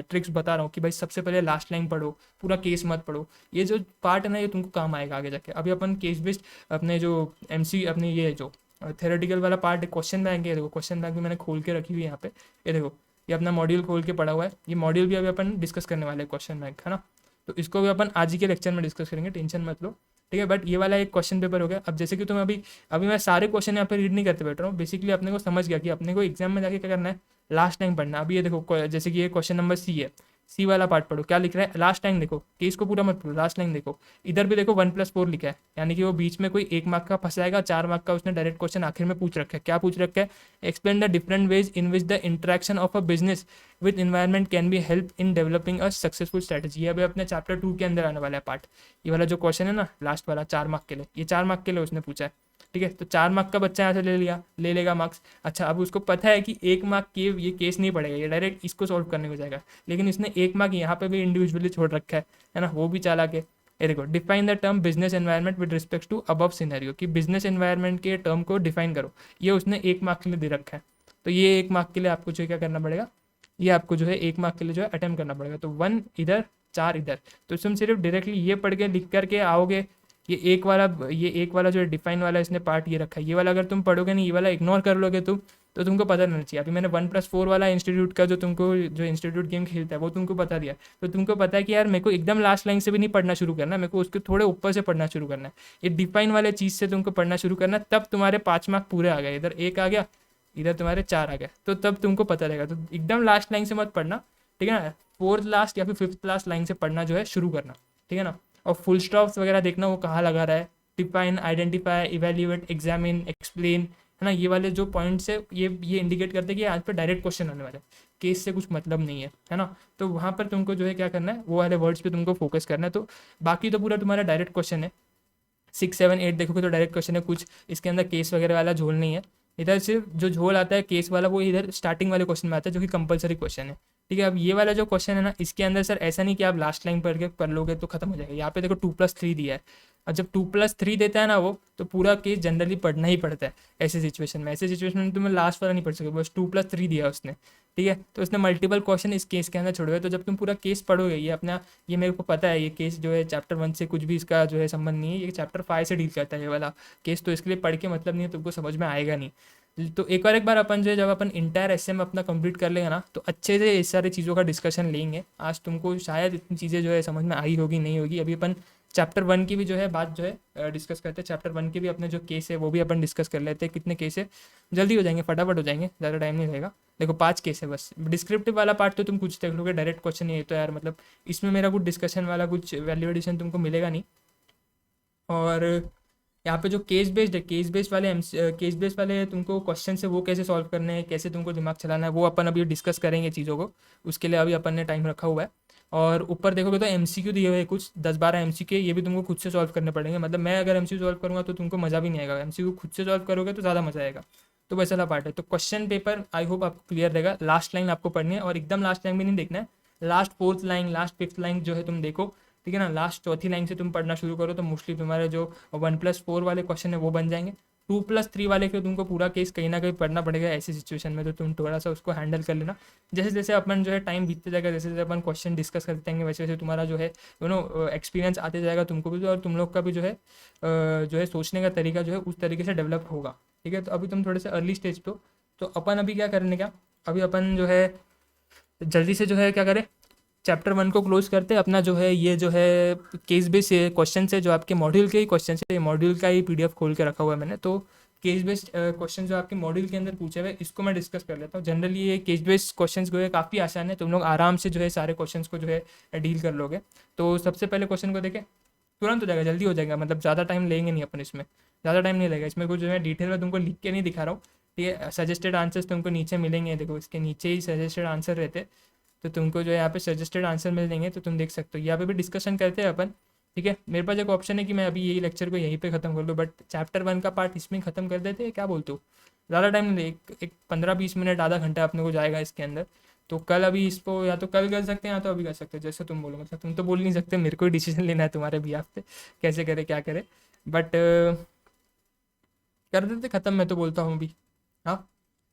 ट्रिक्स बता रहा हूँ कि भाई सबसे पहले लास्ट लाइन पढ़ो, पूरा केस मत पढ़ो। ये जो पार्ट है ना, ये तुमको काम आएगा आगे जाके। अभी अपन केस बेस्ड अपने जो एमसी अपने ये जो थेरेटिकल वाला पार्ट है, क्वेश्चन बैंक है, देखो क्वेश्चन बैंक भी मैंने खोल के रखी हुई है यहाँ पे, ये देखो, ये अपना मॉड्यूल खोल के पड़ा हुआ है। ये मॉड्यूल भी अभी अपन डिस्कस करने वाले हैं, क्वेश्चन बैंक, है ना। तो इसको भी अपन आज ही के लेक्चर में डिस्कस करेंगे, टेंशन मत लो, ठीक है। बट ये वाला एक क्वेश्चन पेपर हो गया। अब जैसे कि तुम अभी अभी मैं सारे क्वेश्चन यहाँ पे रीड नहीं करते बैठ रहा हूँ, बेसिकली अपने को समझ गया कि अपने को एग्जाम में जाके क्या करना है, लास्ट टाइम पढ़ना। अभी ये देखो, जैसे कि ये क्वेश्चन नंबर सी है, सी वाला पार्ट पढ़ो, क्या लिख रहा है, लास्ट लाइन देखो, केस को पूरा मत पढ़ो, लास्ट लाइन देखो। इधर भी देखो 1+4 लिखा है, यानी कि वो बीच में कोई 1 मार्क का फंसाएगा, 4 मार्क का उसने डायरेक्ट क्वेश्चन आखिर में पूछ रखा है। क्या पूछ रखा है, explain the different ways in which the interaction of a business with environment can be help in developing a successful strategy. ये अभी अपने चैप्टर 2 के अंदर आने वाला है पार्ट। ये वाला जो क्वेश्चन है ना लास्ट वाला 4 मार्क के लिए, ये 4 मार्क के लिए उसने पूछा है, ठीक है। तो 4 मार्क का बच्चा यहाँ से ले लेगा मार्क्स। अच्छा, अब उसको पता है कि 1 मार्क के ये केस नहीं पड़ेगा, ये डायरेक्ट इसको सॉल्व करने को जाएगा, लेकिन इसने 1 मार्क यहाँ पे भी इंडिविजुअली छोड़ रखा है ना, वो भी चालाक है। ये देखो, define the term business environment with respect to above scenario, कि बिजनेस एनवायरनमेंट के टर्म को डिफाइन करो, ये उसने 1 मार्क के लिए दे रखा है। तो ये 1 मार्क के लिए आपको जो है क्या करना पड़ेगा, ये आपको जो है 1 मार्क के लिए जो है अटेम्प्ट करना पड़ेगा। तो 1 इधर 4 इधर, तो तुम सिर्फ डायरेक्टली ये पढ़ के लिख करके आओगे। ये एक वाला जो है डिफाइन वाला इसने पार्ट ये रखा है, ये वाला अगर तुम पढ़ोगे नहीं, ये वाला इग्नोर कर लोगे तुम, तो तुमको पता नहीं चाहिए। अभी मैंने 1+4 वाला इंस्टीट्यूट का जो तुमको जो इंस्टीट्यूट गेम खेलता है वो तुमको बता दिया, तो तुमको पता है कि यार मेरे को एकदम लास्ट लाइन से भी नहीं पढ़ना शुरू करना, मेरे को उसके थोड़े ऊपर से पढ़ना शुरू करना है। ये डिफाइन वाले चीज़ से तुमको पढ़ना शुरू करना, तब तुम्हारे 5 मार्क पूरे आ गए। इधर 1 आ गया, इधर तुम्हारे 4 आ गए, तो तब तुमको पता रहेगा। तो एकदम लास्ट लाइन से मत पढ़ना, ठीक है ना, 4th लास्ट या फिर 5th लास्ट लाइन से पढ़ना जो है शुरू करना, ठीक है ना। और फुल स्टॉप्स वगैरह देखना वो कहाँ लगा रहा है, define, identify, evaluate, examine, explain, है ना, ये वाले जो पॉइंट्स है ये इंडिकेट करते हैं कि आज पे डायरेक्ट क्वेश्चन आने वाले हैं, केस से कुछ मतलब नहीं है ना। तो वहाँ पर तुमको जो है क्या करना है, वो वाले वर्ड्स पे तुमको फोकस करना है। तो बाकी तो पूरा तुम्हारा डायरेक्ट क्वेश्चन है, 6, 7, 8 देखोगे तो डायरेक्ट क्वेश्चन है, कुछ इसके अंदर केस वगैरह वाला झोल नहीं है। इधर सिर्फ जो झोल आता है केस वाला वो इधर स्टार्टिंग वाले क्वेश्चन में आता है, जो कि कंपलसरी क्वेश्चन है। ठीक है, अब ये वाला जो क्वेश्चन है ना, इसके अंदर सर ऐसा नहीं कि आप लास्ट लाइन पढ़ लोगे तो खत्म हो जाएगा। यहाँ पे देखो 2+3 दिया है, और जब 2+3 देता है ना वो, तो पूरा केस जनरली पढ़ना ही पड़ता है ऐसे सिचुएशन में। ऐसे सिचुएशन में तुम्हें लास्ट वाला नहीं पढ़ सकते, बस 2+3 दिया उसने। ठीक है, तो उसने मल्टीपल क्वेश्चन इस केस के अंदर छोड़े, तो जब तुम पूरा केस पढ़ोगे, ये अपना, ये मेरे को पता है, ये केस जो है चैप्टर 1 से कुछ भी इसका जो है संबंध नहीं है, ये चैप्टर 5 से डील करता है ये वाला केस, तो इसके लिए पढ़ के मतलब नहीं है, तुमको समझ में आएगा नहीं। तो एक बार अपन जो है, जब अपन इंटायर एसएम अपना कंप्लीट कर लेंगे ना, तो अच्छे से इस सारी चीज़ों का डिस्कशन लेंगे। आज तुमको शायद इतनी चीज़ें जो है समझ में आई होगी नहीं होगी। अभी अपन चैप्टर 1 की भी जो है बात जो है डिस्कस करते हैं। चैप्टर 1 के भी अपने जो केस है वो भी अपन डिस्कस कर लेते हैं। कितने केस है, जल्दी हो जाएंगे, फटाफट हो जाएंगे, ज़्यादा टाइम नहीं लगेगा। देखो 5 केस है बस। डिस्क्रिप्टिव वाला पार्ट तो तुम कुछ देख लोगे, डायरेक्ट क्वेश्चन ये तो यार मतलब इसमें मेरा कुछ डिस्कशन वाला कुछ वैल्यू एडिशन तुमको मिलेगा नहीं। और यहाँ पे जो केस बेस्ड है, केस बेस्ड वाले तुमको क्वेश्चन से वो कैसे सॉल्व करने हैं, कैसे तुमको दिमाग चलाना है, वो अपन अभी डिस्कस करेंगे चीज़ों को। उसके लिए अभी अपन ने टाइम रखा हुआ है। और ऊपर देखोगे तो एमसीक्यू दिए हुए हैं कुछ 10-12 एमसीक्यू, ये भी तुमको खुद से सॉल्व करने पड़ेंगे। मतलब मैं अगर एमसीक्यू सॉल्व करूँगा तो तुमको मज़ा भी नहीं आएगा, एमसीक्यू खुद से सॉल्व करोगे तो ज़्यादा मज़ा आएगा। तो वैसा वाला पार्ट है। तो क्वेश्चन पेपर आई होप आपको क्लियर रहेगा। लास्ट लाइन आपको पढ़नी है, और एकदम लास्ट लाइन भी नहीं देखना है, last 4th line, last 5th line जो है तुम देखो। ठीक है ना, लास्ट चौथी लाइन से तुम पढ़ना शुरू करो तो मोस्टली तुम्हारे जो 1+4 वाले क्वेश्चन है वो बन जाएंगे। 2+3 वाले के तुमको पूरा केस कहीं ना कहीं पढ़ना पड़ेगा ऐसी सिचुएशन में, तो तुम थोड़ा सा उसको हैंडल कर लेना। जैसे जैसे अपन जो है टाइम बीतते जाएगा, जैसे जैसे अपन क्वेश्चन डिस्कस करते जाएंगे, वैसे वैसे तुम्हारा जो है एक्सपीरियंस आते जाएगा तुमको भी, और तुम लोग का भी जो है सोचने का तरीका जो है उस तरीके से डेवलप होगा। ठीक है, तो अभी तुम थोड़े से अर्ली स्टेज पे हो, तो अपन अभी क्या करने का, अभी अपन जो है जल्दी से जो है क्या करें, चैप्टर 1 को क्लोज करते हैं। अपना जो है ये जो है केस बेस्ड क्वेश्चन है, जो आपके मॉड्यूल के ही क्वेश्चन है, मॉड्यूल का ही पीडीएफ खोल के रखा हुआ है मैंने। तो केस बेस्ड क्वेश्चन जो आपके मॉड्यूल के अंदर पूछे हुए इसको मैं डिस्कस कर लेता हूँ। जनरली ये केस बेस्ड क्वेश्चन जो है काफ़ी आसान है, तुम लोग आराम से जो है सारे क्वेश्चन को जो है डील कर लोगे। तो सबसे पहले क्वेश्चन को देखें, तुरंत हो जाएगा, जल्दी हो जाएगा, मतलब ज़्यादा टाइम लेंगे नहीं अपन इसमें, ज़्यादा टाइम नहीं लगेगा इसमें। कुछ जो है डिटेल में तुमको लिख के नहीं दिखा रहा हूँ। ठीक है, सजेस्टेड आंसर्स तुमको नीचे मिलेंगे, देखो इसके नीचे ही सजेस्टेड आंसर रहते, तो तुमको जो है यहाँ पे सजेस्टेड आंसर मिल जाएंगे, तो तुम देख सकते हो। यहाँ पे भी डिस्कशन करते हैं अपन। ठीक है, मेरे पास एक ऑप्शन है कि मैं अभी यही लेक्चर को यहीं पे ख़त्म कर लूँ, बट चैप्टर 1 का पार्ट इसमें ख़त्म कर देते हैं, क्या बोलते हो? ज़्यादा टाइम नहीं, एक 15-20 मिनट, आधा घंटा अपने को जाएगा इसके अंदर। तो कल अभी इसको या तो कल कर सकते हैं या तो अभी कर सकते हैं, जैसे तुम बोलो। मतलब तुम तो बोल नहीं सकते, मेरे को ही डिसीजन लेना है तुम्हारे भी पे, कैसे करे क्या करे, बट कर देते ख़त्म, मैं तो बोलता हूँ अभी। हाँ,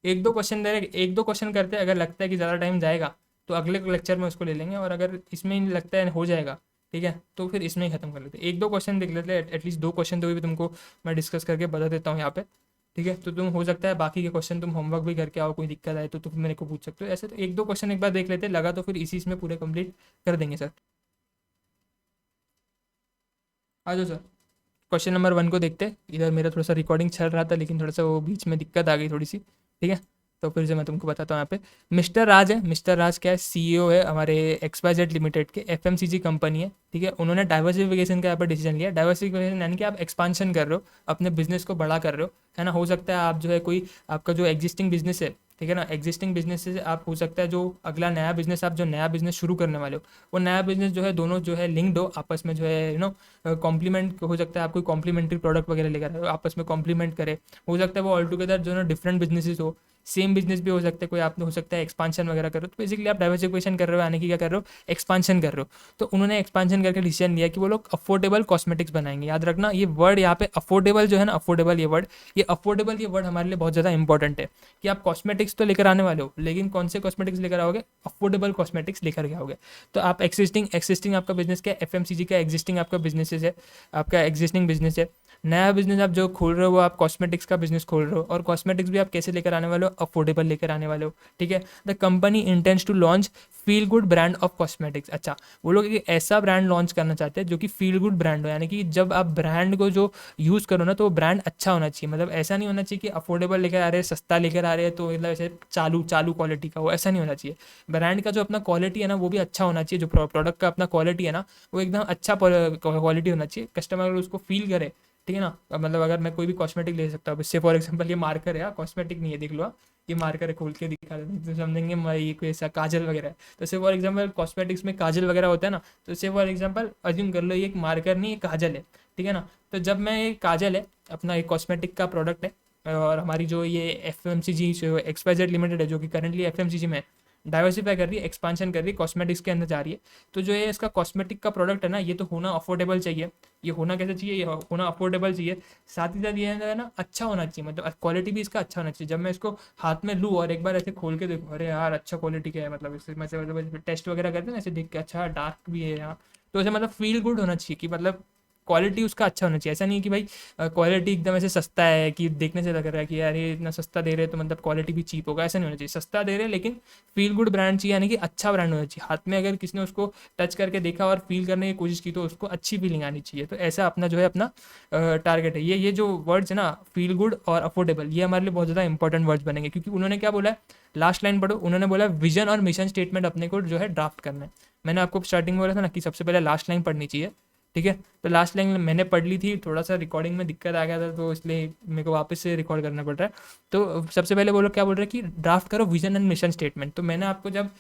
एक दो क्वेश्चन दे रहे, एक दो क्वेश्चन करते हैं, अगर लगता है कि ज़्यादा टाइम जाएगा तो अगले लेक्चर में उसको ले लेंगे, और अगर इसमें ही लगता है हो जाएगा, ठीक है, तो फिर इसमें ही ख़त्म कर लेते हैं। एक दो क्वेश्चन देख लेते हैं, एटलीस्ट 2 क्वेश्चन तो भी तुमको मैं डिस्कस करके बता देता हूँ यहाँ पे। ठीक है, तो तुम हो सकता है बाकी के क्वेश्चन तुम होमवर्क भी करके आओ, कोई दिक्कत आए तो तुम मेरे को पूछ सकते हो। ऐसे तो एक दो क्वेश्चन एक बार देख लेते हैं, लगा तो फिर इसी में पूरे कंप्लीट कर देंगे सर। आ जाओ सर, क्वेश्चन नंबर 1 को देखते हैं। इधर मेरा थोड़ा सा रिकॉर्डिंग चल रहा था, लेकिन थोड़ा सा वो बीच में दिक्कत आ गई थोड़ी सी। ठीक है, तो फिर से मैं तुमको बताता हूँ। यहाँ पे मिस्टर राज है, मिस्टर राज क्या है, सीईओ है हमारे XYZ लिमिटेड के, FMCG कंपनी है। ठीक है, उन्होंने डाइवर्सिफिकेशन का यहाँ पर डिसीजन लिया। डाइवर्सिफिकेशन यानी कि आप एक्सपांशन कर रहे हो, अपने बिजनेस को बड़ा कर रहे हो, है ना। हो सकता है आप जो है कोई आपका जो एग्जिस्टिंग बिजनेस है, ठीक है ना, एग्जिस्टिंग बिजनेस से आप हो सकता है जो अगला नया बिजनेस, आप जो नया बिजनेस शुरू करने वाले हो, वो नया बिजनेस जो है दोनों जो है लिंक्ड हो आपस में, जो है कॉम्प्लीमेंट हो सकता है। आप कोई कॉम्प्लीमेंट्री प्रोडक्ट वगैरह लेकर आए हो, आपस में कॉम्प्लीमेंट करे। हो सकता है वो ऑल टुगेदर जो है डिफरेंट बिजनेसेस हो, सेम बिजनेस भी हो सकता है कोई, आपने हो सकता है एक्सपांशन वगैरह कर रहे हो। तो बेसिकली आप डाइवर्सिफिकेशन कर रहे हो, यानी कि क्या कर रहे हो, एक्सपांशन कर रहे हो। तो उन्होंने एक्सपांशन करके डिसीजन लिया कि वो लोग अफोर्डेबल कॉस्मेटिक्स बनाएंगे। याद रखना ये वर्ड यहाँ पे अफोर्डेबल जो है ना, अफोर्डेबल ये वर्ड हमारे लिए बहुत ज़्यादा इंपॉर्टेंट है कि आप कॉस्मेटिक्स तो लेकर आने वाले हो, लेकिन कौन से कॉस्मेटिक्स लेकर आओगे, अफोर्डेबल कॉस्मेटिक्स लेकर के आओगे। तो आप एक्सिस्टिंग आपका बिजनेस क्या है, FMCG का एक्जिस्टिंग आपका बिजनेस है, आपका एग्जिस्टिंग बिजनेस है। नया बिजनेस आप जो खोल रहे हो वो आप कॉस्मेटिक्स का बिजनेस खोल रहे हो, और कॉस्मेटिक्स भी आप कैसे लेकर आने वाले हो, अफोर्डेबल लेकर आने वाले हो। ठीक है, the company intends to launch feel good brand of cosmetics. अच्छा, वो लोग एक ऐसा ब्रांड लॉन्च करना चाहते हैं जो कि फील गुड ब्रांड हो, यानी कि जब आप ब्रांड को जो यूज़ करो ना, तो वो ब्रांड अच्छा होना चाहिए। मतलब ऐसा नहीं होना चाहिए कि अफोर्डेबल लेकर आ रहे हैं, सस्ता लेकर आ रहे हैं, तो मतलब ऐसे चालू चालू क्वालिटी का हो, ऐसा नहीं होना चाहिए। ब्रांड का जो अपना क्वालिटी है ना, वो भी अच्छा होना चाहिए। जो प्रोडक्ट का अपना क्वालिटी है ना, वो एकदम अच्छा क्वालिटी होना चाहिए। कस्टमर अगर उसको फील करे ठीक है ना। मतलब अगर मैं कोई भी कॉस्मेटिक ले सकता हूँ, इससे फॉर एग्जांपल ये मार्कर है, कॉस्मेटिक नहीं है, देख लो आप, ये मार्कर है, खोल के दिखा देते हैं तो समझेंगे ये कोई ऐसा काजल वगैरह है। तो इससे फॉर एग्जांपल कॉस्मेटिक्स में काजल वगैरह होता है ना, तो इससे फॉर एग्जांपल अज्यूम कर लो ये एक मार्कर नहीं, ये काजल है, ठीक है ना। तो जब मैं ये काजल है अपना एक कॉस्मेटिक का प्रोडक्ट है, और हमारी जो ये FMCG जो XYZ लिमिटेड है, जो कि करंटली FMCG में डाइवर्सिफाई कर रही है, एक्सपांशन कर रही है, कॉस्मेटिक्स के अंदर जा रही है। तो जो ये इसका कॉस्मेटिक का प्रोडक्ट है ना, ये तो होना अफोर्डेबल चाहिए। ये होना कैसे चाहिए, ये होना अफोर्डेबल चाहिए। साथ ही साथ ये है ना अच्छा होना चाहिए, मतलब क्वालिटी भी इसका अच्छा होना चाहिए। जब मैं इसको हाथ में लूँ और एक बार ऐसे खोल के देखूँ, अरे यार अच्छा क्वालिटी का है, मतलब इससे मैं से मतलब टेस्ट वगैरह करते हैं ना, ऐसे देख के अच्छा डार्क भी है यहाँ, तो ऐसे मतलब फील गुड होना चाहिए कि मतलब क्वालिटी उसका अच्छा होना चाहिए। ऐसा नहीं कि भाई क्वालिटी एकदम ऐसे सस्ता है कि देखने से लग रहा है कि यार ये इतना सस्ता दे रहे हैं तो मतलब क्वालिटी भी चीप होगा, ऐसा नहीं होना चाहिए। सस्ता दे रहे हैं लेकिन फील गुड ब्रांड चाहिए, यानी कि अच्छा ब्रांड होना चाहिए। हाथ में अगर किसी ने उसको टच करके देखा और फील करने की कोशिश की तो उसको अच्छी फीलिंग आनी चाहिए। तो ऐसा अपना जो है अपना टारगेट है। ये जो वर्ड्स है ना, फील गुड और अफोर्डेबल, ये हमारे लिए बहुत ज़्यादा इंपॉर्टेंट वर्ड्स बनेंगे, क्योंकि उन्होंने क्या बोला है, लास्ट लाइन पढ़ो, उन्होंने बोला विजन और मिशन स्टेटमेंट अपने को जो है ड्राफ्ट करना है। मैंने आपको स्टार्टिंग में बोला था ना कि सबसे पहले लास्ट लाइन पढ़नी चाहिए, ठीक है। तो लास्ट लाइन मैंने पढ़ ली थी, थोड़ा सा रिकॉर्डिंग में दिक्कत आ गया था तो इसलिए मेरे को वापस से रिकॉर्ड करना पड़ रहा है। तो सबसे पहले बोलो क्या बोल रहे हैं कि ड्राफ्ट करो विजन एंड मिशन स्टेटमेंट। तो मैंने आपको जब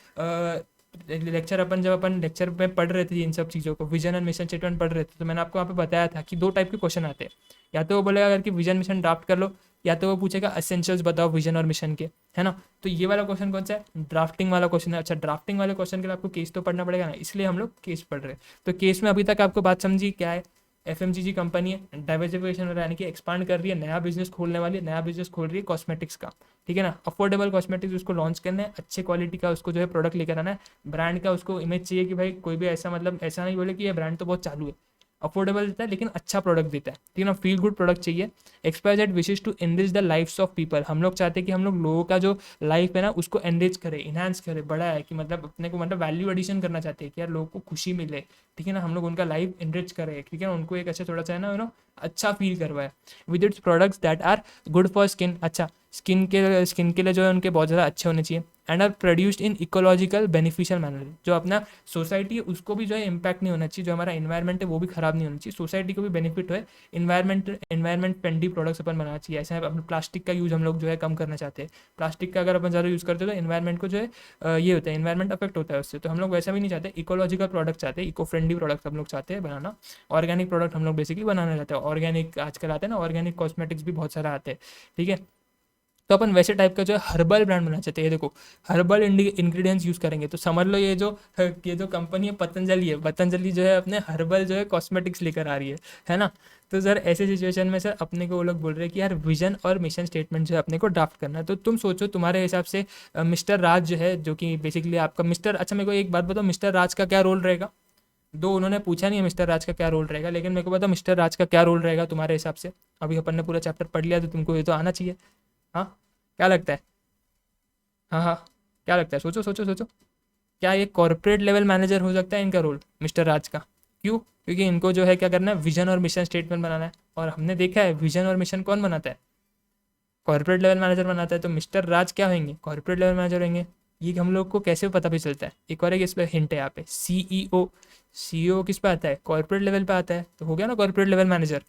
जब अपन लेक्चर में पढ़ रहे थे इन सब चीज़ों को, विजन एंड मिशन स्टेटमेंट पढ़ रहे थे, तो मैंने आपको वहाँ पे बताया था कि दो टाइप के क्वेश्चन आते हैं। या तो वो बोलेगा अगर कि विजन मिशन ड्राफ्ट कर लो, या तो वो पूछेगा एसेंशियल्स बताओ विजन और मिशन के, है ना। तो ये वाला क्वेश्चन कौन सा है, ड्राफ्टिंग वाला क्वेश्चन है। अच्छा, ड्राफ्टिंग वाले क्वेश्चन के लिए आपको केस तो पढ़ना पड़ेगा ना, इसलिए हम लोग केस पढ़ रहे हैं। तो केस में अभी तक आपको बात समझी क्या है, FMCG कंपनी है, डाइवर्सिफिकेशन हो रहा है, यानी कि एक्सपांड कर रही है, नया बिजनेस खोलने वाली है, नया बिजनेस खोल रही है कॉस्मेटिक्स का, ठीक है ना। अफोर्डेबल कॉस्मेटिक्स उसको लॉन्च करना है, अच्छे क्वालिटी का उसको जो है प्रोडक्ट लेकर आना है, ब्रांड का उसको इमेज चाहिए कि भाई कोई भी ऐसा मतलब ऐसा नहीं बोले कि ये ब्रांड तो बहुत चालू है, अफोर्डेबल देता है लेकिन अच्छा प्रोडक्ट देता है, ठीक है ना। फील गुड प्रोडक्ट चाहिए। XYZ wishes to enrich the lifes of people, हम लोग चाहते हैं कि हम लोग लोगों का जो लाइफ है ना उसको एनरिच करे, इन्हांस करे, बड़ा है कि मतलब अपने को मतलब वैल्यू एडिशन करना चाहते हैं कि यार लोगों को खुशी मिले, ठीक है ना, हम लोग उनका लाइफ एनरिच करें, ठीक है ना, उनको एक अच्छा थोड़ा सा है ना अच्छा फील करवाए with its products that are good for skin. अच्छा, स्किन के लिए जो है उनके बहुत ज़्यादा अच्छे होने चाहिए, and are produced in ecological beneficial manner. जो अपना सोसाइटी है उसको भी जो है इम्पैक्ट नहीं होना चाहिए, जो हमारा इन्वायरमेंट है वो भी खराब नहीं होना चाहिए, सोसाइटी को भी बेनिफिट होए, इन्वायरमेंट फ्रेंडली प्रोडक्ट्स अपन बनाना चाहिए। ऐसे अपने प्लास्टिक का यूज़ हम लोग जो है कम करना चाहते हैं। प्लास्टिक का अगर अपन ज़्यादा यूज़ करते हैं तो इन्वायरमेंट को जो है ये होता है, इन्वायरमेंट अफेक्ट होता है उससे। तो हम लोग वैसा भी नहीं चाहते, इकोलॉजिकल प्रोडक्ट चाहते हैं, इको फ्रेंडली प्रोडक्ट हम लोग चाहते हैं बनाना। ऑर्गेनिक प्रोडक्ट हम लोग बेसिकली बनाना चाहते हैं। ऑर्गेनिक आजकल आते हैं ना, ऑर्गेनिक कॉस्मेटिक्स भी बहुत सारा आते हैं, ठीक है। तो अपन वैसे टाइप का जो है हर्बल ब्रांड बनाना चाहते हैं। ये देखो हर्बल इंग्रेडिएंट्स यूज़ करेंगे, तो समझ लो ये जो कंपनी है पतंजलि है, पतंजलि जो है अपने हर्बल जो है कॉस्मेटिक्स लेकर आ रही है ना। तो सर ऐसे सिचुएशन में सर अपने को वो लोग बोल रहे हैं कि यार विजन और मिशन स्टेटमेंट जो है अपने को ड्राफ्ट करना है। तो तुम सोचो तुम्हारे हिसाब से मिस्टर राज जो है, जो कि बेसिकली आपका मिस्टर, अच्छा मेरे को एक बात बताओ, मिस्टर राज का क्या रोल रहेगा। दो उन्होंने पूछा नहीं है मिस्टर राज का क्या रोल रहेगा, लेकिन मेरे को बताओ मिस्टर राज का क्या रोल रहेगा तुम्हारे हिसाब से। अभी अपन ने पूरा चैप्टर पढ़ लिया तो तुमको ये तो आना चाहिए। हाँ, क्या लगता है। हाँ हाँ, क्या लगता है, सोचो सोचो सोचो। क्या ये कॉर्पोरेट लेवल मैनेजर हो सकता है इनका रोल मिस्टर राज का। क्यों, क्योंकि इनको जो है क्या करना है, विजन और मिशन स्टेटमेंट बनाना है। और हमने देखा है विजन और मिशन कौन बनाता है, कॉर्पोरेट लेवल मैनेजर बनाता है। तो मिस्टर राज क्या होंगे, कॉर्पोरेट लेवल मैनेजर होंगे। ये हम लोग को कैसे पता भी चलता है, एक और एक इस पर हिंट है यहाँ पे, CEO किस पे आता है, कॉर्पोरेट लेवल पे आता है। तो हो गया ना कॉर्पोरेट लेवल मैनेजर,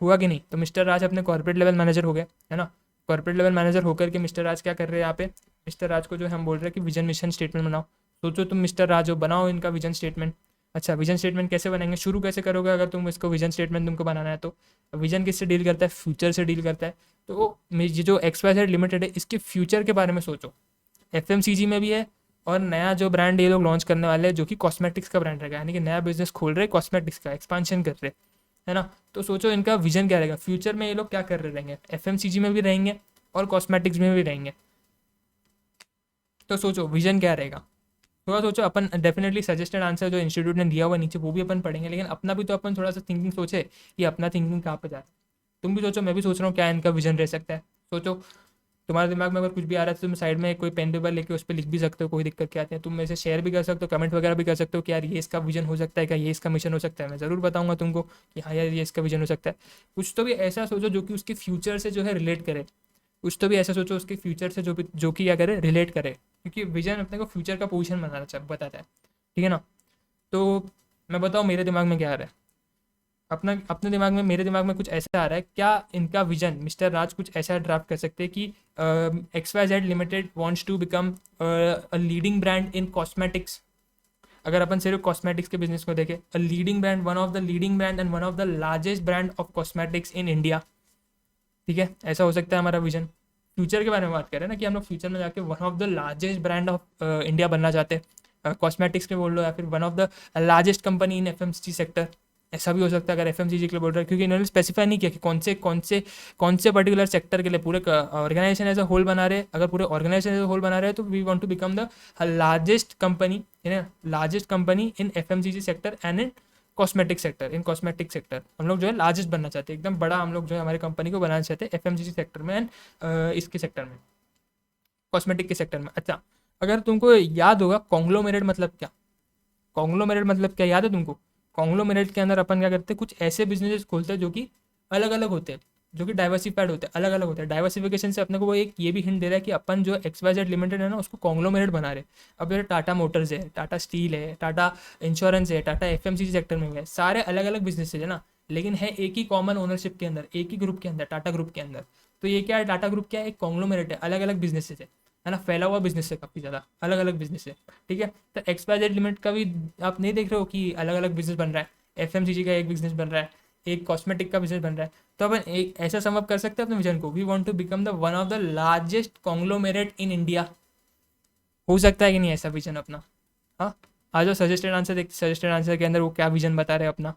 हुआ कि नहीं। तो मिस्टर राज अपने कॉर्पोरेट लेवल मैनेजर हो गए, है ना। कॉर्पोरेट लेवल मैनेजर होकर के मिस्टर राज क्या कर रहे हैं यहाँ पे, मिस्टर राज को जो हम बोल रहे हैं कि विजन मिशन स्टेटमेंट बनाओ। सोचो तुम मिस्टर राज हो, बनाओ इनका विजन स्टेटमेंट। अच्छा, विजन स्टेटमेंट कैसे बनाएंगे, शुरू कैसे करोगे अगर तुम इसको विजन स्टेटमेंट तुमको बनाना है तो। विजन किससे डील करता है, फ्यूचर से डील करता है। तो ये जो XYZ लिमिटेड है इसके फ्यूचर के बारे में सोचो। FMCG में भी है, और नया जो ब्रांड ये लोग लॉन्च करने वाले हैं जो कि कॉस्मेटिक्स का ब्रांड रहेगा, यानी कि नया बिजनेस खोल रहे हैं कॉस्मेटिक्स का, एक्सपांशन कर रहे हैं, है ना। तो सोचो इनका विजन क्या रहेगा, फ्यूचर में ये लोग क्या कर रहे रहेंगे, FMCG में भी रहेंगे और कॉस्मेटिक्स में भी रहेंगे। तो सोचो विजन क्या रहेगा, थोड़ा सोचो। अपन डेफिनेटली सजेस्टेड आंसर जो इंस्टीट्यूट ने दिया हुआ नीचे वो भी अपन पढ़ेंगे, लेकिन अपना भी तो अपन थोड़ा सा थिंकिंग सोचे कि अपना थिंकिंग कहाँ पर जाए। तुम भी सोचो, मैं भी सोच रहा हूँ क्या इनका विजन रह सकता है। सोचो, तुम्हारे दिमाग में अगर कुछ भी आ रहा है तो तुम साइड में कोई पेन पेपर लेके उस पर लिख भी सकते हो, कोई दिक्कत क्या आती है। तुम मेरे से शेयर भी कर सकते हो, कमेंट वगैरह भी कर सकते हो कि यार ये इसका विजन हो सकता है क्या, ये इसका मिशन हो सकता है। मैं ज़रूर बताऊंगा तुमको कि हाँ यार ये इसका विजन हो सकता है। कुछ तो भी ऐसा सोचो जो कि उसके फ्यूचर से जो है रिलेट करे, कुछ तो भी ऐसा सोचो उसके फ्यूचर से जो कि क्या करे, रिलेट करे, क्योंकि विजन अपने को फ्यूचर का पोजिशन बताता है, ठीक है ना। तो मैं बताऊँ मेरे दिमाग में क्या आ रहा है। अपना अपने दिमाग में, मेरे दिमाग में कुछ ऐसा आ रहा है, क्या इनका विजन मिस्टर राज कुछ ऐसा ड्राफ्ट कर सकते हैं कि XYZ limited wants to become a leading brand in cosmetics. अगर अपन सिर्फ कॉस्मेटिक्स के बिजनेस को देखें, a leading brand, one of the leading brand and one of the largest brand of cosmetics in India. ठीक है, ऐसा हो सकता है हमारा विजन। फ्यूचर के बारे में बात करें ना, कि हम लोग फ्यूचर में जाके one of the largest brand of India बनना चाहते हैं, कॉस्मेटिक्स के बोल लो, या फिर one of the largest company in FMCG sector. ऐसा भी हो सकता है अगर FMCG के लिए बोल रहे हैं, क्योंकि इन्होंने स्पेसिफाई नहीं किया कि कौन से पर्टिकुलर सेक्टर के लिए। पूरे ऑर्गेनाइजेशन एज अ होल बना रहे, अगर पूरे ऑर्गेनाइजेशन एज अ होल बना रहे हैं तो we want to become the largest company in FMCG sector and in cosmetic sector. In cosmetic sector हम लोग जो है लार्जेस्ट बनना चाहते हैं, एकदम बड़ा हम लोग जो है हमारी कंपनी को बनाना चाहते हैं FMCG सेक्टर में एंड इसके सेक्टर में, कॉस्मेटिक के सेक्टर में। अच्छा, अगर तुमको याद होगा कॉन्ग्लोमेरेट मतलब क्या, कॉन्ग्लोमेरेट मतलब क्या याद है तुमको? कॉन्ग्लोमेरेट के अंदर अपन क्या करते हैं, कुछ ऐसे बिजनेसेस खोलते हैं जो कि अलग अलग होते हैं, जो कि डाइवर्सिफाइड होते हैं, अलग अलग होते हैं। डाइवर्सिफिकेशन से अपने को वो एक ये भी हिंट दे रहा है कि अपन जो XYZ लिमिटेड है ना, उसको कॉन्ग्लोमेरेट बना रहे। अब जैसे टाटा मोटर्स है, टाटा स्टील है, टाटा इंश्योरेंस है, टाटा FMCG सेक्टर में है, सारे अलग अलग बिजनेस है ना, लेकिन है एक ही कॉमन ओनरशिप के अंदर, एक ही ग्रुप के अंदर, टाटा ग्रुप के अंदर। तो ये क्या है, टाटा ग्रुप क्या है, एक कॉन्ग्लोमेरेट है, अलग अलग बिजनेसेस है ना, फैला हुआ बिजनेस है, काफ़ी ज़्यादा अलग अलग बिजनेस है। ठीक है, तो XYZ लिमिट का भी आप नहीं देख रहे हो कि अलग अलग बिजनेस बन रहा है, FMCG का एक बिजनेस बन रहा है, एक कॉस्मेटिक का बिजनेस बन रहा है। तो अपन एक ऐसा सम अप कर सकते हैं अपने विजन को, we want to become the one of the largest conglomerate in India. हो सकता है कि नहीं ऐसा विजन अपना? हाँ, आ जाओ सजेस्टेड आंसर देख, सजेस्टेड आंसर के अंदर वो क्या विजन बता रहे हैं अपना।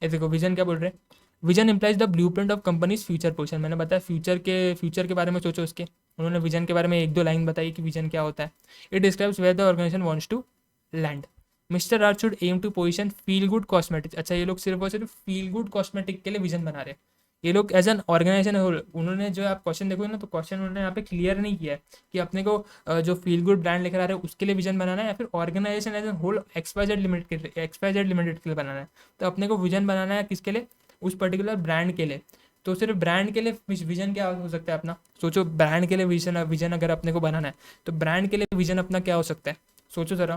ये देखो विजन क्या बोल रहे हैं, vision implies the blueprint of companies future position. मैंने बताया फ्यूचर के बारे में सोचो उसके। उन्होंने विजन के बारे में एक दो लाइन बताई कि विजन क्या होता है। It describes where the organization wants to land. Mister Raj should aim to position feel good cosmetics. अच्छा, ये लोग सिर्फ और सिर्फ फील गुड कॉस्मेटिक के लिए विजन बना रहे हैं। ये लोग एज एन ऑर्गेनाइजेशन उन्होंने जो आप क्वेश्चन देखोगे ना, तो क्वेश्चन उन्होंने यहाँ पे क्लियर नहीं किया है कि अपने को जो फील गुड ब्रांड लेकर आ रहे हैं उसके लिए विजन बनाना है, या फिर organization as an whole XYZ limited के लिए बनाना है। तो अपने को विजन बनाना है किसके लिए, उस पर्टिकुलर ब्रांड के लिए। तो सिर्फ ब्रांड के लिए विजन क्या हो सकता है अपना, सोचो ब्रांड के लिए विजन अगर अपने को बनाना है, तो ब्रांड के लिए विजन अपना क्या हो सकता है, सोचो ज़रा।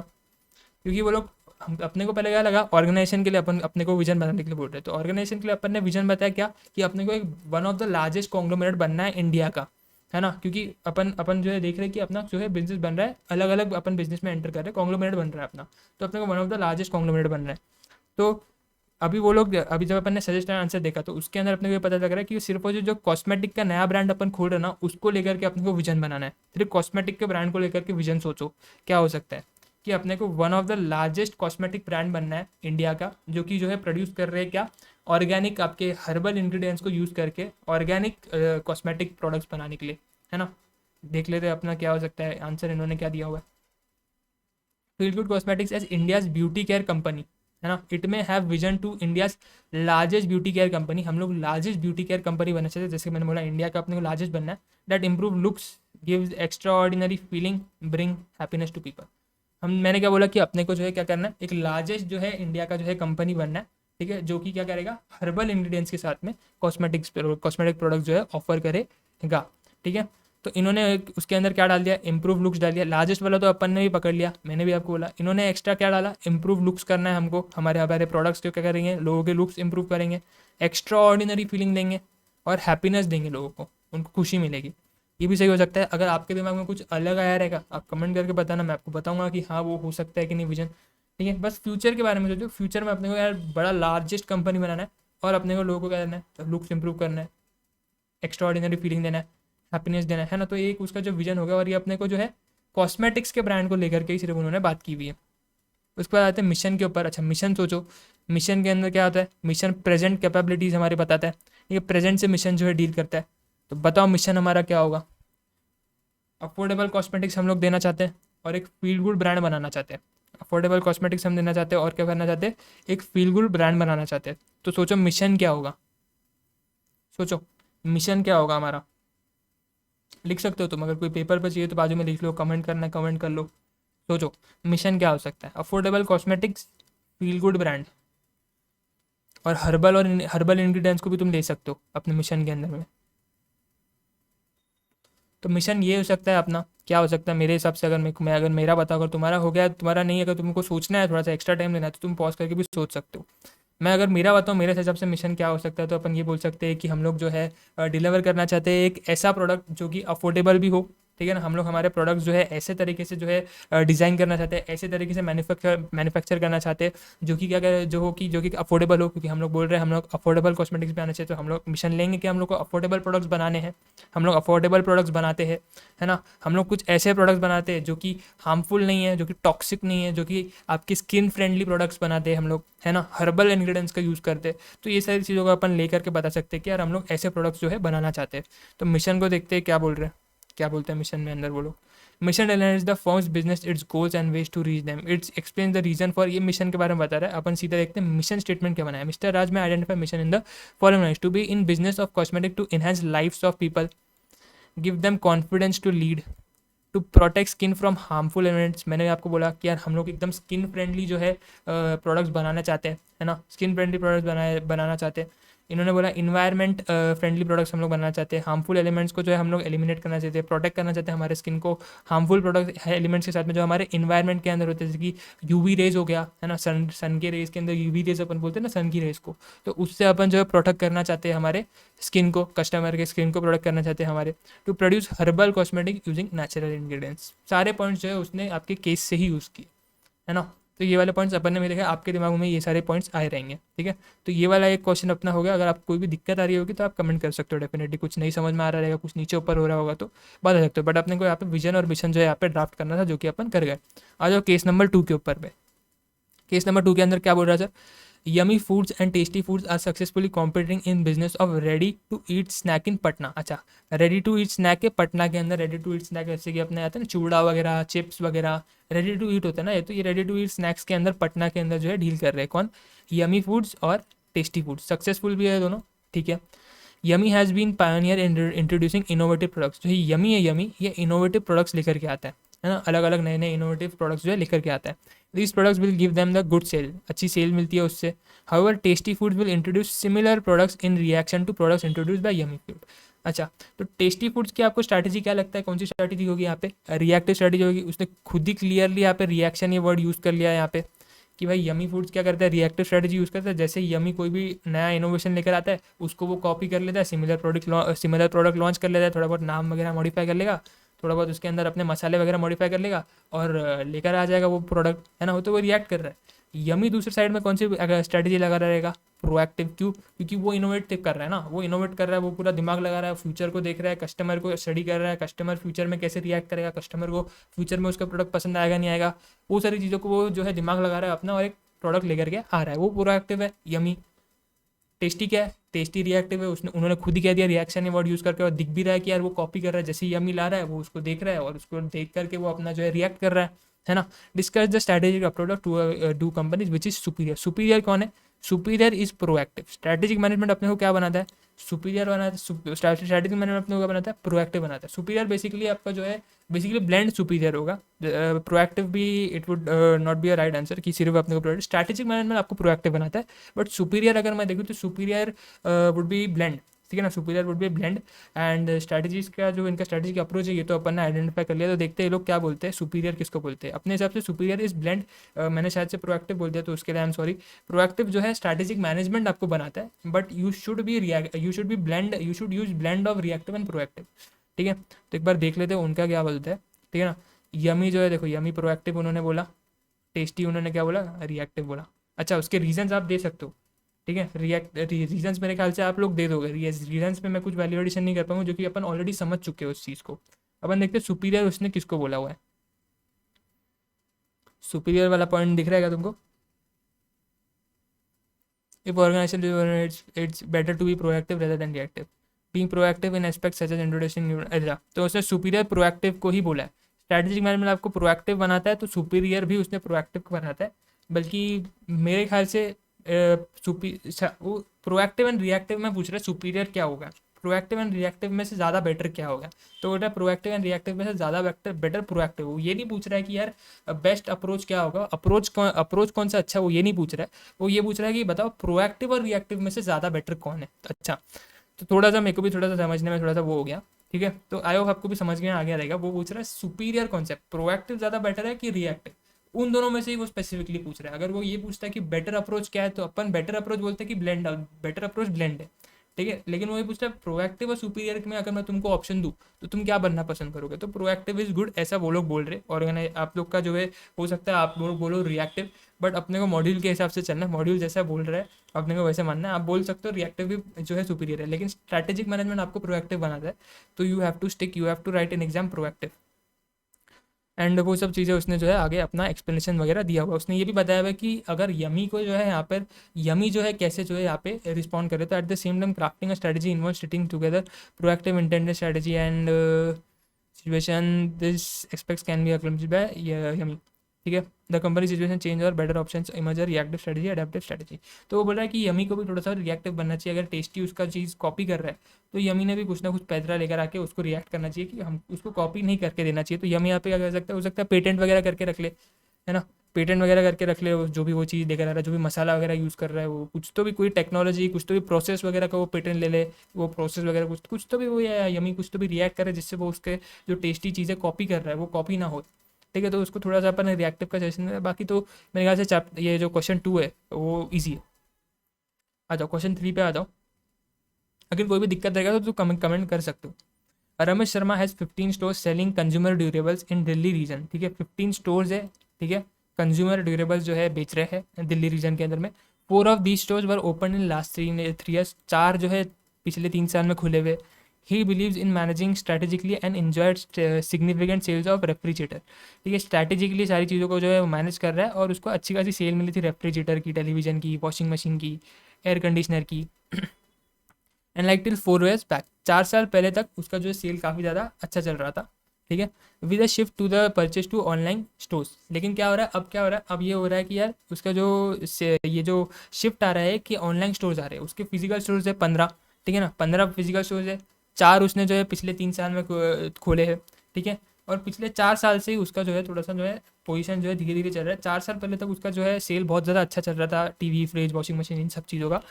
क्योंकि वो लोग हम अपने को पहले क्या लगा, ऑर्गेनाइजेशन के लिए अपन अपने को विजन बनाने के लिए बोल रहे हैं। तो ऑर्गेनाइजेशन के लिए अपन ने विजन बताया क्या, कि अपने को एक one of the largest conglomerate बनना है इंडिया का, है ना। क्योंकि अपन अपन जो है देख रहे हैं कि अपना जो है बिजनेस बन रहा है, अलग अलग अपन बिजनेस में एंटर कर रहे हैं, कॉन्ग्लोमेरेट बन रहा है अपना। तो अपने को one of the largest conglomerate बन रहा है। तो अभी वो लोग, अभी जब अपन ने सजेस्ट आंसर देखा, तो उसके अंदर अपने को ये पता लग रहा है कि सिर्फ वो जो कॉस्मेटिक का नया ब्रांड अपन खोल रहे हैं ना, उसको लेकर के अपने को विजन बनाना है। सिर्फ कॉस्मेटिक के ब्रांड को लेकर के विजन सोचो क्या हो सकता है, कि अपने को one of the largest cosmetic brand बनना है इंडिया का, जो कि जो है प्रोड्यूस कर रहे हैं क्या, ऑर्गेनिक आपके हर्बल इंग्रेडिएंट्स को यूज़ करके ऑर्गेनिक कॉस्मेटिक प्रोडक्ट्स बनाने के लिए, है ना। देख लेते हैं अपना क्या हो सकता है आंसर, इन्होंने क्या दिया हुआ है। Feel good cosmetics as India's beauty care company, है ना। It may have vision to India's largest beauty care company. हम लोग लार्जेस्ट ब्यूटी केयर कंपनी बनना चाहते हैं, जैसे मैंने बोला इंडिया का अपने को लार्जेस्ट बनना है। That improve looks, gives extraordinary feeling, bring happiness to people. मैंने क्या बोला कि अपने को जो है क्या करना है, एक लार्जेस्ट जो है इंडिया का जो है कंपनी बनना है। ठीक है, जो कि क्या करेगा, हर्बल इंग्रेडिएंट्स के साथ में कॉस्मेटिक प्रोडक्ट जो है ऑफर करेगा। ठीक है, तो इन्होंने उसके अंदर क्या डाल दिया, इम्प्रूव लुक्स डाल दिया। लार्जेस्ट वाला तो अपन ने भी पकड़ लिया, मैंने भी आपको बोला। इन्होंने एक्स्ट्रा क्या डाला, इम्प्रूव लुक्स करना है हमको, हमारे हमारे प्रोडक्ट्स को क्या करेंगे, लोगों के लुक्स इंप्रूव करेंगे, एक्स्ट्रा ऑर्डिनरी फीलिंग देंगे और हैप्पीनेस देंगे लोगों को, उनको खुशी मिलेगी। ये भी सही हो सकता है। अगर आपके दिमाग में कुछ अलग आया रहेगा, आप कमेंट करके बताना, मैं आपको बताऊंगा कि हाँ वो हो सकता है कि नहीं विजन। ठीक है, बस फ्यूचर के बारे में सोचो। फ्यूचर में अपने को यार बड़ा लार्जेस्ट कंपनी बनाना है, और अपने को लोगों को क्या करना है, तो लुक्स इंप्रूव करना है, एक्स्ट्रा ऑर्डिनरी फीलिंग देना है, हैप्पीनेस देना है ना। तो एक उसका जो विजन होगा, और ये अपने को जो है कॉस्मेटिक्स के ब्रांड को लेकर के ही सिर्फ उन्होंने बात की हुई है। उसके बाद आते हैं मिशन के ऊपर। अच्छा, मिशन सोचो, मिशन के अंदर क्या होता है, मिशन प्रेजेंट कैपेबिलिटीज़ हमारे बताता है। ये प्रेजेंट से मिशन जो है डील करता है। तो बताओ मिशन हमारा क्या होगा। अफोर्डेबल कॉस्मेटिक्स हम लोग देना चाहते हैं, और एक फील गुड ब्रांड बनाना चाहते हैं। अफोर्डेबल कॉस्मेटिक्स हम देना चाहते हैं, और क्या करना चाहते हैं, एक फील गुड ब्रांड बनाना चाहते हैं। तो सोचो मिशन क्या होगा, सोचो मिशन क्या होगा हमारा। लिख सकते हो तुम, अगर कोई पेपर पर चाहिए तो बाजू में लिख लो, कमेंट करना है कमेंट कर लो। सोचो मिशन क्या हो सकता है, affordable cosmetics, feel good brand, और हर्बल इंग्रेडिएंट्स को भी तुम ले सकते हो अपने मिशन के अंदर में। तो मिशन ये हो सकता है अपना, क्या हो सकता है मेरे हिसाब से, अगर मेरा बताओ, अगर तुम्हारा हो गया, तुम्हारा नहीं, अगर तुमको सोचना है, थोड़ा सा एक्स्ट्रा टाइम लेना है, तो तुम पॉज करके भी सोच सकते हो। मैं अगर मेरा बताऊँ मेरे हिसाब से मिशन क्या हो सकता है, तो अपन ये बोल सकते हैं कि हम लोग जो है डिलीवर करना चाहते हैं एक ऐसा प्रोडक्ट जो कि अफोर्डेबल भी हो, ठीक है ना। हम लोग हमारे प्रोडक्ट्स जो है ऐसे तरीके से जो है डिज़ाइन करना चाहते हैं, ऐसे तरीके से मैन्युफैक्चर करना चाहते हैं जो कि क्या कहे जो कि अफोर्डेबल हो, क्योंकि हम लोग बोल रहे हैं हम लोग अफोर्डेबल कॉस्मेटिक्स पे आना चाहिए, तो हम लोग मिशन लेंगे कि हम लोग को अफोर्डेबल प्रोडक्ट्स बनाने हैं। हम लोग अफोर्डेबल प्रोडक्ट्स बनाते हैं, है ना। हम लोग कुछ ऐसे प्रोडक्ट्स बनाते हैं जो कि हार्मफुल नहीं है, जो कि टॉक्सिक नहीं है, जो कि आपकी स्किन फ्रेंडली प्रोडक्ट्स बनाते हैं हम लोग, है ना। हर्बल इंग्रेडिएंट्स का यूज़ करते हैं। तो ये सारी चीज़ों को अपन लेकर के बता सकते हैं कि यार हम लोग ऐसे प्रोडक्ट्स जो है बनाना चाहते हैं। तो मिशन को देखते हैं क्या बोल रहे हैं, क्या बोलते हैं मिशन में अंदर बोलो। Mission aligns the firm's business its goals and ways to reach them, its explain the reason for, ये मिशन के बारे में बता रहा है। अपन सीधा देखते हैं मिशन स्टेटमेंट क्या बनाया। Mister Raj may identify mission in the following lines: to be in business of cosmetic, to enhance lifes of people, give them confidence to lead, to protect skin from harmful elements. मैंने आपको बोला कि यार हम लोग एकदम स्किन फ्रेंडली जो है प्रोडक्ट्स बनाना चाहते हैं, है ना। स्किन फ्रेंडली प्रोडक्ट्स बनाना चाहते हैं। इन्होंने बोला इन्वायरमेंट फ्रेंडली प्रोडक्ट्स हम लोग बनाना चाहते हैं। हार्मफुल एलिमेंट्स को जो है हम लोग एलिमिनेट करना चाहते हैं, प्रोटेक्ट करना चाहते हैं हमारे स्किन को हार्मफुल प्रोडक्ट एलिमेंट्स के साथ में जो हमारे इन्वायरमेंट के अंदर होते हैं, जैसे कि यूवी रेज हो गया, है ना। सन के रेज के अंदर यूवी रेज अपन बोलते हैं ना, सन की रेज को, तो उससे अपन जो है प्रोटेक्ट करना चाहते हैं हमारे स्किन को, कस्टमर के स्किन को प्रोटेक्ट करना चाहते हैं हमारे। To produce herbal cosmetic using natural ingredients. सारे पॉइंट्स जो है उसने आपके केस से ही यूज़ किए, है ना। तो ये वाले पॉइंट्स अपन ने भी देखा, आपके दिमाग में ये सारे पॉइंट्स आए रहेंगे, ठीक है। तो ये वाला एक क्वेश्चन अपना हो गया। अगर आपको कोई भी दिक्कत आ रही होगी तो आप कमेंट कर सकते हो, डेफिनेटली कुछ नहीं समझ में आ रहा रहेगा, कुछ नीचे ऊपर हो रहा होगा तो बता सकते हो। बट अपने को यहाँ पे विजन और मिशन जो है यहाँ पे ड्राफ्ट करना था, जो कि अपन कर गए। आ जाओ केस नंबर 2 के ऊपर पे। केस नंबर 2 के अंदर क्या बोल रहा है sir? Yummy foods and tasty foods are successfully competing in business of ready to eat snack in Patna. अच्छा, रेडी टू ईट स्नैक है पटना के अंदर। रेडी टू ईट स्नैक जैसे कि अपने आते हैं ना चूड़ा वगैरह, चिप्स वगैरह, रेडी टू ईट होता है ना ये। तो ये रेडी टू ईट स्नैक्स के अंदर पटना के अंदर जो है डील कर रहे हैं कौन? यमी फूड्स और टेस्टी फूड्स। सक्सेसफुल भी है दोनों, ठीक है। Yummy has been pioneer in introducing innovative products. जो यमी है, यमी ये इनोवेटिव प्रोडक्ट्स लेकर के आता है ना। अलग अलग नए नए इनोवेटिव प्रोडक्ट्स जो है लेकर के आता है। These products will give them the good sale, अच्छी सेल मिलती है उससे। However Tasty Food will introduce similar products in reaction to products introduce by Yummy Food. अच्छा, तो टेस्टी फूड्स की आपको स्ट्रैटेजी क्या लगता है, कौन सी स्ट्रैटेजी होगी यहाँ पे? रिएक्टिव स्ट्रैटेजी होगी। उसने खुद ही क्लियरली यहाँ पे रिएक्शन ये वर्ड यूज़ कर लिया है यहाँ पे कि भाई यमी फूड्स क्या करता है, रिएक्टिव स्ट्रैटेजी यूज़ करता है। जैसे यमी कोई भी नया इनोवेशन लेकर आता है उसको वो कॉपी कर लेता है, सिमिलर प्रोडक्ट लॉन्च कर लेता है, थोड़ा बहुत नाम वगैरह मॉडिफाई कर लेगा, थोड़ा बहुत उसके अंदर अपने मसाले वगैरह मॉडिफाई कर लेगा और लेकर आ जाएगा वो प्रोडक्ट, है ना। वो तो वो रिएक्ट कर रहा है। यमी दूसरे साइड में कौन सी स्ट्रैटेजी लगा रहेगा? प्रोएक्टिव। क्यों? क्योंकि वो इनोवेटिव कर रहा है ना, वो इनोवेट कर रहा है, वो पूरा दिमाग लगा रहा है, फ्यूचर को देख रहा है, कस्टमर को स्टडी कर रहा है, कस्टमर फ्यूचर में कैसे रिएक्ट करेगा, कस्टमर को फ्यूचर में उसका प्रोडक्ट पसंद आएगा नहीं आएगा, वो सारी चीज़ों को वो जो है दिमाग लगा रहा है अपना और एक प्रोडक्ट लेकर के आ रहा है। वो प्रोएक्टिव है यमी। टेस्टी क्या है? टेस्टी रिएक्टिव है। उसने उन्होंने खुद ही कह दिया रिएक्शन वर्ड यूज़ करके, और दिख भी रहा है कि यार वो कॉपी कर रहा है। जैसे यमी ला रहा है वो उसको देख रहा है और उसको देख करके वो अपना जो है रिएक्ट कर रहा है ना। Discuss the strategic approach to two companies which is superior. Superior कौन है? Superior is proactive. Strategic management अपने को क्या बनाता है? सुपीरियर बनाता है। स्ट्रैटेजिक मैनेजमेंट अपने को क्या बनाता है? प्रोएक्टिव बनाता है। सुपीरियर बेसिकली आपका जो है बेसिकली ब्लेंड सुपीरियर होगा। प्रोएक्टिव भी it would not be a right answer कि सिर्फ अपने को स्ट्रैटेजिक मैनेजमेंट आपको प्रोएक्टिव बनाता है। बट सुपीरियर अगर मैं देखूँ तो सुपीरियर वुड बी ब्लेंड, ठीक है ना। Superior would be blend. And strategies का जो इनका स्ट्रैटेजी अप्रोच है ये तो अपन ने आइडेंटिफाई कर लिया। तो देखते हैं ये लोग क्या बोलते हैं, सुपीरियर किसको बोलते हैं। अपने हिसाब से सुपीरियर इज ब्लेंड। मैंने शायद से प्रोएक्टिव बोल दिया तो उसके लिए आई एम सॉरी। प्रोएक्टिव जो है स्ट्रैटेजिक मैनेजमेंट आपको बनाता है, but you should be blend, you should use blend of reactive and proactive, ठीक है। तो एक बार देख लेते हैं उनका क्या बोलते हैं, ठीक है ना। यमी जो है देखो, यमी प्रोएक्टिव उन्होंने बोला, टेस्टी उन्होंने क्या बोला? रिएक्टिव बोला। अच्छा, उसके रीजंस आप दे सकते हो, ठीक है। रीजंस मेरे ख्याल से आप लोग दे दोगे। रीजंस में मैं कुछ वैल्यूएडिशन नहीं कर पाऊंगा जो कि अपन ऑलरेडी समझ चुके हैं उस चीज़ को। अपन देखते हैं सुपीरियर उसने किसको बोला हुआ है। सुपीरियर वाला पॉइंट दिख रहा है क्या तुमको? If organization it's better to be proactive rather than reactive, being proactive in aspect such as introducing. अच्छा, तो उसने सुपीरियर प्रोएक्टिव को ही बोला है। स्ट्रैटेजिक मैनेजमेंट आपको प्रोएक्टिव बनाता है तो सुपीरियर भी उसने प्रोएक्टिव को बनाता है। बल्कि मेरे ख्याल से वो प्रोएक्टिव एंड रिएक्टिव में पूछ रहे सुपीरियर क्या होगा, प्रोएक्टिव एंड रिएक्टिव में से ज़्यादा बेटर क्या होगा। तो बेटा प्रोएक्टिव एंड रिएक्टिव में से ज़्यादा बेटर प्रोएक्टिव। वो ये नहीं पूछ रहा है कि यार बेस्ट अप्रोच क्या होगा, अप्रोच कौन सा अच्छा, वो ये नहीं पूछ रहा है। वो ये पूछ रहा है कि बताओ प्रोएक्टिव और रिएक्टिव में से ज़्यादा बेटर कौन है। अच्छा, तो थोड़ा सा मेरे को भी थोड़ा सा समझने में थोड़ा सा वो हो गया, ठीक है। तो आई होप आपको भी समझ में आ गया रहेगा। वो पूछ रहा है सुपीरियर कॉन्सेप्ट, प्रोएक्टिव ज़्यादा बेटर है कि रिएक्टिव। उन दोनों में से ही वो स्पेसिफिकली पूछ रहा है। अगर वो ये पूछता है कि बेटर अप्रोच क्या है, तो अपन बेटर अप्रोच बोलते हैं कि ब्लेंड, बेटर अप्रोच ब्लेंड है, ठीक है। लेकिन वो ये पूछता है प्रोएक्टिव और सुपीरियर में अगर मैं तुमको ऑप्शन दूँ तो तुम क्या बनना पसंद करोगे, तो प्रोएक्टिव इज गुड, ऐसा वो लोग बोल रहे। और आप लोग का जो है हो सकता है आप लोग बोलो रिएक्टिव, बट अपने को मॉड्यूल के हिसाब से चलना है, मॉड्यूल जैसा बोल रहा है अपने को वैसे मानना है। आप बोल सकते हो रिएक्टिव भी जो है सुपीरियर है, लेकिन स्ट्रैटेजिक मैनेजमेंट आपको प्रोएक्टिव बनाता है, तो you have to stick, you have to write in exam proactive. And वो सब चीज़ें उसने जो है आगे अपना एक्सप्लेनेशन वगैरह दिया हुआ। उसने ये भी बताया हुआ है कि अगर यमी को जो है यहाँ पर, यमी जो है कैसे जो है यहाँ पे रिस्पॉन्ड करे, तो at the same time crafting a strategy involve sitting together proactive intended strategy and situation this expects can be accomplished by Yummy, ठीक है। द कंपनी सिचुएशन चेंज और better option emerge reactive strategy adaptive strategy. तो वो बोल रहा है कि yummy को भी थोड़ा सा रिएक्टिव बनना चाहिए। अगर टेस्टी उसका चीज़ कॉपी कर रहा है तो यमी ने भी कुछ ना कुछ पैतरा लेकर आके उसको रिएक्ट करना चाहिए, कि हम उसको कॉपी नहीं करके देना चाहिए। तो यमी यहाँ पे क्या कर सकता है, हो सकता है पेटेंट वगैरह करके रख ले, है ना, पेटेंट वगैरह करके रख ले। जो भी वो चीज़ लेकर आ रहा है, जो भी मसाला वगैरह यूज़ कर रहा है, वो कुछ तो भी कोई टेक्नोलॉजी, कुछ तो भी प्रोसेस वगैरह का वो पेटेंट ले ले, वो प्रोसेस वगैरह कुछ कुछ तो भी वो, या यमी कुछ तो भी रिएक्ट करे जिससे वो उसके जो टेस्टी चीज़ें कॉपी कर रहा है वो कॉपी ना हो, ठीक है। तो उसको थोड़ा सा अपन रिएक्टिव का सेशन है। बाकी तो मेरे ख्याल से ये जो क्वेश्चन 2 है वो ईजी है। आ जाओ क्वेश्चन 3 पे आ जाओ। अगर कोई भी दिक्कत रहेगा तो तू कमेंट कर सकते हो। Ramesh Sharma has 15 stores selling consumer durables in Delhi region, ठीक है। 15 स्टोर्स है, ठीक है, कंज्यूमर ड्यूरेबल्स जो है बेच रहे हैं दिल्ली रीजन के अंदर में। 4 of the stores were open in last 3 years, 4 जो है पिछले 3 साल में खुले हुए। He believes in managing strategically and enjoyed significant sales of refrigerator, ठीक है। स्ट्रैटेजिकली सारी चीज़ों को जो है वो मैनेज कर रहा है, और उसको अच्छी खासी सेल मिली थी रेफ्रिजरेटर की, टेलीविजन की, वॉशिंग मशीन की, एयर कंडीशनर की। And like till 4 years back, 4 साल पहले तक उसका जो है सेल काफ़ी ज़्यादा अच्छा चल रहा था, ठीक है। With a shift to the purchase to online stores. लेकिन क्या हो रहा है अब, क्या हो रहा है अब, ये हो रहा है कि यार उसका जो ये जो शिफ्ट आ रहा है कि ऑनलाइन स्टोर्स आ रहे हैं, उसके फिजिकल स्टोर्स है 15, ठीक है ना, 15 फिजिकल स्टोर्स है, 4 उसने जो है पिछले 3 साल में खोले हैं, ठीक है। और पिछले 4 साल से ही उसका जो है थोड़ा सा जो है पोजीशन जो है धीरे धीरे चल रहा है। 4 साल पहले तक उसका जो है सेल बहुत ज़्यादा अच्छा चल रहा था, टीवी, फ्रिज, वॉशिंग मशीन, इन सब चीज़ों का।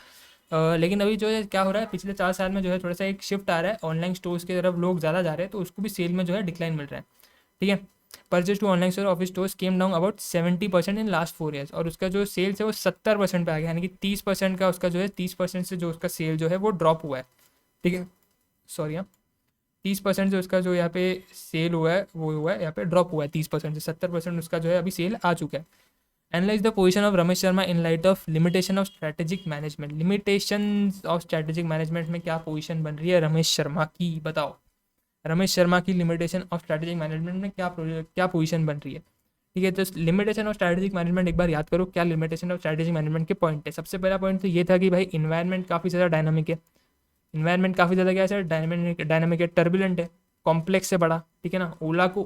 लेकिन अभी जो है क्या हो रहा है, पिछले 4 साल में जो है थोड़ा सा एक शिफ्ट आ रहा है, ऑनलाइन स्टोर्स की तरफ लोग ज़्यादा जा रहे हैं, तो उसको भी सेल में जो है डिक्लाइन मिल रहा है, ठीक है। Purchase to online store of his stores came down about 70% in last 4 years, और उसका जो सेल्स है वो 70% पे आ गया, यानी कि 30% का उसका जो है 30% से जो उसका सेल जो है वो ड्रॉप हुआ है, ठीक है। सॉरी, हाँ, 30% जो उसका जो यहाँ पे सेल हुआ है वो हुआ है यहाँ पे ड्रॉप हुआ है 30% से 70% उसका जो है अभी सेल आ चुका है। Analyse the position of Ramesh Sharma in light of limitation of strategic management. Limitation of strategic management में क्या पोजीशन बन रही है रमेश शर्मा की, बताओ। रमेश शर्मा की लिमिटेशन ऑफ स्ट्रैटेजिक मैनेजमेंट में क्या पोजीशन बन रही है, ठीक है। तो लिमिटेशन ऑफ स्ट्रैटेजिक मैनेजमेंट एक बार याद करो, क्या लिमिटेशन ऑफ स्ट्रैटेजिक मैनेजमेंट के पॉइंट है। सबसे पहला पॉइंट तो ये था कि भाई इन्वायरमेंट काफ़ी ज़्यादा डायनामिक है, इन्वायरमेंट काफ़ी ज़्यादा क्या है, डायनामिक है, टर्बुलेंट है, कॉम्प्लेक्स है बड़ा, ठीक है ना।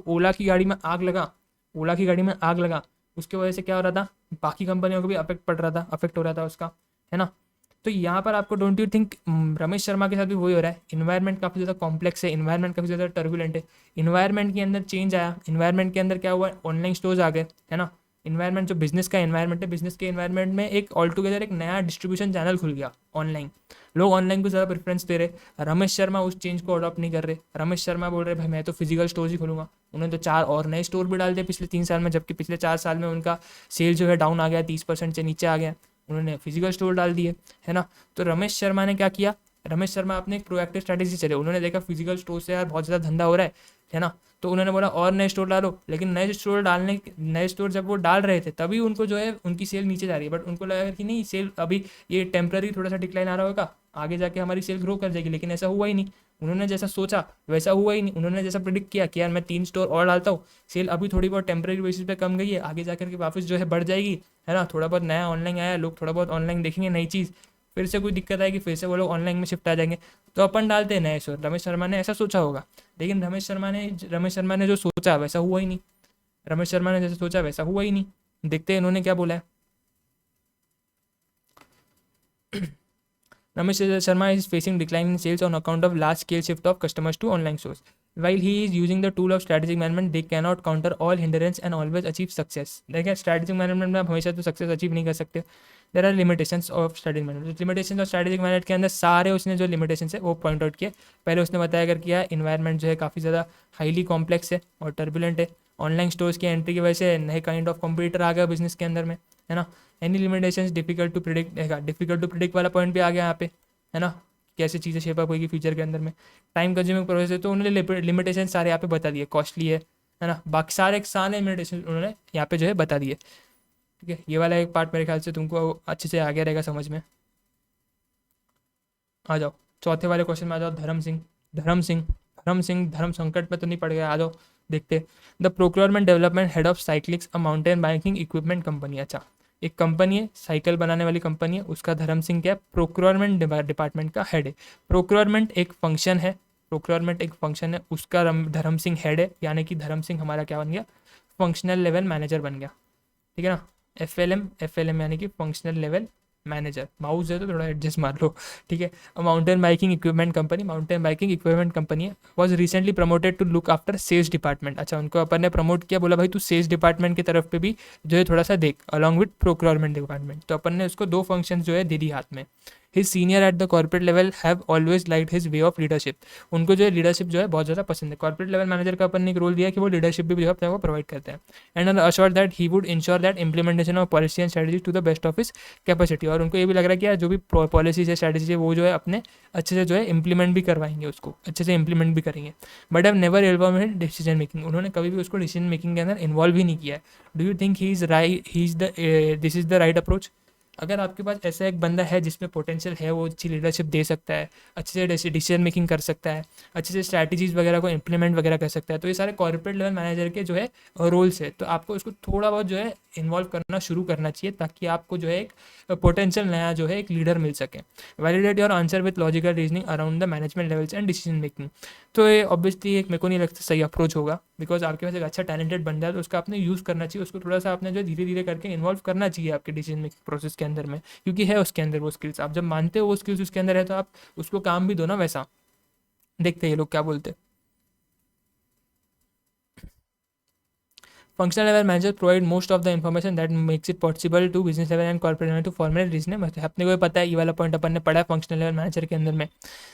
ओला की गाड़ी में आग लगा, ओला की गाड़ी में आग लगा, उसकी वजह से क्या हो रहा था, बाकी कंपनियों को भी अफेक्ट पड़ रहा था, अफेक्ट हो रहा था उसका, है ना। तो यहाँ पर आपको don't you think Ramesh Sharma के साथ भी वही हो रहा है, इन्वायरमेंट काफ़ी ज़्यादा कॉम्प्लेक्स है, इन्वायरमेंट काफ़ी ज़्यादा टर्बुलेंट है। इन्वायरमेंट के अंदर चेंज आया, इन्वायरमेंट के अंदर क्या हुआ, ऑनलाइन स्टोर्स आ गए, है ना। इन्वायरमेंट जो बिजनेस का इन्वायरमेंट है, बिजनेस के इन्वायरमेंट में एक ऑल टुगेदर एक नया डिस्ट्रीब्यूशन चैनल खुल गया ऑनलाइन, लोग ऑनलाइन को ज़्यादा प्रेफरेंस दे रहे। रमेश शर्मा उस चेंज को अडॉप्ट नहीं कर रहे, रमेश शर्मा बोल रहे भाई मैं तो फिजिकल स्टोर ही खोलूंगा। उन्होंने तो 4 और नए स्टोर भी डाल दिए पिछले 3 साल में, जबकि पिछले 4 साल में उनका सेल जो है डाउन आ गया, 30% से नीचे आ गया, उन्होंने फिजिकल स्टोर डाल दिए, है ना। तो रमेश शर्मा ने क्या किया, रमेश शर्मा अपने एक प्रोएक्टिव स्ट्रैटेजी चले, उन्होंने देखा फिजिकल स्टोर से यार बहुत ज़्यादा धंधा हो रहा है ना। तो उन्होंने बोला और नए स्टोर डालो, लेकिन नए स्टोर जब वो डाल रहे थे तभी उनको जो है उनकी सेल नीचे जा रही है, बट उनको लगा कि नहीं सेल अभी ये टेम्पररी थोड़ा सा डिक्लाइन आ रहा होगा, आगे जाके हमारी सेल ग्रो कर जाएगी, लेकिन ऐसा हुआ ही नहीं। उन्होंने जैसा सोचा वैसा हुआ ही नहीं, उन्होंने जैसा प्रिडिक्ट किया कि यार मैं 3 स्टोर और डालता हूँ, सेल अभी थोड़ी बहुत टेम्पररी बेसिस पे कम गई है, आगे जाकर के वापस जो है बढ़ जाएगी, है ना। थोड़ा बहुत नया ऑनलाइन आया, लोग थोड़ा बहुत ऑनलाइन देखेंगे नई चीज़, फिर से कोई दिक्कत आएगी, फिर से वो लोग ऑनलाइन में शिफ्ट आ जाएंगे, तो अपन डालते हैं नए स्टोर। रमेश शर्मा ने ऐसा सोचा होगा, लेकिन रमेश शर्मा ने जो सोचा वैसा हुआ ही नहीं, रमेश शर्मा ने जैसे सोचा वैसा हुआ ही नहीं। देखते हैं इन्होंने क्या बोला है। Ramesh Sharma is facing decline in sales on account of large scale shift of customers to online stores. While he is using the tool of strategic management, they cannot counter all hindrance and always achieve success. देखिए strategic management में आप हमेशा तो success achieve नहीं कर सकते। There are limitations of strategic management. Limitations of strategic management के अंदर सारे उसने जो limitations है वो पॉइंट आउट किए। पहले उसने बताया कर किया इन्वायरमेंट जो है काफ़ी ज़्यादा हाईली कॉम्प्लेक्स है और टर्बुलेंट है, ऑनलाइन स्टोर्स की एंट्री की वजह से नए काइंड ऑफ कंप्यूटर आ गया बिजनेस के अंदर में, है ना। Any limitations difficult to predict, difficult to predict वाला पॉइंट भी आ गया यहाँ पे, है ना। कैसे चीज़ें शेप अप होगी फ्यूचर के अंदर में, टाइम कंज्यूमिंग प्रोसेस है, तो उन्होंने लिमिटेशन सारे यहाँ पे बता दिए, कॉस्टली है ना, बाकी सारे सारे लिमिटेशन उन्होंने यहाँ पे जो है बता दिए। ठीक है, ये वाला एक पार्ट मेरे ख्याल से तुमको अच्छे से आ गया रहेगा समझ में। आ जाओ चौथे वाले क्वेश्चन में आ जाओ। धर्म सिंह, धर्म सिंह, धर्म सिंह, धर्म संकट में तो नहीं पड़ गया, आ जाओ देखते। The procurement development head of Cyclix a mountain biking equipment company. अच्छा, एक कंपनी है, साइकिल बनाने वाली कंपनी है, उसका धर्म सिंह क्या है, प्रोक्योरमेंट डिपार्टमेंट का हेड है। प्रोक्योरमेंट एक फंक्शन है, प्रोक्योरमेंट एक फंक्शन है, उसका धर्म सिंह हेड है, यानी कि धर्म सिंह हमारा क्या बन गया, फंक्शनल लेवल मैनेजर बन गया। ठीक है ना, एफ एल एम यानी कि फंक्शनल लेवल मैनेजर। माउस है तो थोड़ा एडजस्ट मार लो। ठीक है, mountain biking equipment company, mountain biking equipment company है, was recently promoted to look after sales department. अच्छा, उनको अपन ने प्रमोट किया, बोला भाई तू सेल्स डिपार्टमेंट की तरफ पे भी जो है थोड़ा सा देख, अलॉन्ग विथ प्रोक्योरमेंट डिपार्टमेंट। तो अपन ने उसको दो फंक्शन जो है दे दी हाथ में। His senior at the corporate level have always like his way of leadership. उनको जो है लीडरशिप जो है बहुत ज़्यादा पसंद है। कॉर्पोरेट लेवल मैनेजर का अपन ने एक रोल दिया कि वो लीडरशिप भी जो है अपने को प्रोवाइड करते हैं। And assure that he would ensure that implementation of policy and strategy to the best of his capacity. और उनको ये भी लग रहा है कि यार जो भी पॉलिसीज है, स्ट्रेटजी है, वो जो है अपने अच्छे से जो है इंप्लीमेंट भी करवाएंगे, उसको अच्छे से इंप्लीमेंट भी करेंगे। But have never involve in decision making. उन्होंने कभी भी उसको डिसीजन मेकिंग के अंदर इन्वॉल्व ही नहीं किया है। Do you think he is right, he is the this is the right approach? अगर आपके पास ऐसा एक बंदा है जिसमें पोटेंशियल है, वो अच्छी लीडरशिप दे सकता है, अच्छे से डिसीजन मेकिंग कर सकता है, अच्छे से स्ट्रैटेजीज वगैरह को इंप्लीमेंट वगैरह कर सकता है, तो ये सारे कॉर्पोरेट लेवल मैनेजर के जो है रोल्स है। तो आपको उसको थोड़ा बहुत जो है इन्वॉल्व करना शुरू करना चाहिए, ताकि आपको जो है एक पोटेंशियल नया जो है एक लीडर मिल सके। Validate your answer with logical reasoning around the management levels and decision making. तो ये ऑब्वियसली एक मेरे को नहीं लगता सही अप्रोच होगा, बिकॉज आपके पास एक अच्छा टैलेंटेड बंदा है, तो उसका आपने यूज़ करना चाहिए, उसको थोड़ा सा आपने जो धीरे धीरे करके इन्वॉल्व करना चाहिए आपके डिसीजन मेकिंग प्रोसेस के अंदर में, क्योंकि है उसके अंदर वो स्किल्स। आप जब मानते हो वो स्किल्स उसके अंदर है, तो आप उसको काम भी दो ना वैसा। देखते हैं ये लोग क्या बोलते हैं। Functional level managers provide most of the information that makes it possible to business level and corporate level to formulate reasoning। अपने को पता है, ये वाला पॉइंट अपन ने पढ़ा है फंक्शनल लेवल मैनेजर के अंदर में।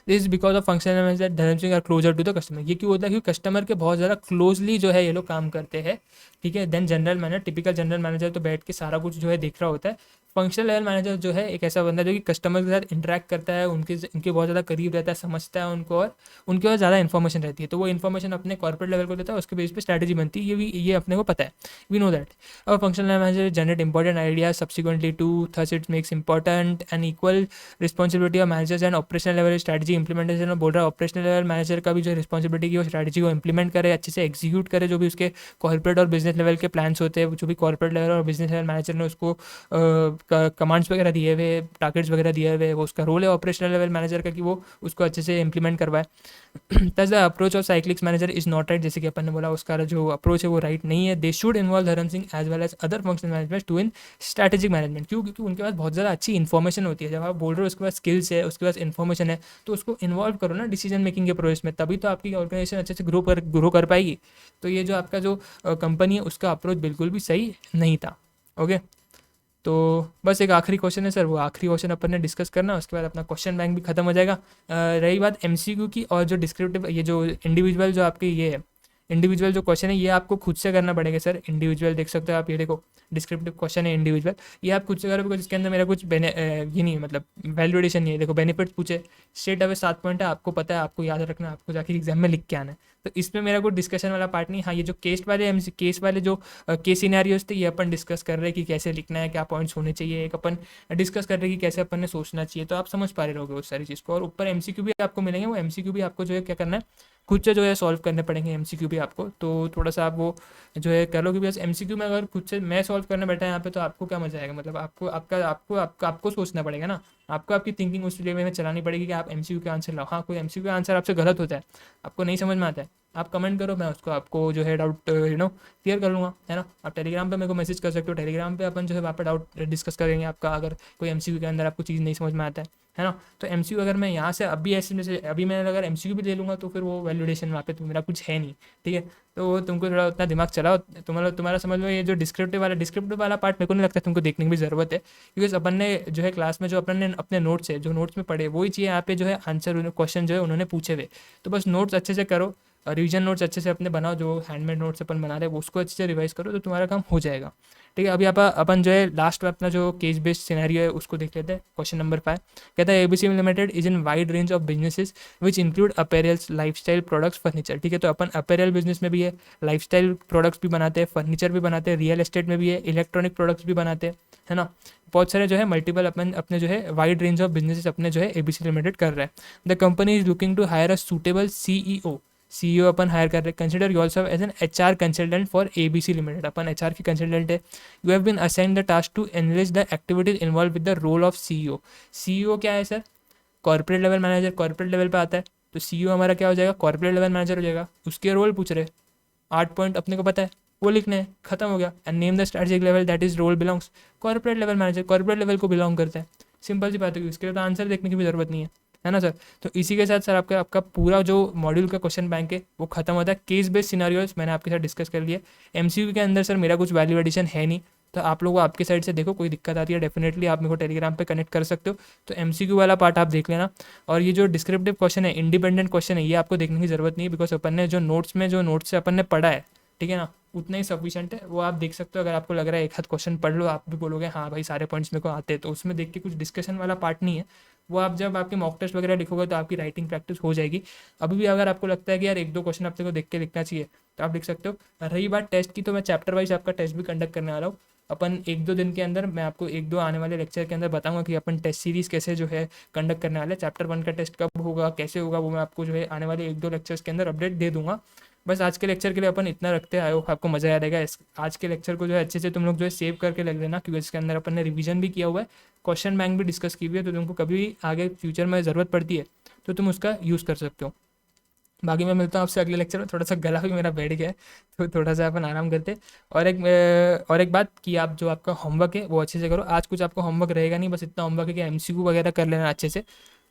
This is because of functional level manager Dharam Singh are closer to the customer. ये क्यों होता है? क्योंकि कस्टमर के बहुत ज़्यादा क्लोजली जो है ये लोग काम करते हैं। ठीक है, then general manager, typical general manager तो बैठ के सारा कुछ जो है देख रहा होता है। फंक्शनल लेवल मैनेजर जो है एक ऐसा बंदा जो कि कस्टमर के साथ इंटरेक्ट करता है, उनके बहुत ज़्यादा करीब रहता है, समझता है उनको, और उनके पास ज़्यादा इन्फॉर्मेशन रहती है, तो वो इन्फॉर्मेशन अपने कॉर्पोरेट लेवल को देता है, उसके बेस पे स्ट्रैटेजी बनती है। ये अपने को पता है, we know that. Our functional manager generate important ideas subsequently to, thus it makes important and equal responsibility of managers and operational level strategy implementation। और बोल रहा है ऑपरेशनल लेवल मैनेजर का भी जो रिस्पॉन्सिबिलिटी की वो स्ट्रैटेजी को इंप्लीमेंट करे, अच्छे से एग्जीक्यूट करे, जो भी उसके कॉर्पोरेट और बिजनेस लेवल के प्लान्स होते हैं, जो भी कॉर्पोरेट लेवल और बिजनेस लेवल मैनेजर ने उसको कमांड्स वगैरह दिए हुए, टारगेट्स वगैरह दिए हुए, वो उसका रोल है ऑपरेशनल लेवल मैनेजर का कि वो उसको अच्छे से इंप्लीमेंट करवाए। Thus the approach of Cyclix manager is not right. जैसे कि अपन ने बोला उसका जो अप्रोच है वो राइट नहीं है। दे should involve Dharam Singh as well as other functional management to in strategic management. क्यों? क्योंकि उनके पास बहुत ज़्यादा अच्छी इन्फॉर्मेशन होती है। जब आप बोल रहे हो उसके पास स्किल्स है, उसके पास इन्फॉर्मेशन है, तो उसको इन्वॉल्व करो ना डिसीजन मेकिंग के प्रोसेस में, तभी तो आपकी ऑर्गेनाइजेशन अच्छे से ग्रो कर पाएगी। तो ये जो आपका जो कंपनी है उसका अप्रोच बिल्कुल भी सही नहीं था। ओके, तो बस एक आखिरी क्वेश्चन है सर, वो आखिरी क्वेश्चन अपन ने डिस्कस करना, उसके बाद अपना क्वेश्चन बैंक भी खत्म हो जाएगा। रही बात एमसीक्यू की और जो डिस्क्रिप्टिव, ये जो इंडिविजुअल जो आपके ये है, इंडिविजुअल जो क्वेश्चन है ये आपको खुद से करना पड़ेगा सर। इंडिविजुअल देख सकते हो आप, ये देखो डिस्क्रिप्टिव क्वेश्चन है इंडिविजुअल, ये आप खुद से करोगे, बिकॉज इसके अंदर मेरा कुछ ये नहीं है, मतलब वैल्यूडेशन नहीं है। देखो बेनिफिट्स पूछे, स्ट्रेट अवे 7 पॉइंट है, आपको पता है, आपको याद रखना, आपको जाके एग्जाम में लिख के आना है, तो इसमें मेरा कोई डिस्कशन वाला पार्ट नहीं। हाँ, ये जो केस वाले जो केस सिनेरियोज थे, ये अपन डिस्कस कर रहे हैं कि कैसे लिखना है, क्या पॉइंट्स होने चाहिए, एक अपन डिस्कस कर रहे हैं कि कैसे अपन ने सोचना चाहिए, तो आप समझ पा रहे होगे उस सारी चीज़ को। और ऊपर एमसीक्यू भी आपको मिलेंगे, वो एमसीक्यू भी आपको जो है क्या करना है, खुद से जो है सॉल्व करने पड़ेंगे एमसीक्यू भी आपको। तो थोड़ा सा आप वो जो है कर लो कि बस एमसीक्यू में अगर खुद से मैं सॉल्व करने बैठा है यहाँ पे, तो आपको क्या मजा आएगा? मतलब आपको सोचना पड़ेगा ना, आपको आपकी थिंकिंग उस वे में चलानी पड़ेगी कि आप एमसीक्यू के आंसर लाओ। हाँ, कोई एमसीक्यू का आंसर आपसे गलत होता है, आपको नहीं समझ में आता है, आप कमेंट करो, मैं उसको आपको जो है डाउट क्लियर कर लूँगा, है ना। आप टेलीग्राम पे मेरे को मैसेज कर सकते हो, टेलीग्राम पे अपन जो है वहाँ पर डाउट डिस्कस करेंगे आपका, अगर कोई एमसीक्यू के अंदर आपको चीज़ नहीं समझ में आता है। है ना। तो एमसीक्यू अगर मैं यहाँ से अभी ऐसे में से अभी मैं अगर एमसीक्यू भी ले लूँगा तो फिर वो वैलिडेशन वहाँ पे तो मेरा कुछ है नहीं, ठीक है। तो तुमको थोड़ा उतना दिमाग चलाओ, तुम्हारा समझ लो ये जो डिस्क्रिप्टिव वाला पार्ट मेरे को नहीं लगता तुमको देखने की भी ज़रूरत है, क्योंकि अपन ने जो है क्लास में जो अपन ने अपने नोट्स है, जो नोट्स में पढ़े वही चीज़ यहाँ पे जो है आंसर क्वेश्चन जो है उन्होंने पूछे हुए। तो बस नोट्स अच्छे से करो, रिवीजन नोट्स अच्छे से अपने बनाओ, जो हैंडमेड नोट्स अपन बना रहे हैं उसको अच्छे से रिवाइज करो, तो तुम्हारा काम हो जाएगा, ठीक है। अभी अपन जो है लास्ट में अपना जो केस बेस्ड सिनेरियो है उसको देख लेते हैं। क्वेश्चन नंबर 5 कहता है ABC limited is in wide range of businesses which include apparels, lifestyle products, furniture, ठीक है। तो अपन अपैरल बिजनेस में भी है, लाइफस्टाइल प्रोडक्ट्स भी बनाते हैं, फर्नीचर भी बनाते हैं, रियल एस्टेट में भी है, इलेक्ट्रॉनिक प्रोडक्ट्स भी बनाते हैं, है ना। बहुत सारे जो है मल्टीपल अपन अपने जो है वाइड रेंज ऑफ बिजनेसेस अपने जो है एबीसी लिमिटेड कर रहा है। The company is looking to hire a suitable CEO अपन हायर कर रहे हैं। Consider yourself as an HR consultant for ABC limited, अपन एचआर की कंसल्टेंट है। You have been assign the task to analyze the activities involve with the role of CEO. CEO क्या है sir? Corporate level manager, corporate level पे आता है, तो CEO हमारा क्या हो जाएगा? कॉर्पोरेट लेवल मैनेजर हो जाएगा। उसके रोल पूछ रहे, 8 पॉइंट अपने को पता है, वो लिखने हैं, खत्म हो गया। And name the strategic level that is role belongs, corporate level manager corporate level को बिलोंग करता है। सिंपल सी बात है, इसके लिए तो आंसर देखने की भी जरूरत नहीं है ना सर। तो इसी के साथ सर आपका आपका पूरा जो मॉड्यूल का क्वेश्चन बैंक है वो खत्म होता है। केस बेस्ड सिनारियोज मैंने आपके साथ डिस्कस कर लिया। एमसीक्यू के अंदर सर मेरा कुछ वैल्यू एडिशन है नहीं, तो आप लोगों को आपके साइड से देखो कोई दिक्कत आती है डेफिनेटली आप मेरे को टेलीग्राम पे कनेक्ट कर सकते हो। तो एमसीक्यू वाला पार्ट आप देख लेना, और ये जो डिस्क्रिप्टिव क्वेश्चन है, इंडिपेंडेंट क्वेश्चन है, ये आपको देखने की जरूरत नहीं है, बिकॉज अपन ने जो नोट्स से अपन ने पढ़ा है, ठीक है ना, उतना ही सफिशिएंट है। वो आप देख सकते हो, अगर आपको लग रहा है एक हाथ क्वेश्चन पढ़ लो, आप भी बोलोगे हाँ भाई सारे पॉइंट्स मेरे को आते हैं, तो उसमें देख के कुछ डिस्कशन वाला पार्ट नहीं है। वो आप जब आपके मॉक टेस्ट वगैरह लिखोगे तो आपकी राइटिंग प्रैक्टिस हो जाएगी। अभी भी अगर आपको लगता है कि यार 1-2 क्वेश्चन आपको देख के लिखना चाहिए तो आप लिख सकते हो। रही बात टेस्ट की, तो मैं चैप्टर वाइज आपका टेस्ट भी कंडक्ट करने वाला हूँ। अपन 1-2 दिन के अंदर मैं आपको 1-2 आने वाले लेक्चर के अंदर बताऊंगा कि अपन टेस्ट सीरीज कैसे जो है कंडक्ट करने वाले। चैप्टर 1 का टेस्ट कब होगा, कैसे होगा, वो मैं आपको जो है आने वाले 1-2 लेक्चर्स के अंदर अपडेट दे दूंगा। बस आज के लेक्चर के लिए अपन इतना रखते हैं। आई होप आपको मज़ा आ रहेगा। आज के लेक्चर को जो है अच्छे से तुम लोग जो है सेव करके लग लेना, क्योंकि इसके अंदर अपन ने रिवीजन भी किया हुआ है, क्वेश्चन बैंक भी डिस्कस की हुई है, तो तुमको कभी भी आगे फ्यूचर में ज़रूरत पड़ती है तो तुम उसका यूज़ कर सकते हो। बाकी मैं मिलता हूँ आपसे अगले लेक्चर में। थोड़ा सा गला भी मेरा बैठ गया है, तो थोड़ा सा अपन आराम करते। और एक बात कि आप जो आपका होमवर्क है वो अच्छे से करो। आज कुछ आपको होमवर्क रहेगा नहीं, बस इतना होमवर्क है कि एमसीक्यू वगैरह कर लेना अच्छे से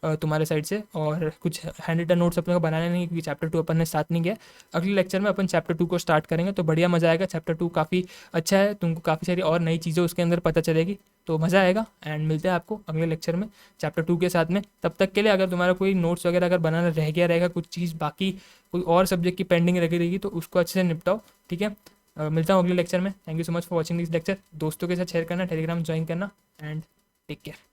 तुम्हारे साइड से, और कुछ हैंड रिटन नोट्स अपने को बनाने नहीं, क्योंकि चैप्टर 2 अपन ने स्टार्ट नहीं किया। अगले लेक्चर में अपन चैप्टर 2 को स्टार्ट करेंगे, तो बढ़िया मज़ा आएगा। चैप्टर 2 काफ़ी अच्छा है, तुमको काफ़ी सारी और नई चीज़ें उसके अंदर पता चलेगी, तो मज़ा आएगा। एंड मिलते हैं आपको अगले लेक्चर में चैप्टर 2 के साथ में। तब तक के लिए अगर तुम्हारा कोई नोट्स वगैरह अगर बनाना रह गया रहेगा, कुछ चीज़ बाकी कोई और सब्जेक्ट की पेंडिंग रखी रहेगी, तो उसको अच्छे से निपटाओ, ठीक है। मिलता हूँ अगले लेक्चर में। Thank you so much for watching this lecture. दोस्तों के साथ शेयर करना, टेलीग्राम ज्वाइन करना, एंड टेक केयर।